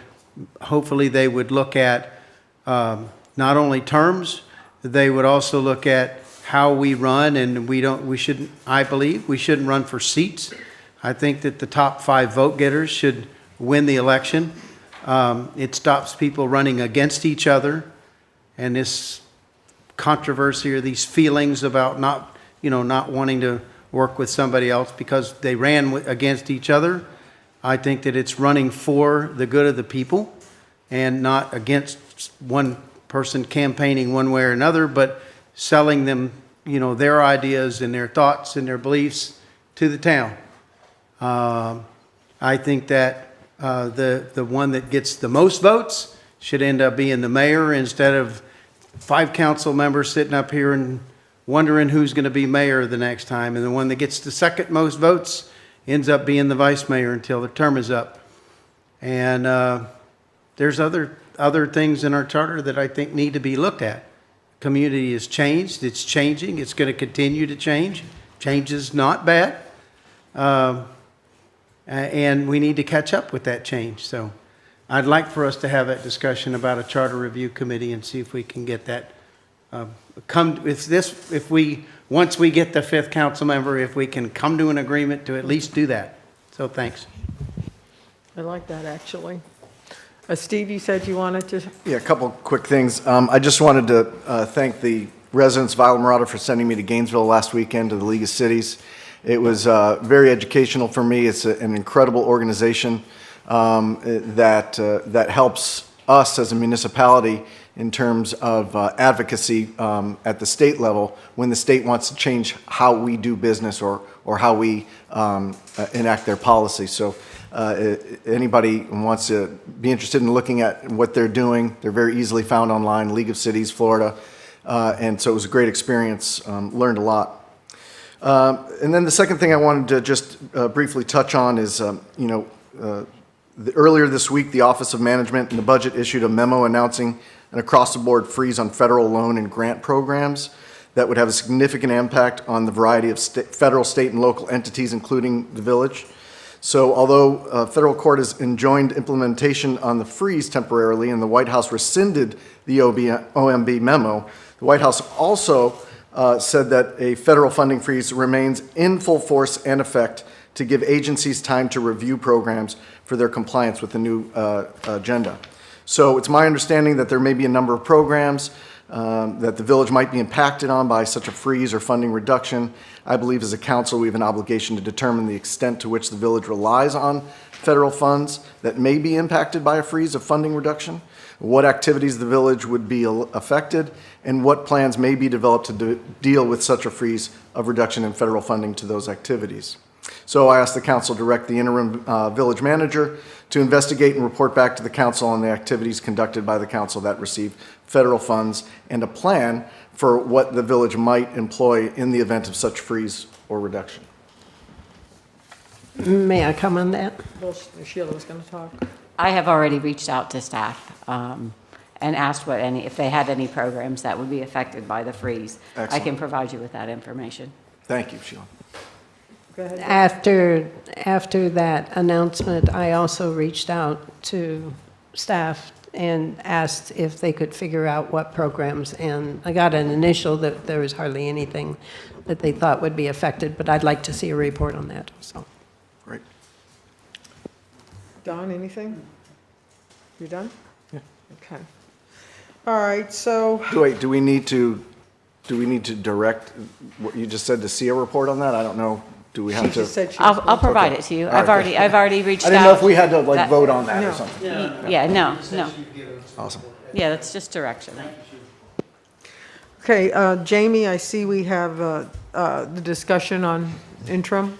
hopefully they would look at not only terms, they would also look at how we run, and I believe we shouldn't run for seats. I think that the top 5 vote getters should win the election. It stops people running against each other, and this controversy or these feelings about not wanting to work with somebody else because they ran against each other. I think that it's running for the good of the people and not against one person campaigning one way or another, but selling them, their ideas and their thoughts and their beliefs to the town. I think that the one that gets the most votes should end up being the mayor, instead of 5 council members sitting up here and wondering who's going to be mayor the next time. And the one that gets the second most votes ends up being the vice mayor until the term is up. And there's other things in our charter that I think need to be looked at. Community has changed. It's changing. It's going to continue to change. Change is not bad. And we need to catch up with that change. So I'd like for us to have that discussion about a charter review committee and see if we can get that once we get the 5th council member, if we can come to an agreement to at least do that. So thanks. I like that, actually. Steve, you said you wanted to? Yeah, a couple quick things. I just wanted to thank the residents of Islamorada for sending me to Gainesville last weekend to the League of Cities. It was very educational for me. It's an incredible organization that helps us as a municipality in terms of advocacy at the state level when the state wants to change how we do business or how we enact their policy. So anybody who wants to be interested in looking at what they're doing, they're very easily found online, League of Cities, Florida. And so it was a great experience, learned a lot. And then the second thing I wanted to just briefly touch on is, earlier this week, the Office of Management and the Budget issued a memo announcing an across-the-board freeze on federal loan and grant programs that would have a significant impact on the variety of federal, state, and local entities, including the village. So although federal court has enjoined implementation on the freeze temporarily and the White House rescinded the OMB memo, the White House also said that a federal funding freeze remains in full force and effect to give agencies time to review programs for their compliance with the new agenda. So it's my understanding that there may be a number of programs that the village might be impacted on by such a freeze or funding reduction. I believe as a council we have an obligation to determine the extent to which the village relies on federal funds that may be impacted by a freeze of funding reduction, what activities the village would be affected, and what plans may be developed to deal with such a freeze of reduction in federal funding to those activities. So I ask the council to direct the interim village manager to investigate and report back to the council on the activities conducted by the council that receive federal funds and a plan for what the village might employ in the event of such freeze or reduction. May I come on that? Well, Sheila was going to talk. I have already reached out to staff and asked if they had any programs that would be affected by the freeze. Excellent. I can provide you with that information. Thank you, Sheila. Go ahead. After that announcement, I also reached out to staff and asked if they could figure out what programs, and I got an initial that there was hardly anything that they thought would be affected, but I'd like to see a report on that, so. Great. Don, anything? You done? Yeah. Okay. All right, so. Wait, do we need to direct what you just said to see a report on that? I don't know. Do we have She to? just said she was I'll provide it to you. All right, I've already reached out. I didn't know if we had to vote on that or something. Yeah, no. Awesome. Yeah, that's just direction. Okay, Jamie, I see we have the discussion on interim.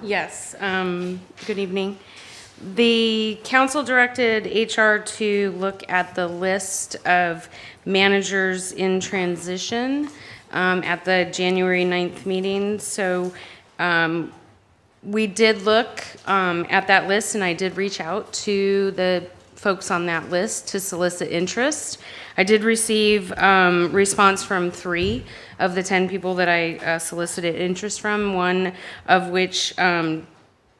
Yes, good evening. The council directed HR to look at the list of managers in transition at the January 9th meeting. So we did look at that list, and I did reach out to the folks on that list to solicit interest. I did receive response from 3 of the 10 people that I solicited interest from, one of which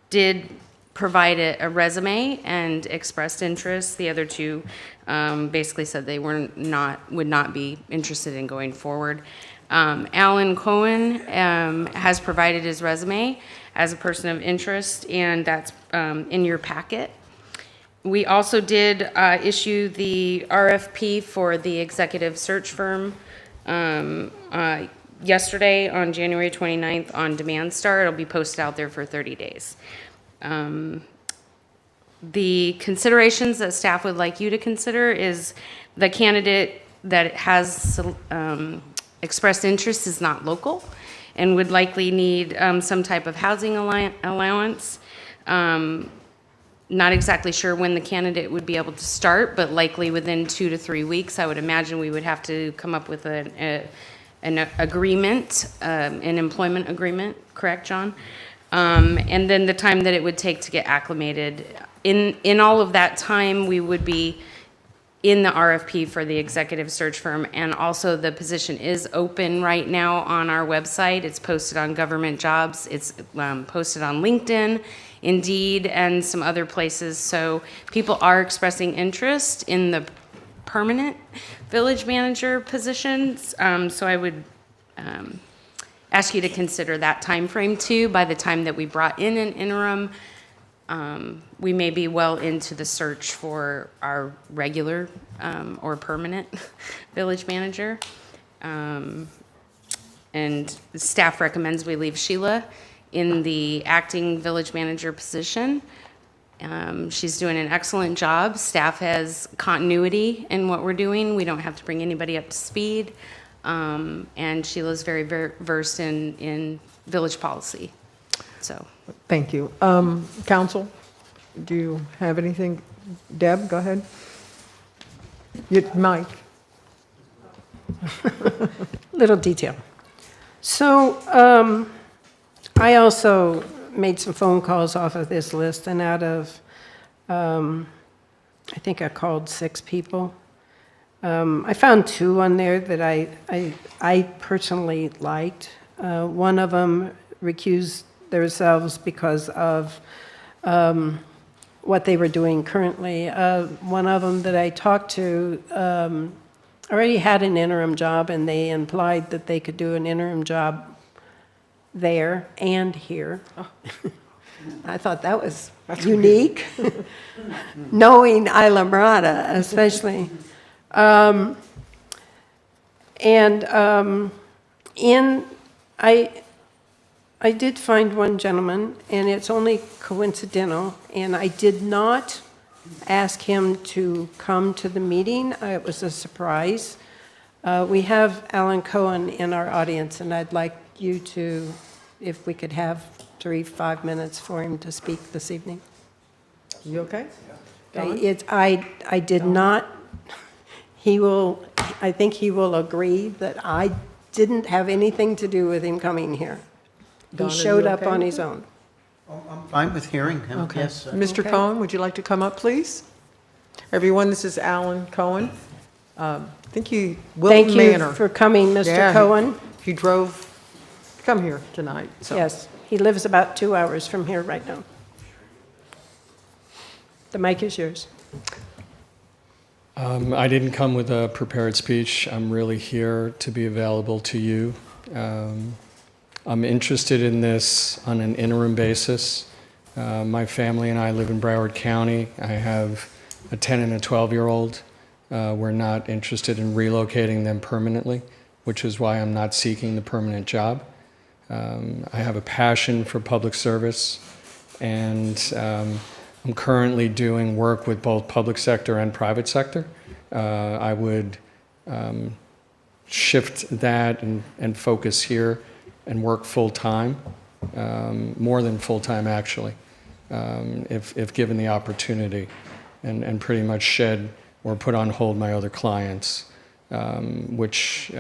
did provide a resume and expressed interest. The other 2 basically said they would not be interested in going forward. Alan Cohen has provided his resume as a person of interest, and that's in your packet. We also did issue the RFP for the executive search firm yesterday on January 29th on Demand Star. It'll be posted out there for 30 days. The considerations that staff would like you to consider is the candidate that has expressed interest is not local and would likely need some type of housing allowance. Not exactly sure when the candidate would be able to start, but likely within 2 to 3 weeks. I would imagine we would have to come up with an agreement, an employment agreement, correct, John? And then the time that it would take to get acclimated. In all of that time, we would be in the RFP for the executive search firm, and also the position is open right now on our website. It's posted on government jobs. It's posted on LinkedIn, Indeed, and some other places. So people are expressing interest in the permanent village manager positions. So I would ask you to consider that time frame too. By the time that we brought in an interim, we may be well into the search for our regular or permanent village manager. And staff recommends we leave Sheila in the acting village manager position. She's doing an excellent job. Staff has continuity in what we're doing. We don't have to bring anybody up to speed. And Sheila's very, very versed in village policy. So. Thank you. Council, do you have anything? Deb, go ahead. Mike. Little detail. So I also made some phone calls off of this list, and out of, I think I called 6 people. I found 2 on there that I personally liked. One of them recused themselves because of what they were doing currently. One of them that I talked to already had an interim job, and they implied that they could do an interim job there and here. I thought that was unique, knowing Isla Mirada especially. I did find one gentleman, and it's only coincidental, and I did not ask him to come to the meeting. It was a surprise. We have Alan Cohen in our audience, and I'd like you to, if we could have 5 minutes for him to speak this evening. You okay? I did not, I think he will agree that I didn't have anything to do with him coming here. He showed up on his own. I'm fine with hearing him, Okay. yes. Mr. Okay. Cohen, would you like to come up, please? Everyone, this is Alan Cohen. I think you, Wilton Thank you Manor. for coming, Mr. Yeah, Cohen. He drove, come here tonight, so. Yes, he lives about 2 hours from here right now. The mic is yours. I didn't come with a prepared speech. I'm really here to be available to you. I'm interested in this on an interim basis. My family and I live in Broward County. I have a 10 and a 12-year-old. We're not interested in relocating them permanently, which is why I'm not seeking the permanent job. I have a passion for public service, and I'm currently doing work with both public sector and private sector. I would shift that and focus here and work full-time, more than full-time actually, if given the opportunity, and pretty much shed or put on hold my other clients, which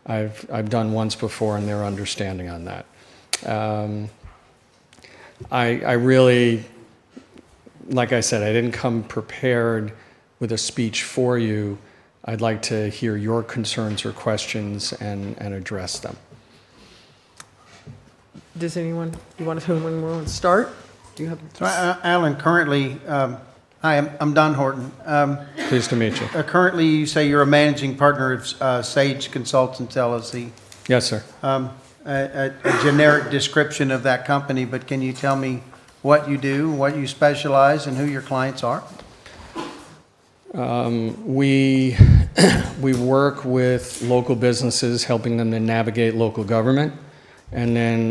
I've done once before, and they're understanding on that. I really, like I said, I didn't come prepared with a speech for you. I'd like to hear your concerns or questions and address them. Does anyone, you want to start? Do you have? So, Alan, currently, hi, I'm Don Horton. Pleased to meet you. Currently, you say you're a managing partner of Sage Consultants LLC. Yes, sir. A generic description of that company, but can you tell me what you do, what you specialize, and who your clients are? We work with local businesses, helping them to navigate local government, and then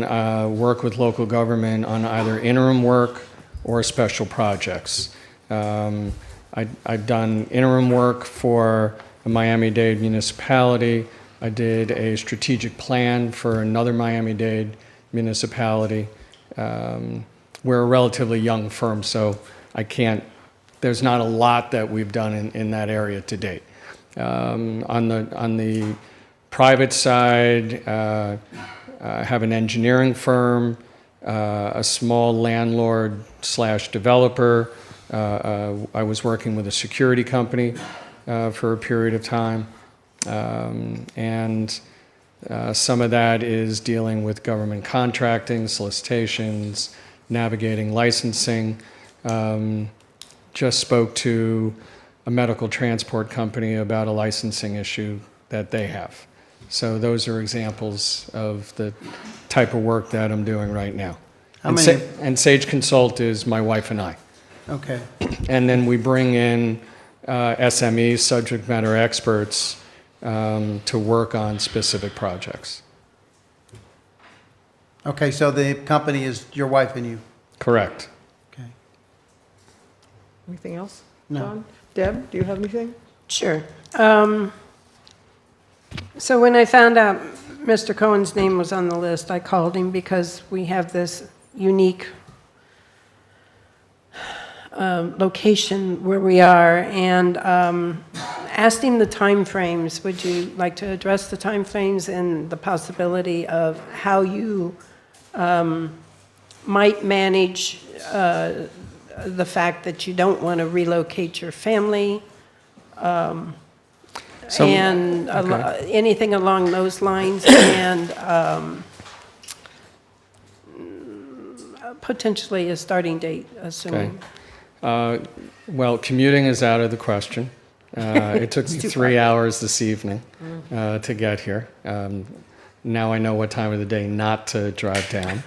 work with local government on either interim work or special projects. I've done interim work for a Miami-Dade municipality. I did a strategic plan for another Miami-Dade municipality. We're a relatively young firm, so there's not a lot that we've done in that area to date. On the private side, I have an engineering firm, a small landlord/developer. I was working with a security company for a period of time. And some of that is dealing with government contracting, solicitations, navigating licensing. Just spoke to a medical transport company about a licensing issue that they have. So those are examples of the type of work that I'm doing right now. And Sage Consult is my wife and I. Okay. And then we bring in SMEs, subject matter experts, to work on specific projects. Okay, so the company is your wife and you? Correct. Okay. Anything else? No. John? Deb, do you have anything? Sure. So when I found out Mr. Cohen's name was on the list, I called him because we have this unique location where we are, and asked him the timeframes. Would you like to address the timeframes and the possibility of how you might manage the fact that you don't want to relocate your family? Anything along those lines, and potentially a starting date, assuming. Okay. Well, commuting is out of the question. It took me 3 hours this evening to get here. Now I know what time of the day not to drive down.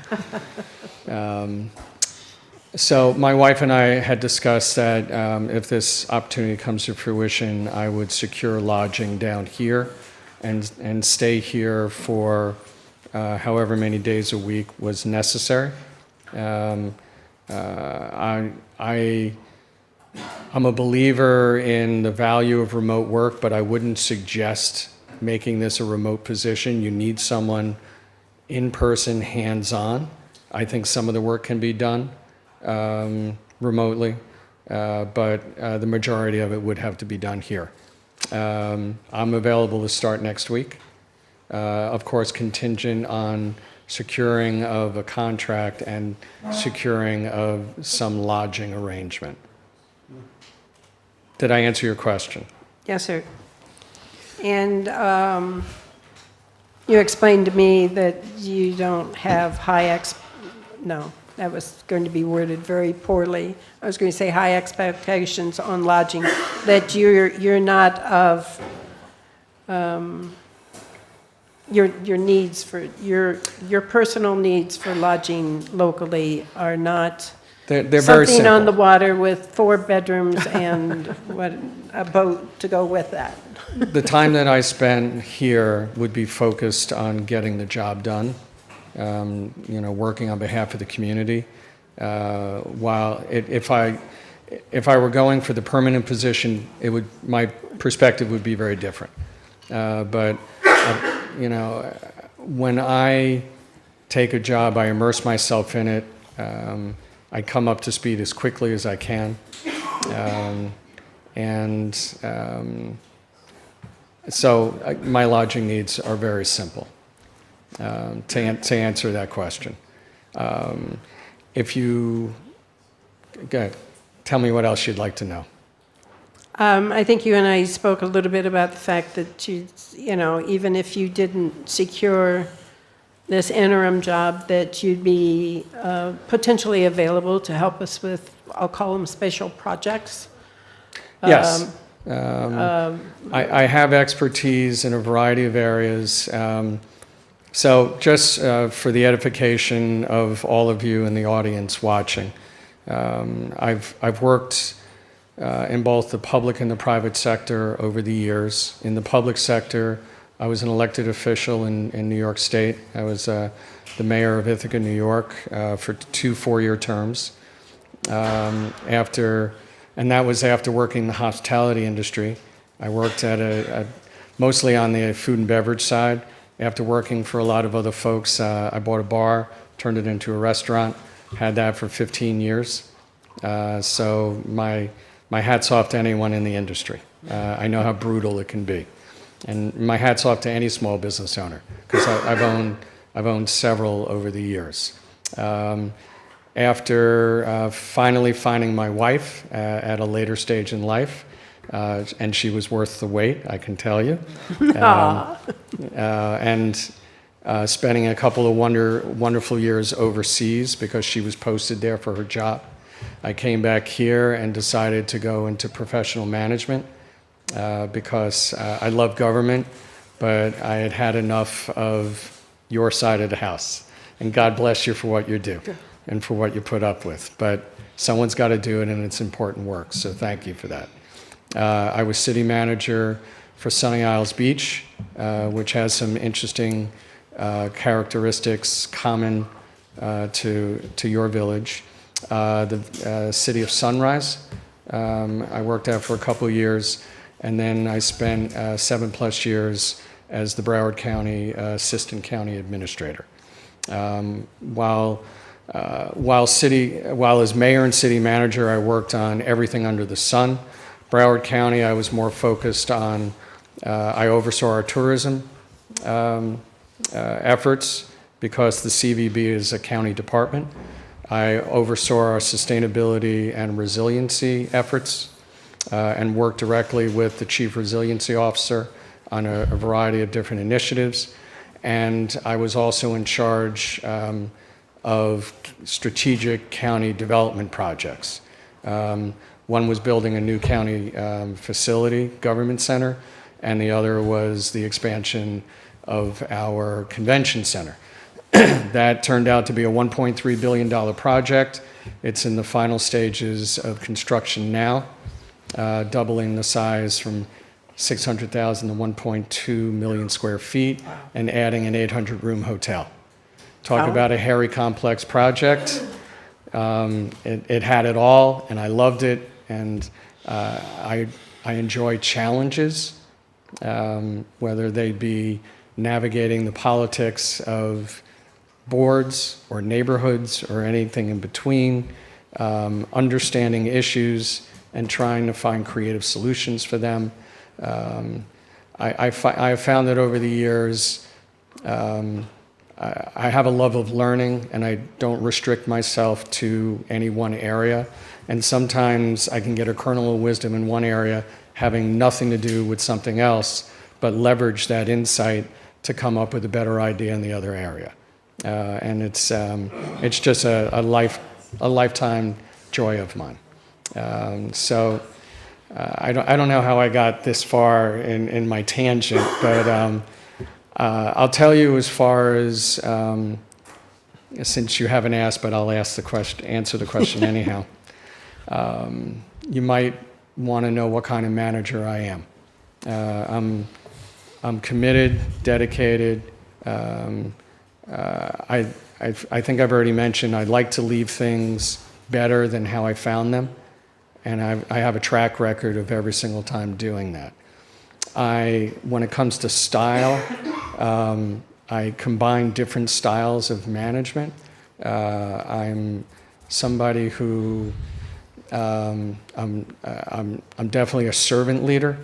So my wife and I had discussed that if this opportunity comes to fruition, I would secure lodging down here and stay here for however many days a week was necessary. I'm a believer in the value of remote work, but I wouldn't suggest making this a remote position. You need someone in person, hands-on. I think some of the work can be done remotely, but the majority of it would have to be done here. I'm available to start next week, of course contingent on securing of a contract and securing of some lodging arrangement. Did I answer your question? Yes, sir. And you explained to me that you don't have no, that was going to be worded very poorly. I was going to say high expectations on lodging, that you're not of, your needs for, your personal needs for lodging locally are not they're very something simple. on the water with 4 bedrooms and a boat to go with that. The time that I spend here would be focused on getting the job done, working on behalf of the community. While if I were going for the permanent position, my perspective would be very different. But when I take a job, I immerse myself in it. I come up to speed as quickly as I can. So my lodging needs are very simple, to answer that question. Tell me what else you'd like to know. I think you and I spoke a little bit about the fact that even if you didn't secure this interim job, that you'd be potentially available to help us with, I'll call them special projects. Yes. I have expertise in a variety of areas. So just for the edification of all of you in the audience watching, I've worked in both the public and the private sector over the years. In the public sector, I was an elected official in New York State. I was the mayor of Ithaca, New York, for 2 4-year terms. And that was after working in the hospitality industry. I worked mostly on the food and beverage side. After working for a lot of other folks, I bought a bar, turned it into a restaurant, had that for 15 years. So my hat's off to anyone in the industry. I know how brutal it can be. And my hat's off to any small business owner, because I've owned several over the years. After finally finding my wife at a later stage in life, and she was worth the wait, I can tell you. And spending a couple of wonderful years overseas because she was posted there for her job. I came back here and decided to go into professional management because I love government, but I had had enough of your side of the house. And God bless you for what you do and for what you put up with. But someone's got to do it, and it's important work, so thank you for that. I was city manager for Sunny Isles Beach, which has some interesting characteristics common to your village. The city of Sunrise, I worked at for a couple of years, and then I spent 7+ years as the Broward County Assistant County Administrator. While as mayor and city manager, I worked on everything under the sun, Broward County, I was more focused on, I oversaw our tourism efforts because the CVB is a county department. I oversaw our sustainability and resiliency efforts and worked directly with the Chief Resiliency Officer on a variety of different initiatives. And I was also in charge of strategic county development projects. One was building a new county facility, government center, and the other was the expansion of our convention center. That turned out to be a $1.3 billion project. It's in the final stages of construction now, doubling the size from 600,000 to 1.2 million square feet and adding an 800-room hotel. Talk about a hairy, complex project. It had it all, and I loved it, and I enjoy challenges, whether they be navigating the politics of boards or neighborhoods or anything in between, understanding issues and trying to find creative solutions for them. I have found that over the years, I have a love of learning, and I don't restrict myself to any one area. And sometimes I can get a kernel of wisdom in one area having nothing to do with something else, but leverage that insight to come up with a better idea in the other area. And it's just a lifetime joy of mine. I don't know how I got this far in my tangent, but I'll tell you as far as, since you haven't asked, but I'll answer the question anyhow. You might want to know what kind of manager I am. I'm committed, dedicated. I think I've already mentioned I'd like to leave things better than how I found them, and I have a track record of every single time doing that. When it comes to style, I combine different styles of management. I'm somebody who I'm definitely a servant leader.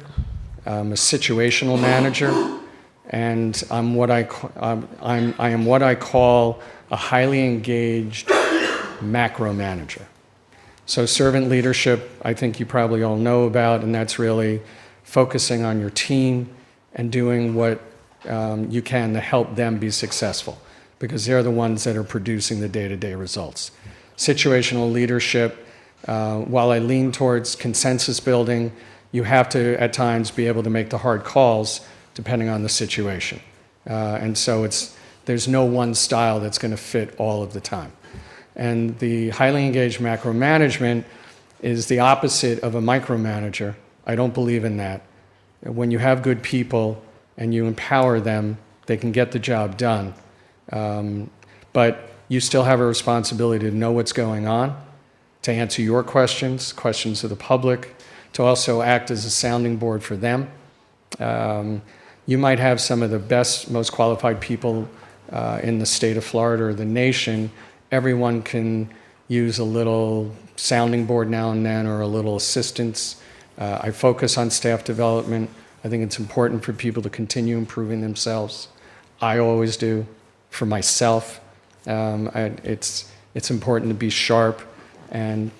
I'm a situational manager, and I am what I call a highly engaged macro manager. So servant leadership, I think you probably all know about, and that's really focusing on your team and doing what you can to help them be successful, because they're the ones that are producing the day-to-day results. Situational leadership, while I lean towards consensus building, you have to, at times, be able to make the hard calls depending on the situation. And so there's no one style that's going to fit all of the time. And the highly engaged macro management is the opposite of a micromanager. I don't believe in that. When you have good people and you empower them, they can get the job done. But you still have a responsibility to know what's going on, to answer your questions of the public, to also act as a sounding board for them. You might have some of the best, most qualified people in the state of Florida or the nation. Everyone can use a little sounding board now and then, or a little assistance. I focus on staff development. I think it's important for people to continue improving themselves. I always do, for myself. It's important to be sharp and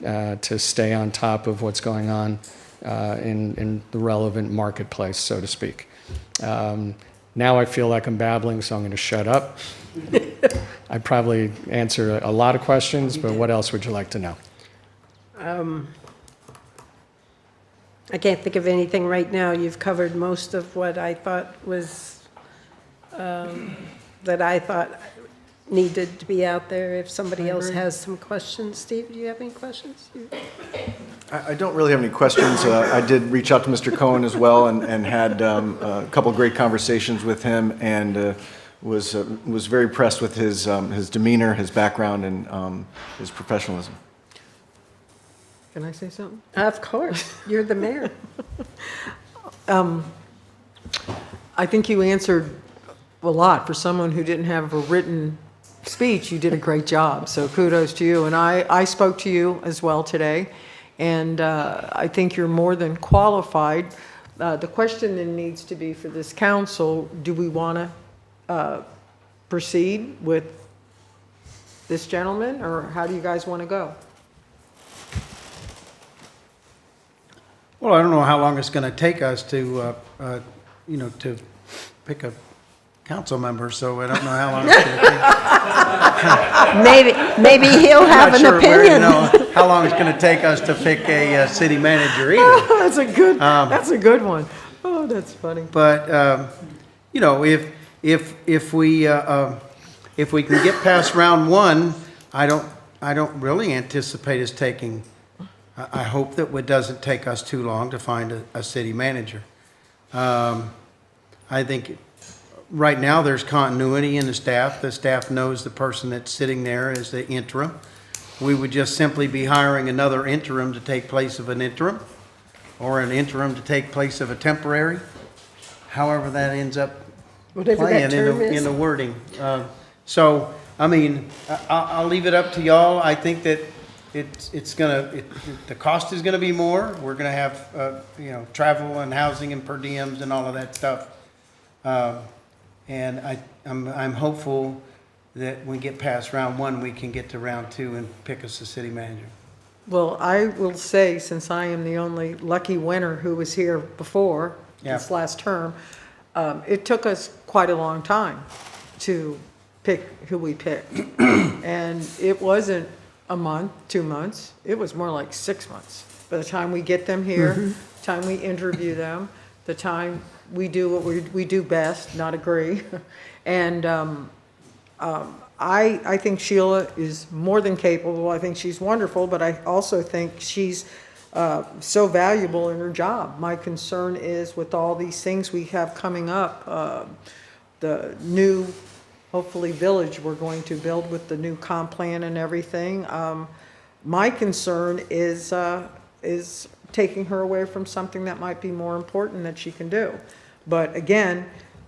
to stay on top of what's going on in the relevant marketplace, so to speak. Now I feel like I'm babbling, so I'm going to shut up. I probably answered a lot of questions, but what else would you like to know? I can't think of anything right now. You've covered most of what I thought was, that I thought needed to be out there. If somebody else has some questions. Steve, do you have any questions? I don't really have any questions. I did reach out to Mr. Cohen as well, and had a couple of great conversations with him, and was very impressed with his demeanor, his background, and his professionalism. Can I say something? Of course. You're the mayor. I think you answered a lot. For someone who didn't have a written speech, you did a great job. So kudos to you. And I spoke to you as well today. and I think you're more than qualified. The question then needs to be for this council, do we want to proceed with this gentleman, or how do you guys want to go? Well, I don't know how long it's going to take us to, to pick a council member, so I don't know how long it's going to take. Maybe he'll have an opinion. How long it's going to take us to pick a city manager either. That's a good one. Oh, that's funny. But, if we can get past round one, I don't really anticipate us taking, I hope that it doesn't take us too long to find a city manager. I think right now there's continuity in the staff. The staff knows the person that's sitting there is the interim. We would just simply be hiring another interim to take place of an interim, or an interim to take place of a temporary, however that ends up playing in the wording. So, I mean, I'll leave it up to y'all. I think that the cost is gonna be more. We're gonna have, travel and housing and per diems and all of that stuff. And I'm hopeful that when we get past round one, we can get to round two and pick us a city manager. Well, I will say, since I am the only lucky winner who was here before this last term, it took us quite a long time to pick who we picked. And it wasn't a month, 2 months, it was more like 6 months. By the time we get them here, the time we interview them, the time we do what we do best, not agree. And I think Sheila is more than capable. I think she's wonderful, but I also think she's so valuable in her job. My concern is with all these things we have coming up, the new, hopefully, village we're going to build with the new comp plan and everything. My concern is taking her away from something that might be more important that she can do. But again,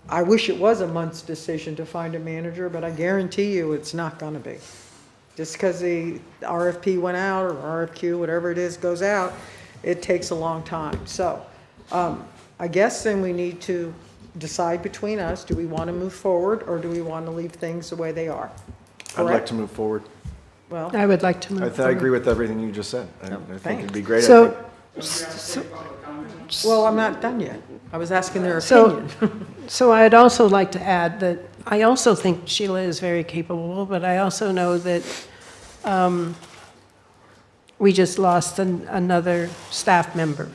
I wish it was a month's decision to find a manager, but I guarantee you it's not going to be. Just because the RFP went out, or RFQ, whatever it is, goes out, it takes a long time. So I guess then we need to decide between us, do we want to move forward, or do we want to leave things the way they are? I'd like to move forward. Well, I would like to move forward. I agree with everything you just said. I think it'd be great. Well, I'm not done yet. I was asking their opinion. So I'd also like to add that I also think Sheila is very capable, but I also know that we just lost another staff member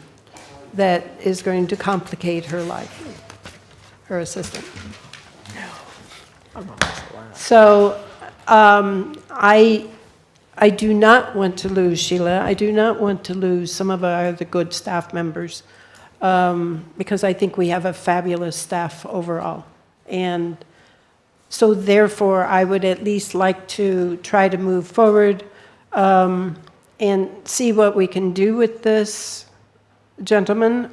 that is going to complicate her life, her assistant. So I do not want to lose Sheila. I do not want to lose some of our other good staff members, because I think we have a fabulous staff overall. And so therefore, I would at least like to try to move forward and see what we can do with this gentleman.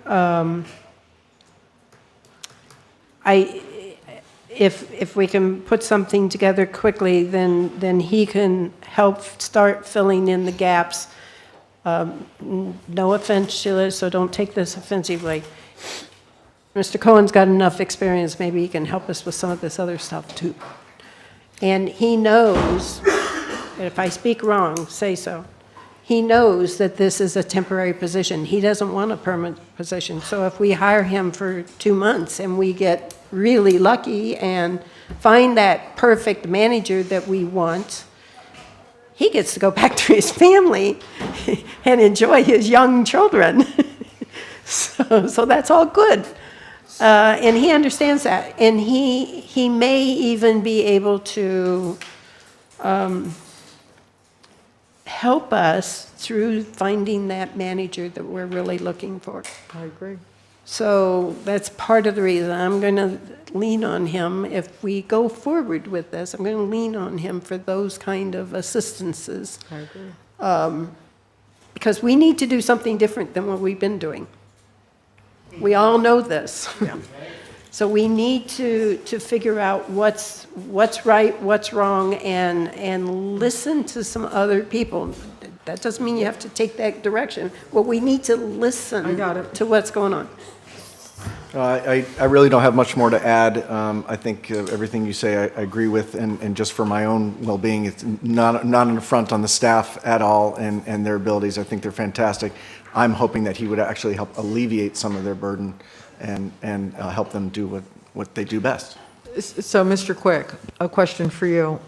If we can put something together quickly, then he can help start filling in the gaps. No offense, Sheila, so don't take this offensively. Mr. Cohen's got enough experience, maybe he can help us with some of this other stuff too. And he knows, and if I speak wrong, say so. He knows that this is a temporary position. He doesn't want a permanent position. So if we hire him for 2 months and we get really lucky and find that perfect manager that we want, he gets to go back to his family and enjoy his young children. So that's all good. And he understands that. And he may even be able to help us through finding that manager that we're really looking for. I agree. So that's part of the reason I'm going to lean on him. If we go forward with this, I'm going to lean on him for those kind of assistances. I agree. Because we need to do something different than what we've been doing. We all know this. Yeah. So we need to figure out what's right, what's wrong, and listen to some other people. That doesn't mean you have to take that direction. Well, we need to listen to what's going on. I really don't have much more to add. I think everything you say I agree with, and just for my own well-being, it's not an affront on the staff at all and their abilities. I think they're fantastic. I'm hoping that he would actually help alleviate some of their burden and help them do what they do best. So, Mr. Quick, a question for you.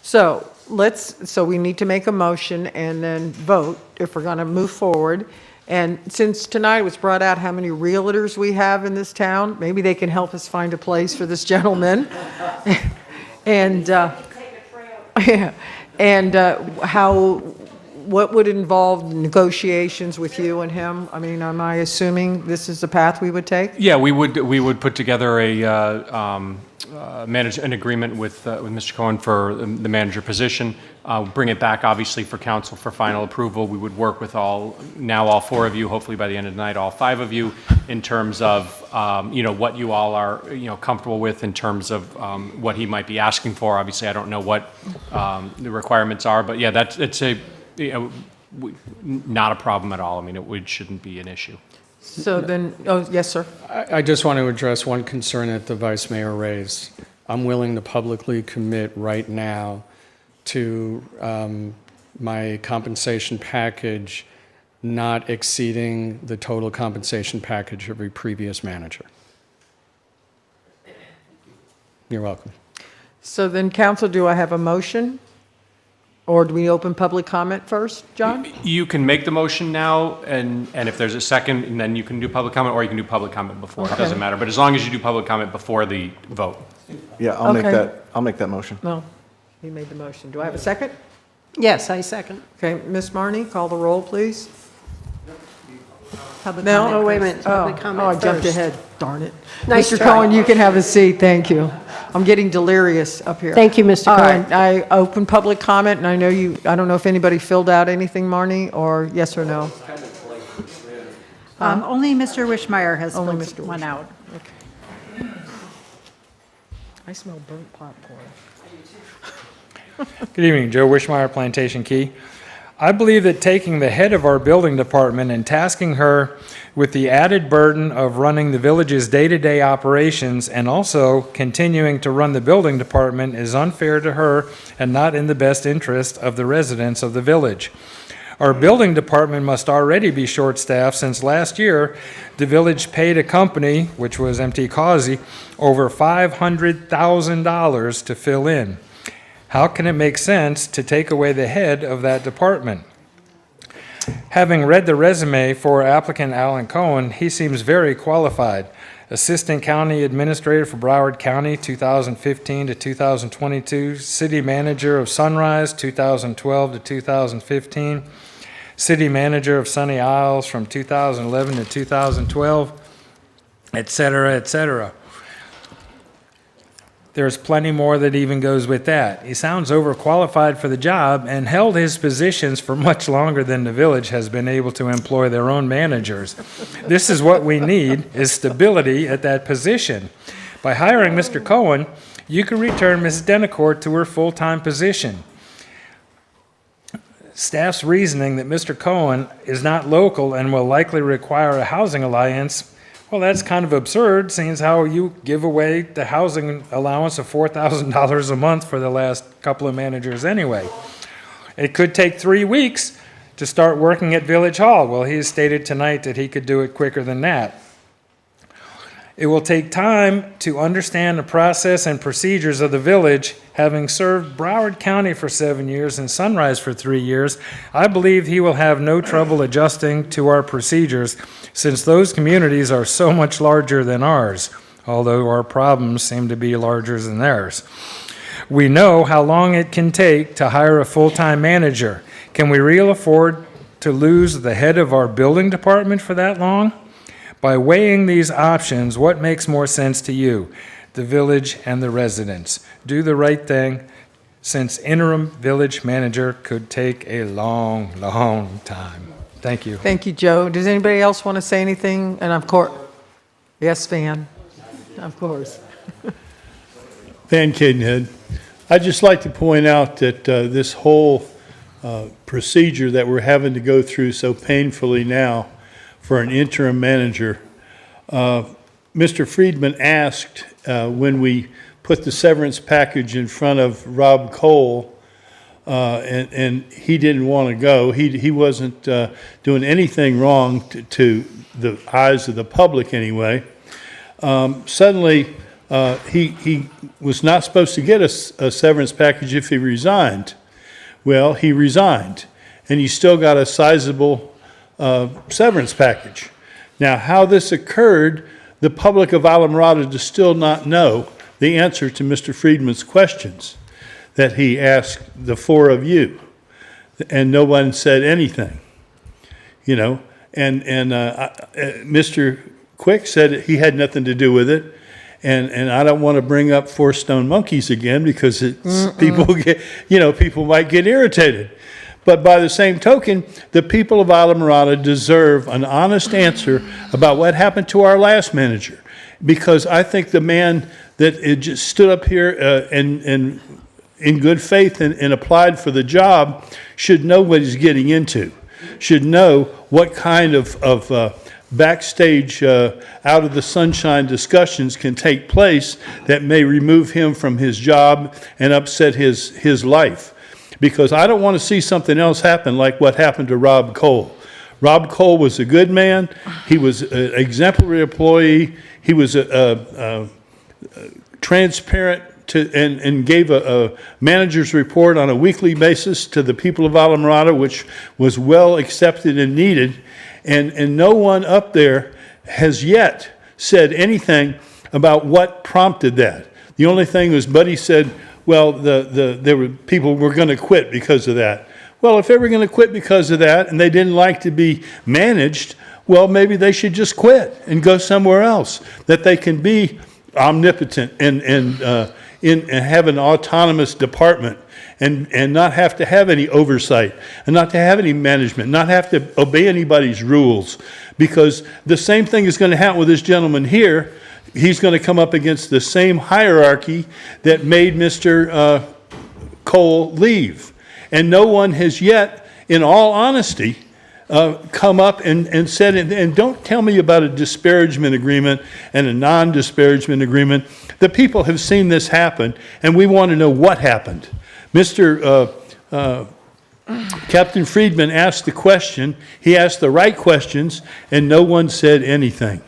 So we need to make a motion and then vote if we're going to move forward. And since tonight it was brought out how many realtors we have in this town, maybe they can help us find a place for this gentleman. And what would involve negotiations with you and him? I mean, am I assuming this is the path we would take? Yeah, we would put together an agreement with Mr. Cohen for the manager position, bring it back obviously for council for final approval. We would work with all 4 of you, hopefully by the end of the night, all 5 of you, in terms of, what you all are, comfortable with in terms of what he might be asking for. Obviously, I don't know what the requirements are, but yeah, it's not a problem at all. I mean, it shouldn't be an issue. So then, yes, sir. I just want to address one concern that the Vice Mayor raised. I'm willing to publicly commit right now to my compensation package not exceeding the total compensation package of a previous manager. You're welcome. So then, council, do I have a motion? Or do we open public comment first, John? You can make the motion now, and if there's a second, and then you can do public comment, or you can do public comment before. Okay. It doesn't matter, but as long as you do public comment before the vote. Yeah, I'll make that motion. No, he made the motion. Do I have a second? Yes, I second. Okay, Ms. Marnie, call the roll, please. Public No, comment Oh, wait a first. minute, public comment I jumped first. ahead, darn it. Nice Mr. try. Cohen, you can have a seat, thank you. I'm getting delirious up here. Thank you, Mr. All Cohen. right, I open public comment, and I don't know if anybody filled out anything, Marnie, or yes or no? Only Mr. Wishmeyer has Only filled Mr. one out. I smell burnt popcorn. Good evening, Joe Wishmeyer, Plantation Key. I believe that taking the head of our building department and tasking her with the added burden of running the village's day-to-day operations and also continuing to run the building department is unfair to her and not in the best interest of the residents of the village. Our building department must already be short-staffed since last year the village paid a company, which was MT Causey, over $500,000 to fill in. How can it make sense to take away the head of that department? Having read the resume for applicant Alan Cohen, he seems very qualified. Assistant County Administrator for Broward County, 2015 to 2022. City Manager of Sunrise, 2012 to 2015. City Manager of Sunny Isles from 2011 to 2012, et cetera, et cetera. There's plenty more that even goes with that. He sounds overqualified for the job and held his positions for much longer than the village has been able to employ their own managers. This is what we need, is stability at that position. By hiring Mr. Cohen, you can return Ms. Denicourt to her full-time position. Staff's reasoning that Mr. Cohen is not local and will likely require a housing alliance, well, that's kind of absurd, seeing as how you give away the housing allowance of $4,000 a month for the last couple of managers anyway. It could take 3 weeks to start working at Village Hall. Well, he has stated tonight that he could do it quicker than that. It will take time to understand the process and procedures of the village. Having served Broward County for 7 years and Sunrise for 3 years, I believe he will have no trouble adjusting to our procedures since those communities are so much larger than ours, although our problems seem to be larger than theirs. We know how long it can take to hire a full-time manager. Can we really afford to lose the head of our building department for that long? By weighing these options, what makes more sense to you, the village and the residents? Do the right thing, since interim village manager could take a long, long time. Thank you. Thank you, Joe. Does anybody else want to say anything? And of course, yes, Van, of course. Van Cadenhead. I'd just like to point out that this whole procedure that we're having to go through so painfully now for an interim manager. Mr. Friedman asked when we put the severance package in front of Rob Cole, and he didn't want to go. He wasn't doing anything wrong to the eyes of the public anyway. Suddenly, he was not supposed to get a severance package if he resigned. Well, he resigned, and he still got a sizable severance package. Now, how this occurred, the public of Islamorada does still not know the answer to Mr. Friedman's questions that he asked the four of you, and no one said anything, you know. And Mr. Quick said he had nothing to do with it, and I don't want to bring up four stone monkeys again because people might get irritated. But by the same token, the people of Islamorada deserve an honest answer about what happened to our last manager, because I think the man that just stood up here and in good faith and applied for the job should know what he's getting into, should know what kind of backstage out of the sunshine discussions can take place that may remove him from his job and upset his life. Because I don't want to see something else happen like what happened to Rob Cole. Rob Cole was a good man. He was an exemplary employee. He was transparent and gave a manager's report on a weekly basis to the people of Islamorada, which was well accepted and needed. And no one up there has yet said anything about what prompted that. The only thing was Buddy said, well, there were people who were going to quit because of that. Well, if they were going to quit because of that and they didn't like to be managed, well, maybe they should just quit and go somewhere else, that they can be omnipotent and have an autonomous department and not have to have any oversight and not to have any management, not have to obey anybody's rules. Because the same thing is going to happen with this gentleman here. He's going to come up against the same hierarchy that made Mr. Cole leave. And no one has yet, in all honesty, come up and said, and don't tell me about a disparagement agreement and a non-disparagement agreement. The people have seen this happen, and we want to know what happened. Mr. Captain Friedman asked the question, he asked the right questions, and no one said anything.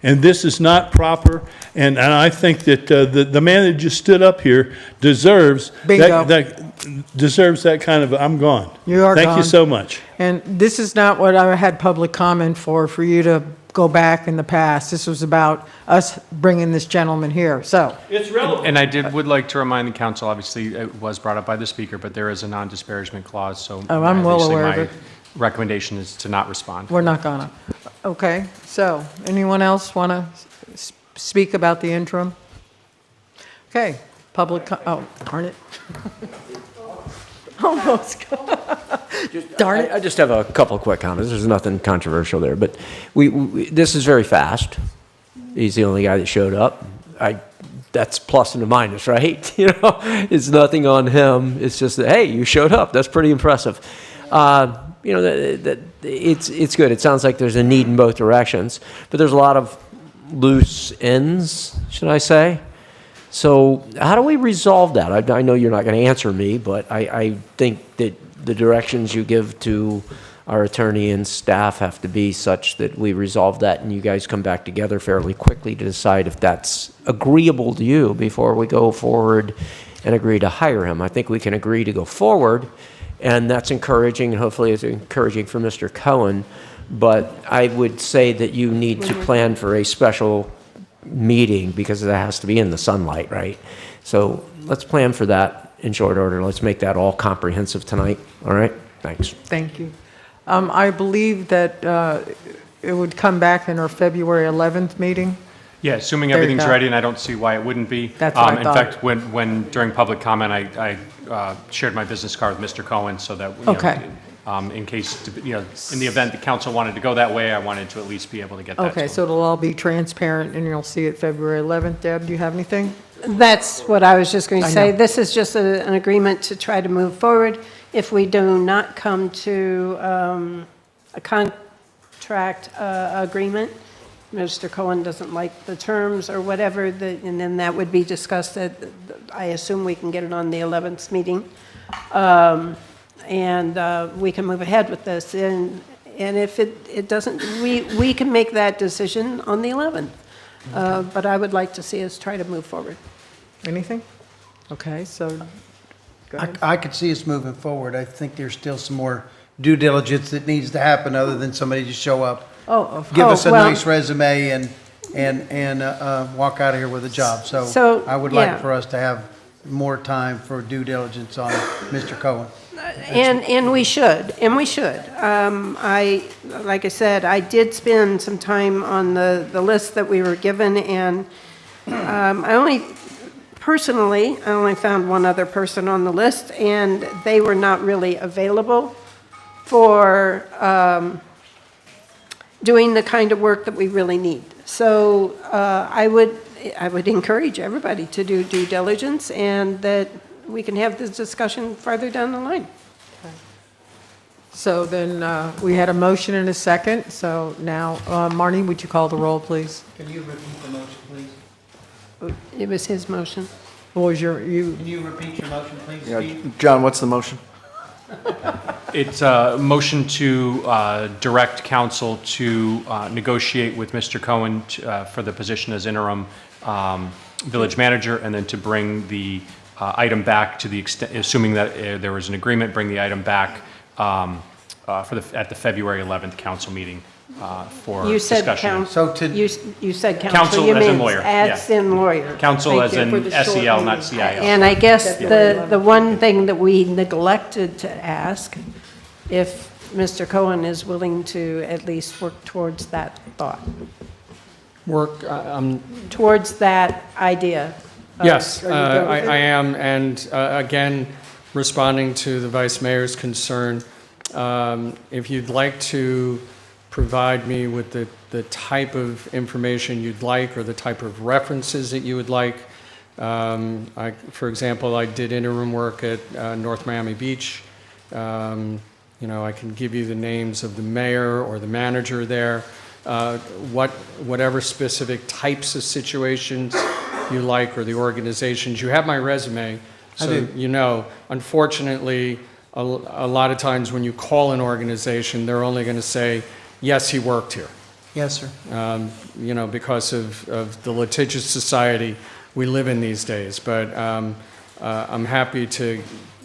And this is not proper, and I think that the man that just stood up here deserves that kind of, I'm gone. You are Thank gone. you so much. And this is not what I had public comment for you to go back in the past. This was about us bringing this gentleman here, so. It's relevant. And I would like to remind the council, obviously, it was brought up by the speaker, but there is a non-disparagement clause, so Oh, I'm well obviously aware of my it. recommendation is to not respond. We're not gonna. Okay, so, anyone else want to speak about the interim? Okay, oh, darn it. Almost. Darn it. I just have a couple of quick comments. There's nothing controversial there, but this is very fast. He's the only guy that showed up. That's plus and a minus, right? You know, it's nothing on him. It's just that, hey, you showed up. That's pretty impressive. You know, it's good. It sounds like there's a need in both directions, but there's a lot of loose ends, should I say? So how do we resolve that? I know you're not going to answer me, but I think that the directions you give to our attorney and staff have to be such that we resolve that and you guys come back together fairly quickly to decide if that's agreeable to you before we go forward and agree to hire him. I think we can agree to go forward, and that's encouraging, and hopefully it's encouraging for Mr. Cohen, but I would say that you need to plan for a special meeting because that has to be in the sunlight, right? So let's plan for that in short order. Let's make that all comprehensive tonight. All right? Thanks. Thank you. I believe that it would come back in our February 11th meeting. Yeah, assuming There you everything's go. ready, and I don't see why it wouldn't be. That's what I In thought. fact, when during public comment, I shared my business card with Mr. Cohen so that, Okay. in case, in the event the council wanted to go that way, I wanted to at least be able to get that to Okay, him. so it'll all be transparent and you'll see it February 11th. Deb, do you have anything? That's what I was just going to I say. know. This is just an agreement to try to move forward if we do not come to a contract agreement, Mr. Cohen doesn't like the terms or whatever, and then that would be discussed at, I assume we can get it on the 11th meeting. And we can move ahead with this. And if it doesn't, we can make that decision on the 11th. But I would like to see us try to move forward. Anything? Okay, so, go ahead. I could see us moving forward. I think there's still some more due diligence that needs to happen other than somebody just show up, give us a nice resume and walk out of here with a job. So I would like for us to have more time for due diligence on Mr. Cohen. And we should. Like I said, I did spend some time on the list that we were given, and I only found one other person on the list, and they were not really available for doing the kind of work that we really need. So I would encourage everybody to do due diligence, and that we can have this discussion farther down the line. So then we had a motion and a second. So now, Marnie, would you call the roll, please? Can you repeat the motion, please? It was his motion. What was you? Can you repeat your motion, please, Yeah, Steve? John, what's the motion? It's a motion to direct council to negotiate with Mr. Cohen for the position as interim village manager, and then to bring the item back to the extent, assuming that there was an agreement, bring the item back at the February 11th council meeting for You said discussion. you said council. Council You as in mean lawyer, As yeah. in lawyer. Council Thank as you. in For the short SEL, not meeting. CIL. And I guess the one thing that we neglected to ask, if Mr. Cohen is willing to at least work towards that thought, towards that idea. Yes, Are you good with it? I am, and again, responding to the Vice Mayor's concern, if you'd like to provide me with the type of information you'd like or the type of references that you would like. For example, I did interim work at North Miami Beach. I can give you the names of the mayor or the manager there. Whatever specific types of situations you like or the organizations. You have my resume, so you know. Unfortunately, a lot of times when you call an organization, they're only going to say, yes, he worked here. Yes, sir. Because of the litigious society we live in these days. But I'm happy to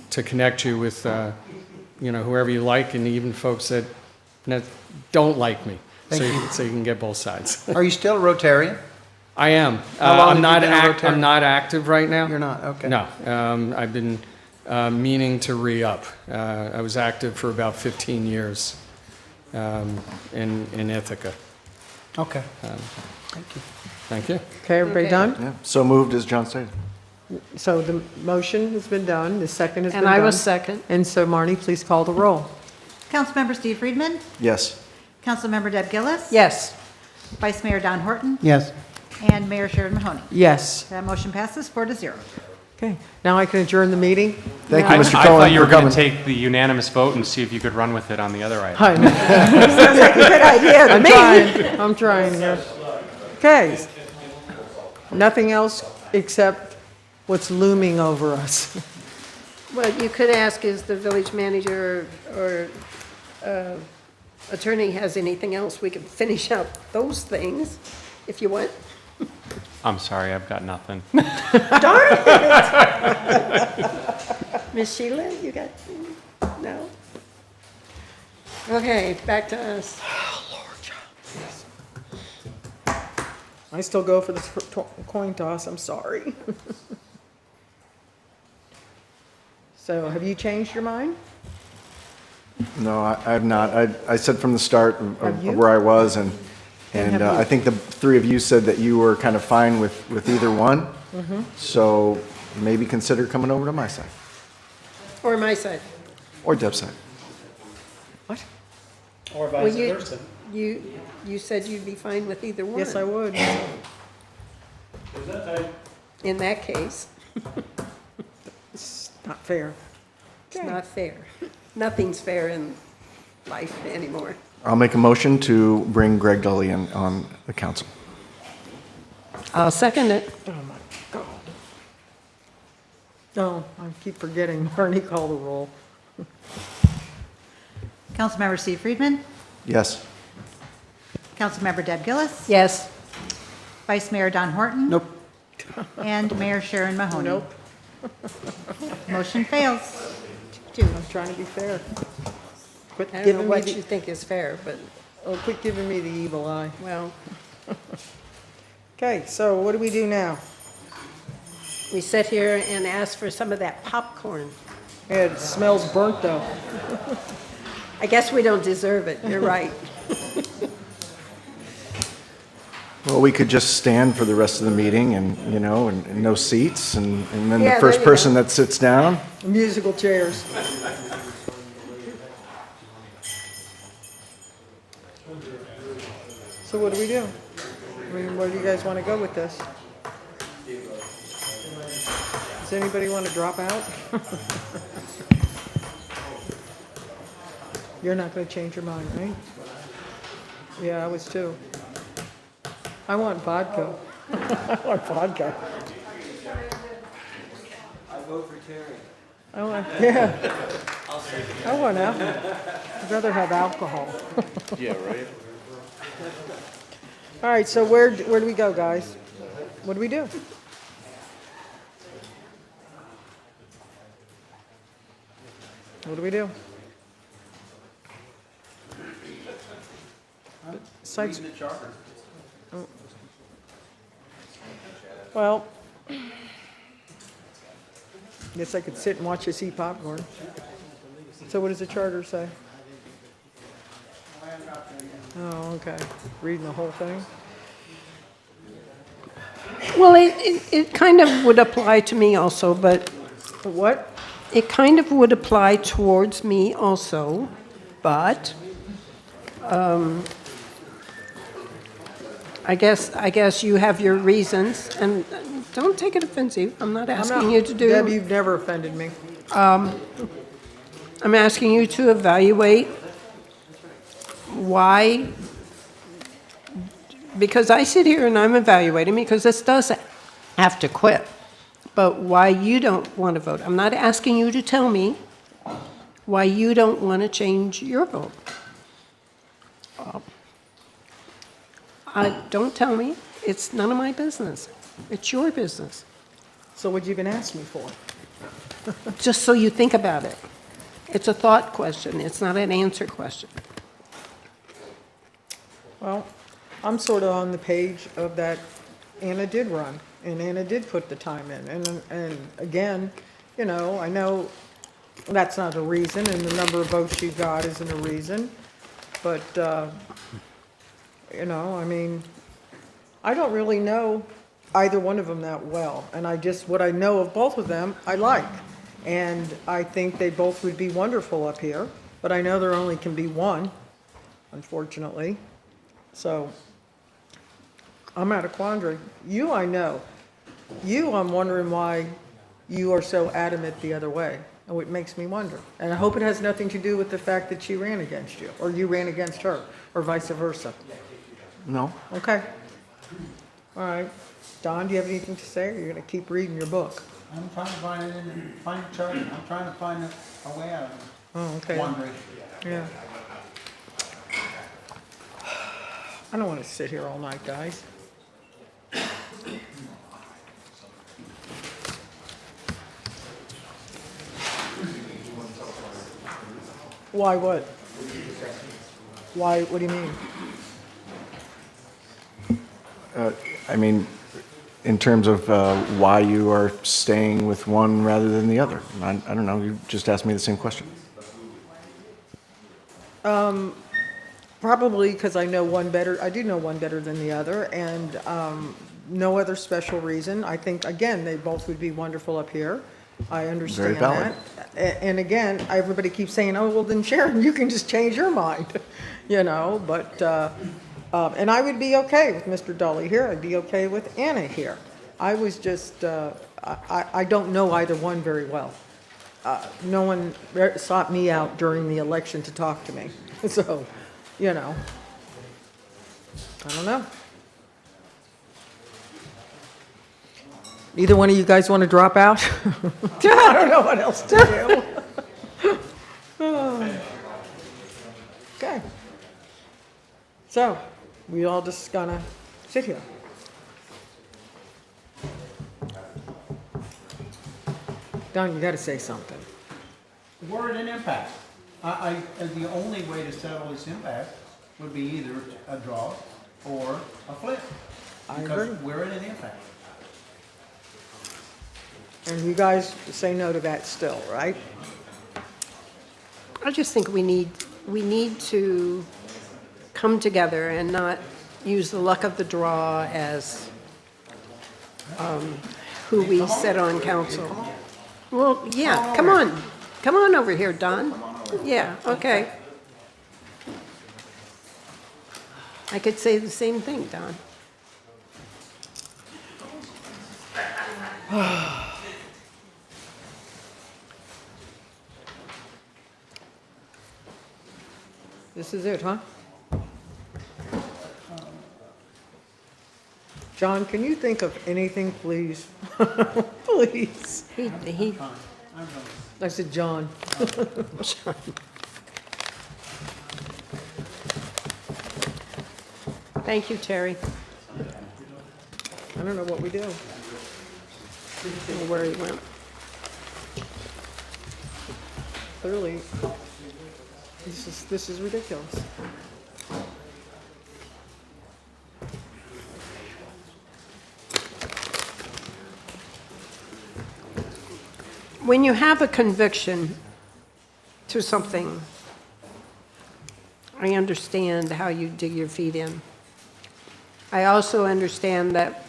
connect you with, whoever you like, and even folks that don't like me. So you can get both sides. Are you still a Rotarian? I am. How long I'm have you not been a Rotarian? I'm not active right now. You're not, okay. No. I've been meaning to re-up. I was active for about 15 years in Ithaca. Okay. Thank you. Thank you. Okay, everybody done? Yeah, so moved, as John stated. So the motion has been done, the second has been And done. I was second. And so Marnie, please call the roll. Councilmember Steve Friedman, Yes. Councilmember Deb Gillis. Yes. Vice Mayor Don Horton. Yes. And Mayor Sharon Mahoney. Yes. That motion passes 4-0. Okay, now I can adjourn the meeting? Thank you, I Mr. thought Cohen, you for were going to coming. take the unanimous vote and see if you could run with it on the other item. I know. Sounds like a good idea to me. I'm trying here. Okay. Nothing else except what's looming over us. What you could ask is the village manager or attorney has anything else, we can finish up those things if you want. I'm sorry, I've got nothing. Darn it! Miss Sheila, you got, no? Okay, back to us. I still go for the coin toss, I'm sorry. So have you changed your mind? No, I have not. I said from the start Have you? of where I was, and have you? I think the three of you said that you were kind of fine with either one. Mm-hmm. So maybe consider coming over to my side Or my side. or Deb's side. What? Or Well, vice you- versa. You said you'd be fine with either one. Yes, I would. In that case. It's not fair. It's not fair. Nothing's fair in life anymore. I'll make a motion to bring Greg Dully in on the council. I'll second it. Oh, my God. No, I keep forgetting. Barney, call the roll. Councilmember Steve Friedman, Yes. Councilmember Deb Gillis. Yes. Vice Mayor Don Horton. Nope. And Mayor Sharon Mahoney. Nope. Motion fails. I'm trying to be fair. Quit I don't know giving me what the, you think is fair, but, oh, quit giving me the evil eye. well, Okay, so what do we do now? we sit here and ask for some of that popcorn. Yeah, it smells burnt though. I guess we don't deserve it. You're right. Well, we could just stand for the rest of the meeting and, and no seats, and then Yeah, the first there you person go. that sits down. Musical chairs. So what do we do? I mean, where do you guys want to go with this? Does anybody want to drop out? You're not going to change your mind, right? Yeah, I was too. I want vodka. I want vodka. I vote for Terry. I want, yeah. I want alcohol. I'd rather have alcohol. Yeah, right? All right, so where do we go, guys? What do we do? What do we do? Sites. Oh. Well, guess I could sit and watch us eat popcorn. So what does the charter say? Oh, okay. Reading the whole thing? Well, it kind of would apply to me also, but. What? It kind of would apply towards me also, but I guess you have your reasons, and don't take it offensive. I'm not asking you to do. Deb, you've never offended me. I'm asking you to evaluate why, because I sit here and I'm evaluating, because this does have to quit, but why you don't want to vote. I'm not asking you to tell me why you don't want to change your vote. Don't tell me. It's none of my business. It's your business. So what you been asking me for? Just so you think about it. It's a thought question. It's not an answer question. Well, I'm sort of on the page of that Anna did run, and Anna did put the time in. And again, I know that's not a reason, and the number of votes you got isn't a reason. But, I mean, I don't really know either one of them that well. And what I know of both of them, I like. And I think they both would be wonderful up here. But I know there only can be one, unfortunately. So I'm at a quandary. You, I know. You, I'm wondering why you are so adamant the other way. And it makes me wonder. And I hope it has nothing to do with the fact that she ran against you, or you ran against her, or vice versa. No. Okay. All right. Don, do you have anything to say, or you're going to keep reading your book? I'm trying to find a chart. I'm trying to find a way out of it. Oh, okay. Wondering. Yeah. I don't want to sit here all night, guys. Why what? Why, what do you mean? I mean, in terms of why you are staying with one rather than the other. I don't know. You just asked me the same question. Probably because I know one better. I do know one better than the other, and no other special reason. I think, again, they both would be wonderful up here. I understand Very valid. that. And again, everybody keeps saying, oh, well, then Sharon, you can just change your mind, but, and I would be okay with Mr. Dully here. I'd be okay with Anna here. I was just, I don't know either one very well. no one sought me out during the election to talk to me. So, you know, I don't know. Either one of you guys want to drop out? I don't know what else to do. Okay. So, we all just gonna sit here. Don, you gotta say something. We're at an impasse. The only way to settle this impasse would be either a draw or a flip. I Because agree. we're at an impasse. And you guys say no to that still, right? I just think we need to come together and not use the luck of the draw as who we set on council. Well, yeah, come on over here, Don. Yeah, okay. I could say the same thing, Don. This is it, huh? John, can you think of anything, please? Please. I said John. Thank you, Terry. I don't know what we do. I don't know where he went. Clearly, this is ridiculous. When you have a conviction to something, I understand how you dig your feet in. I also understand that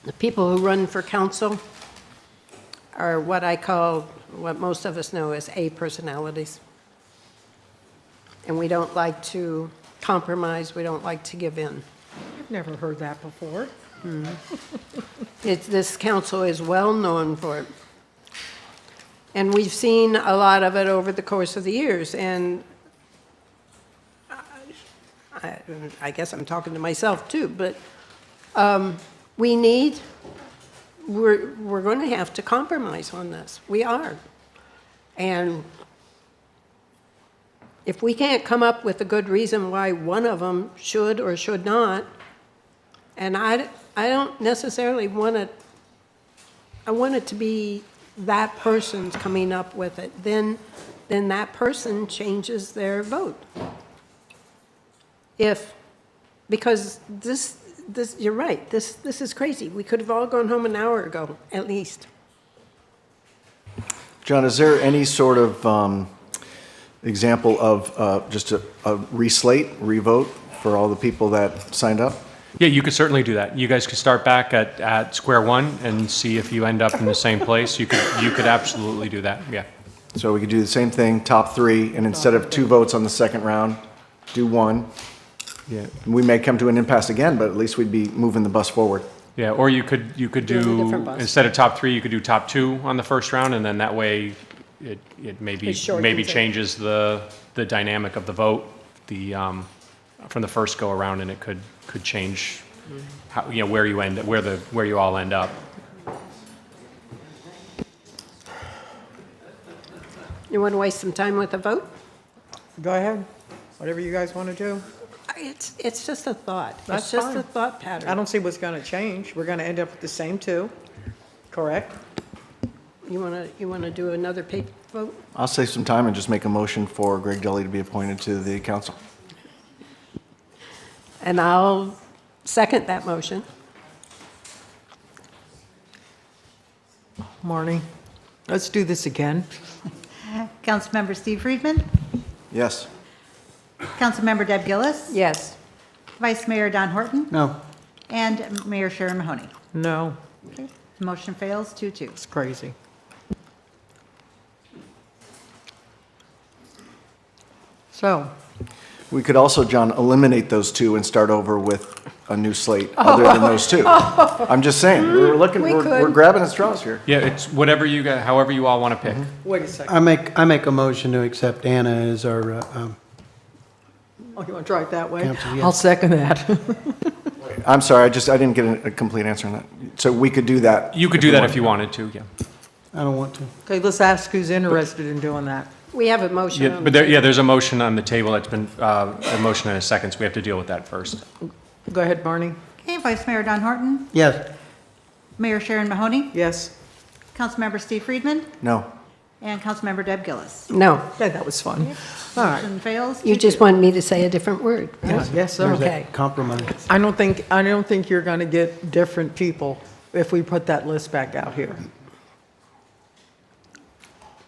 the people who run for council are what I call, what most of us know as A personalities. And we don't like to compromise, we don't like to give in. I've never heard that before. This council is well known for it. And we've seen a lot of it over the course of the years. And I guess I'm talking to myself too, but we're going to have to compromise on this. We are. And if we can't come up with a good reason why one of them should or should not, and I don't necessarily want it, I want it to be that person's coming up with it, then that person changes their vote. Because this, you're right, this is crazy. We could have all gone home an hour ago, at least. John, is there any sort of example of just a reslate, revote for all the people that signed up? Yeah, you could certainly do that. You guys could start back at square one and see if you end up in the same place. You could absolutely do that, yeah. So we could do the same thing, top three, and instead of 2 votes on the second round, do 1. Yeah. We may come to an impasse again, but at least we'd be moving the bus forward. Yeah, or you could do, instead of top 3, you could do top 2 on the first round, and then that way it maybe changes the dynamic of the vote, from the first go around, and it could change how, where you all end up. You want to waste some time with a vote? Go ahead. Whatever you guys want to do. It's just a thought. That's It's just fine. a thought pattern. I don't see what's going to change. We're going to end up with the same 2, correct? You want to do another paper vote? I'll save some time and just make a motion for Greg Dully to be appointed to the council. And I'll second that motion. Marnie, let's do this again. Councilmember Steve Friedman? Yes. Councilmember Deb Gillis? Yes. Vice Mayor Don Horton? No. And Mayor Sharon Mahoney? No, Okay. Motion fails 2-2. it's crazy. So, We could also, John, eliminate those 2 and start over with a new slate other than those two. I'm just saying, we're looking, We we're could. grabbing at straws here. Yeah, it's whatever you guys, however you all want to pick. Wait a second. I make a motion to accept Anna as our, Oh, you want to try it that way? Counsel, yeah. I'll second that. I'm sorry, I didn't get a complete answer on that. So we could do that? You could do that if you wanted to, yeah. I don't want to. Okay, let's ask who's interested in doing that. We have a motion Yeah, on but the there's a motion on the table that's been, a motion and a second, so we have to deal with that first. Go ahead, Barney. Okay, Vice Mayor Don Horton, Yes. Mayor Sharon Mahoney, Yes? Councilmember Steve Friedman, No. and Councilmember Deb Gillis. No, Okay, that was fun. All right. Motion fails. you just want me to say a different word. Yeah, yes, sir. There's Okay. that compromise. I don't think you're going to get different people if we put that list back out here.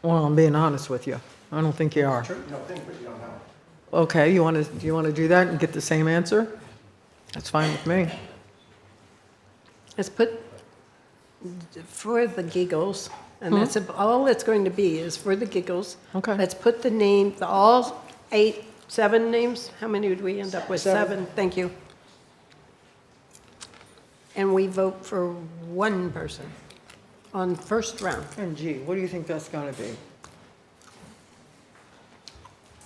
Well, I'm being honest with you. I don't think you are. Okay, do you want to do that and get the same answer? That's fine with me. Let's put, for the giggles, and that's all it's going to be, is for the giggles. Okay. Let's put the name, all 7 names, how many would we end up with? 7, thank you. And we vote for one person on first round. And gee, what do you think that's going to be?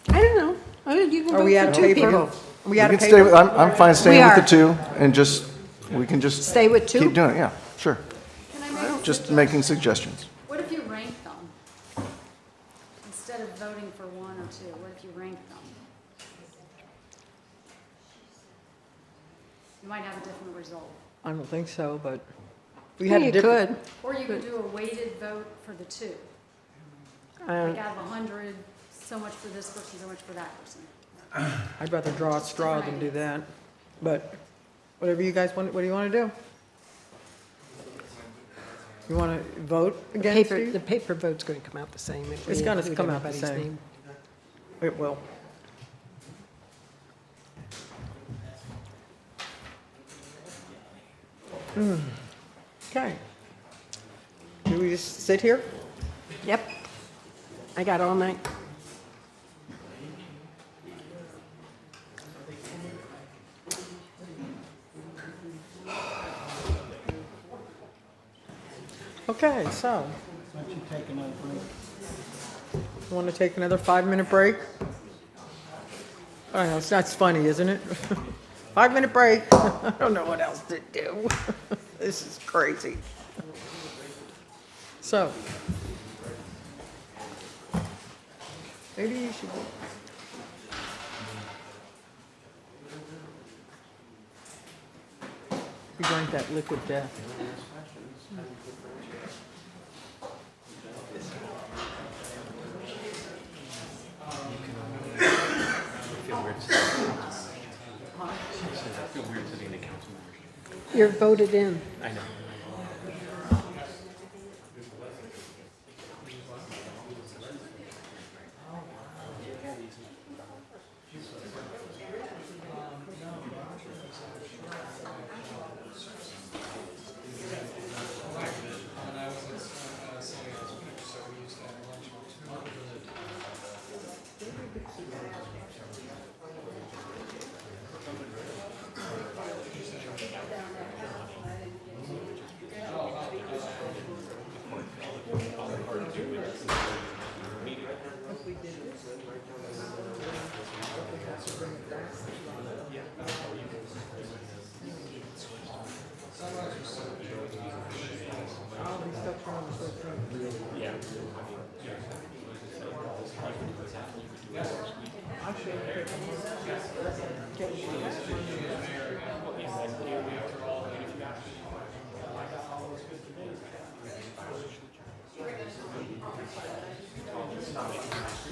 I don't know. You can Are we vote out for of 2 paper? people. Are we We out of can stay with, paper? I'm fine staying We with the are. 2 and just, we can just. Stay with 2? Keep doing it, yeah, sure. Can I make a Just suggestion? making suggestions. What if you rank them? Instead of voting for 1 or 2, what if you rank them? You might have a different result. I don't think so, but we Yeah, had a you different. could. Or you could do a weighted vote for the 2. Uh, Like out of 100, so much for this person, so much for that person. I'd rather draw a straw than do that. But whatever you guys want, what do you want to do? You want to vote against The it? paper vote's going to come out the same. if we It's going to include come out the everybody's same. name. It will. Okay. Do we just sit here? Yep. I got all night. Okay, so. Want to take another 5-minute break? I know, that's funny, isn't it? 5-minute break. I don't know what else to do. This is crazy. So. Maybe you should. You drank that liquid death. You're voted in. I know.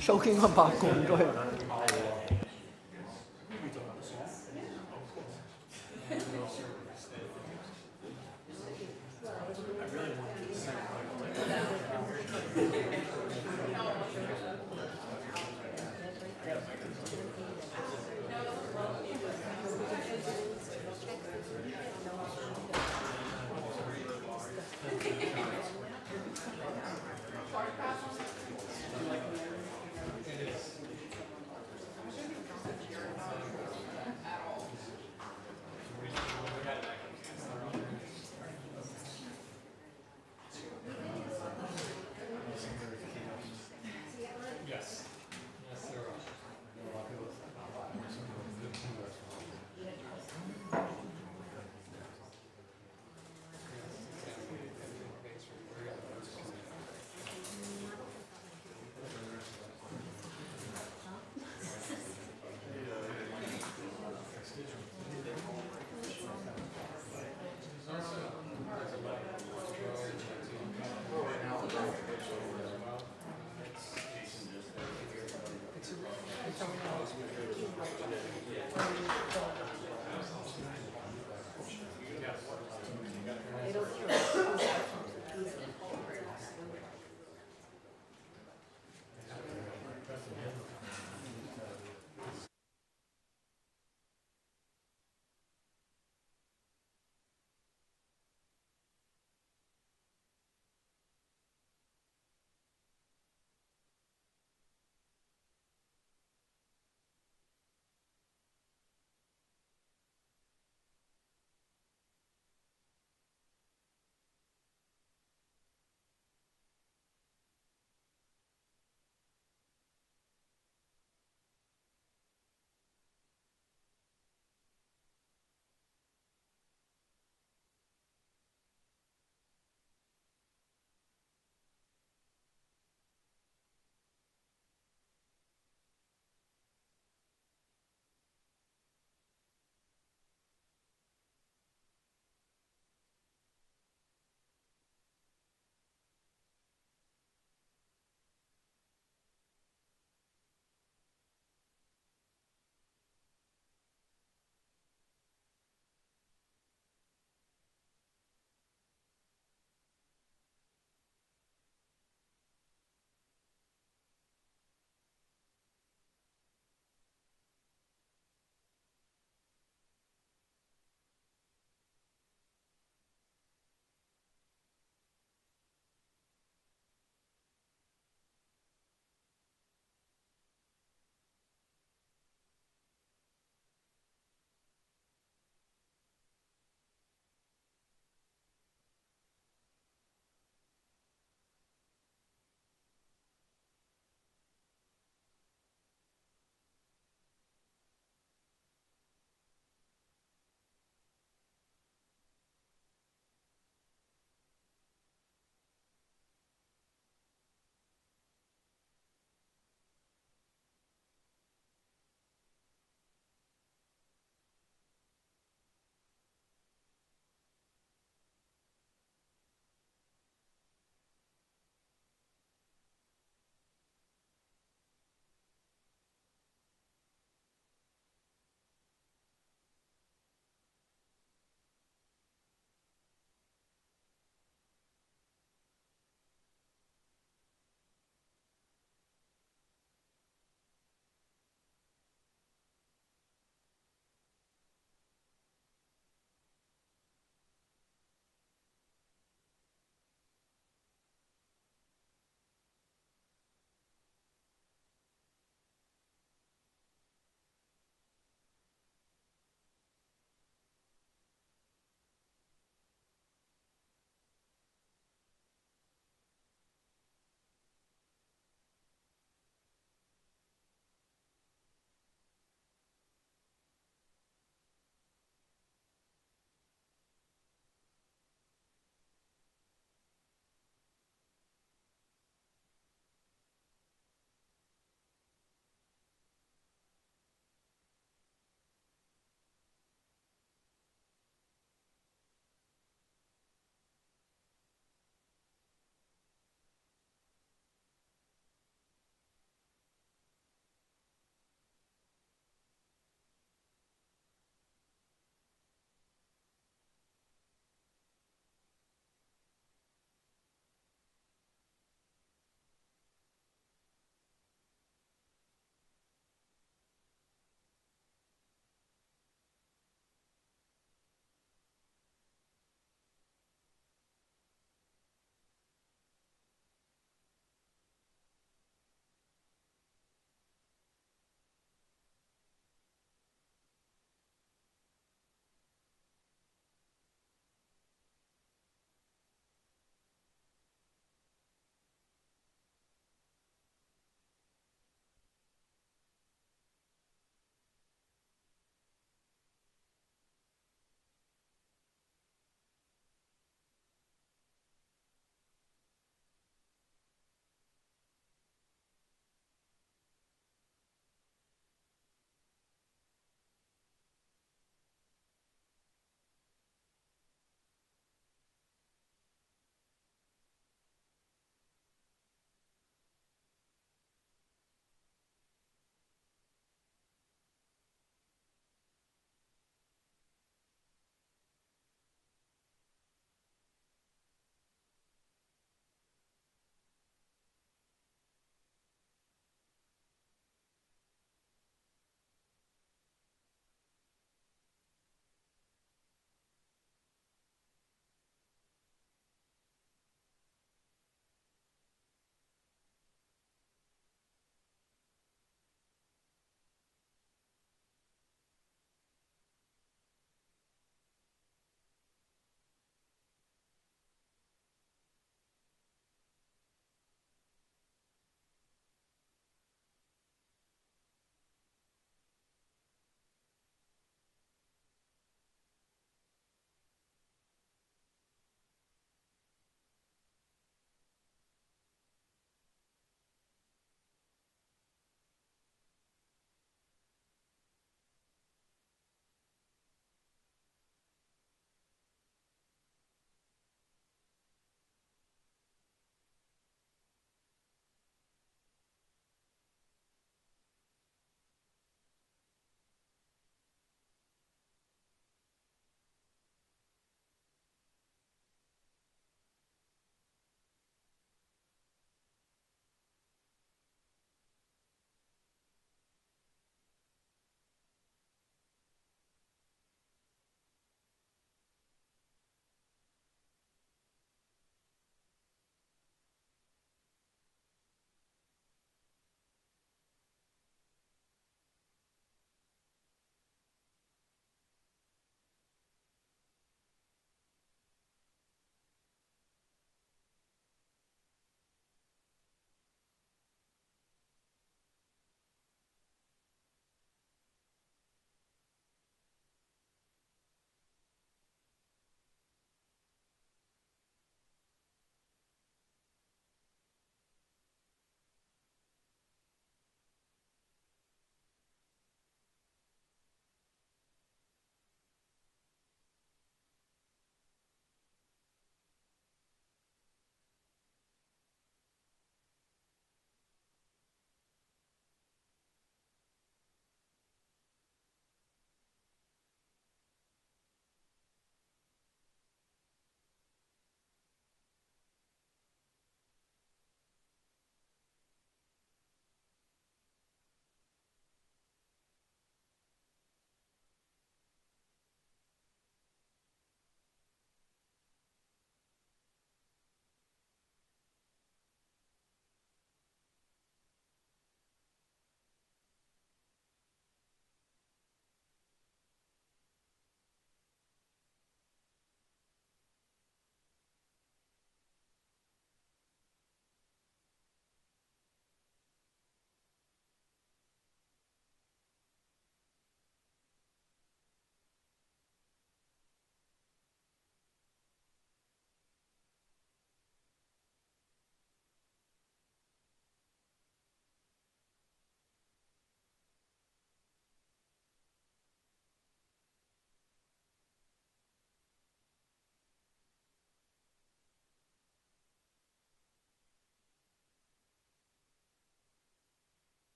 Choking on popcorn, go ahead.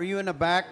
Are you in the back?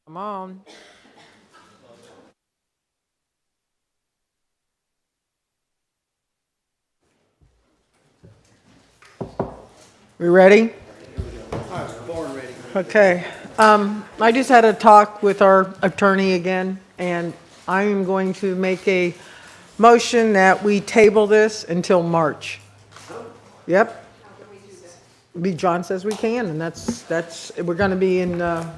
Come on. We ready? Born ready. Okay. I just had a talk with our attorney again, and I am going to make a motion that we table this until March. Yep. John says we can, and that's, we're going to be in, go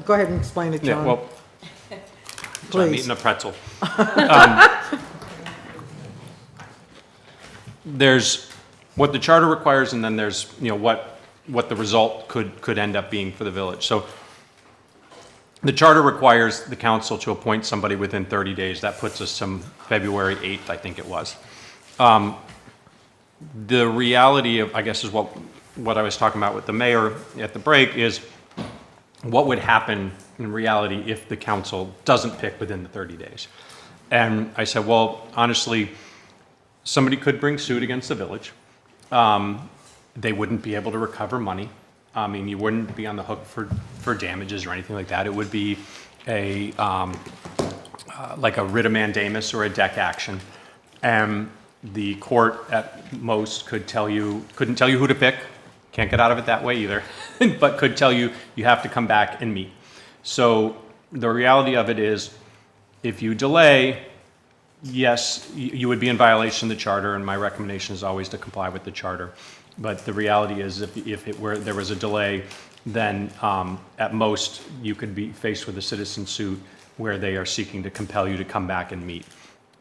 ahead and explain it, Yeah, John. well, so I'm Please. eating a pretzel. There's what the charter requires, and then there's, what the result could end up being for the village. So the charter requires the council to appoint somebody within 30 days. That puts us some February 8th, I think it was. The reality of, I guess, is what I was talking about with the mayor at the break is what would happen in reality if the council doesn't pick within the 30 days. And I said, well, honestly, somebody could bring suit against the village. They wouldn't be able to recover money. I mean, you wouldn't be on the hook for damages or anything like that. It would be like a writ of mandamus or a deck action. And the court at most couldn't tell you who to pick. Can't get out of it that way either, but could tell you have to come back and meet. So the reality of it is, if you delay, yes, you would be in violation of the charter, and my recommendation is always to comply with the charter. But the reality is, if there was a delay, then at most you could be faced with a citizen suit where they are seeking to compel you to come back and meet.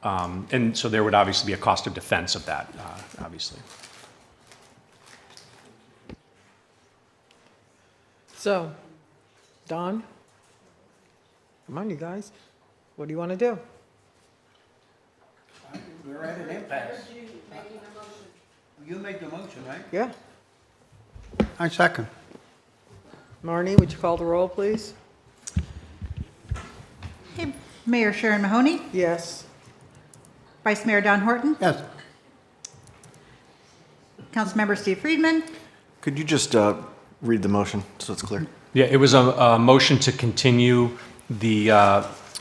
And so there would obviously be a cost of defense of that, obviously. So, Don, come on, you guys. What do you want to do? We're at an impasse. You make the motion, right? Yeah. I second. Marnie, would you call the roll, please? Okay, Mayor Sharon Mahoney, Yes. Vice Mayor Don Horton, Yes. Councilmember Steve Friedman, Could you just read the motion so it's clear? Yeah, it was a motion to continue the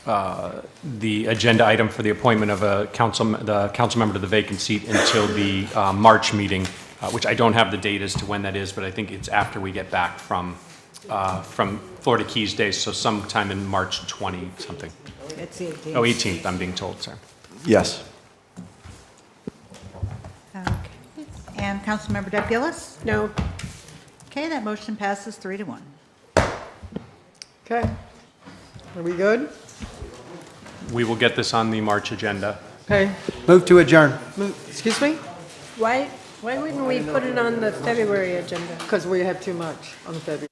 agenda item for the appointment of the council member to the vacant seat until the March meeting, which I don't have the date as to when that is, but I think it's after we get back from Florida Keys Day, so sometime in March 20 something. it's the 18th. Oh, 18th, I'm being told, sorry. Yes. Okay. And Councilmember Deb Gillis? No. Okay, that motion passes 3-1. Okay. Are we good? We will get this on the March agenda. Okay. Move to adjourn. Excuse me? Why wouldn't we put it on the February agenda? Because we have too much on the February.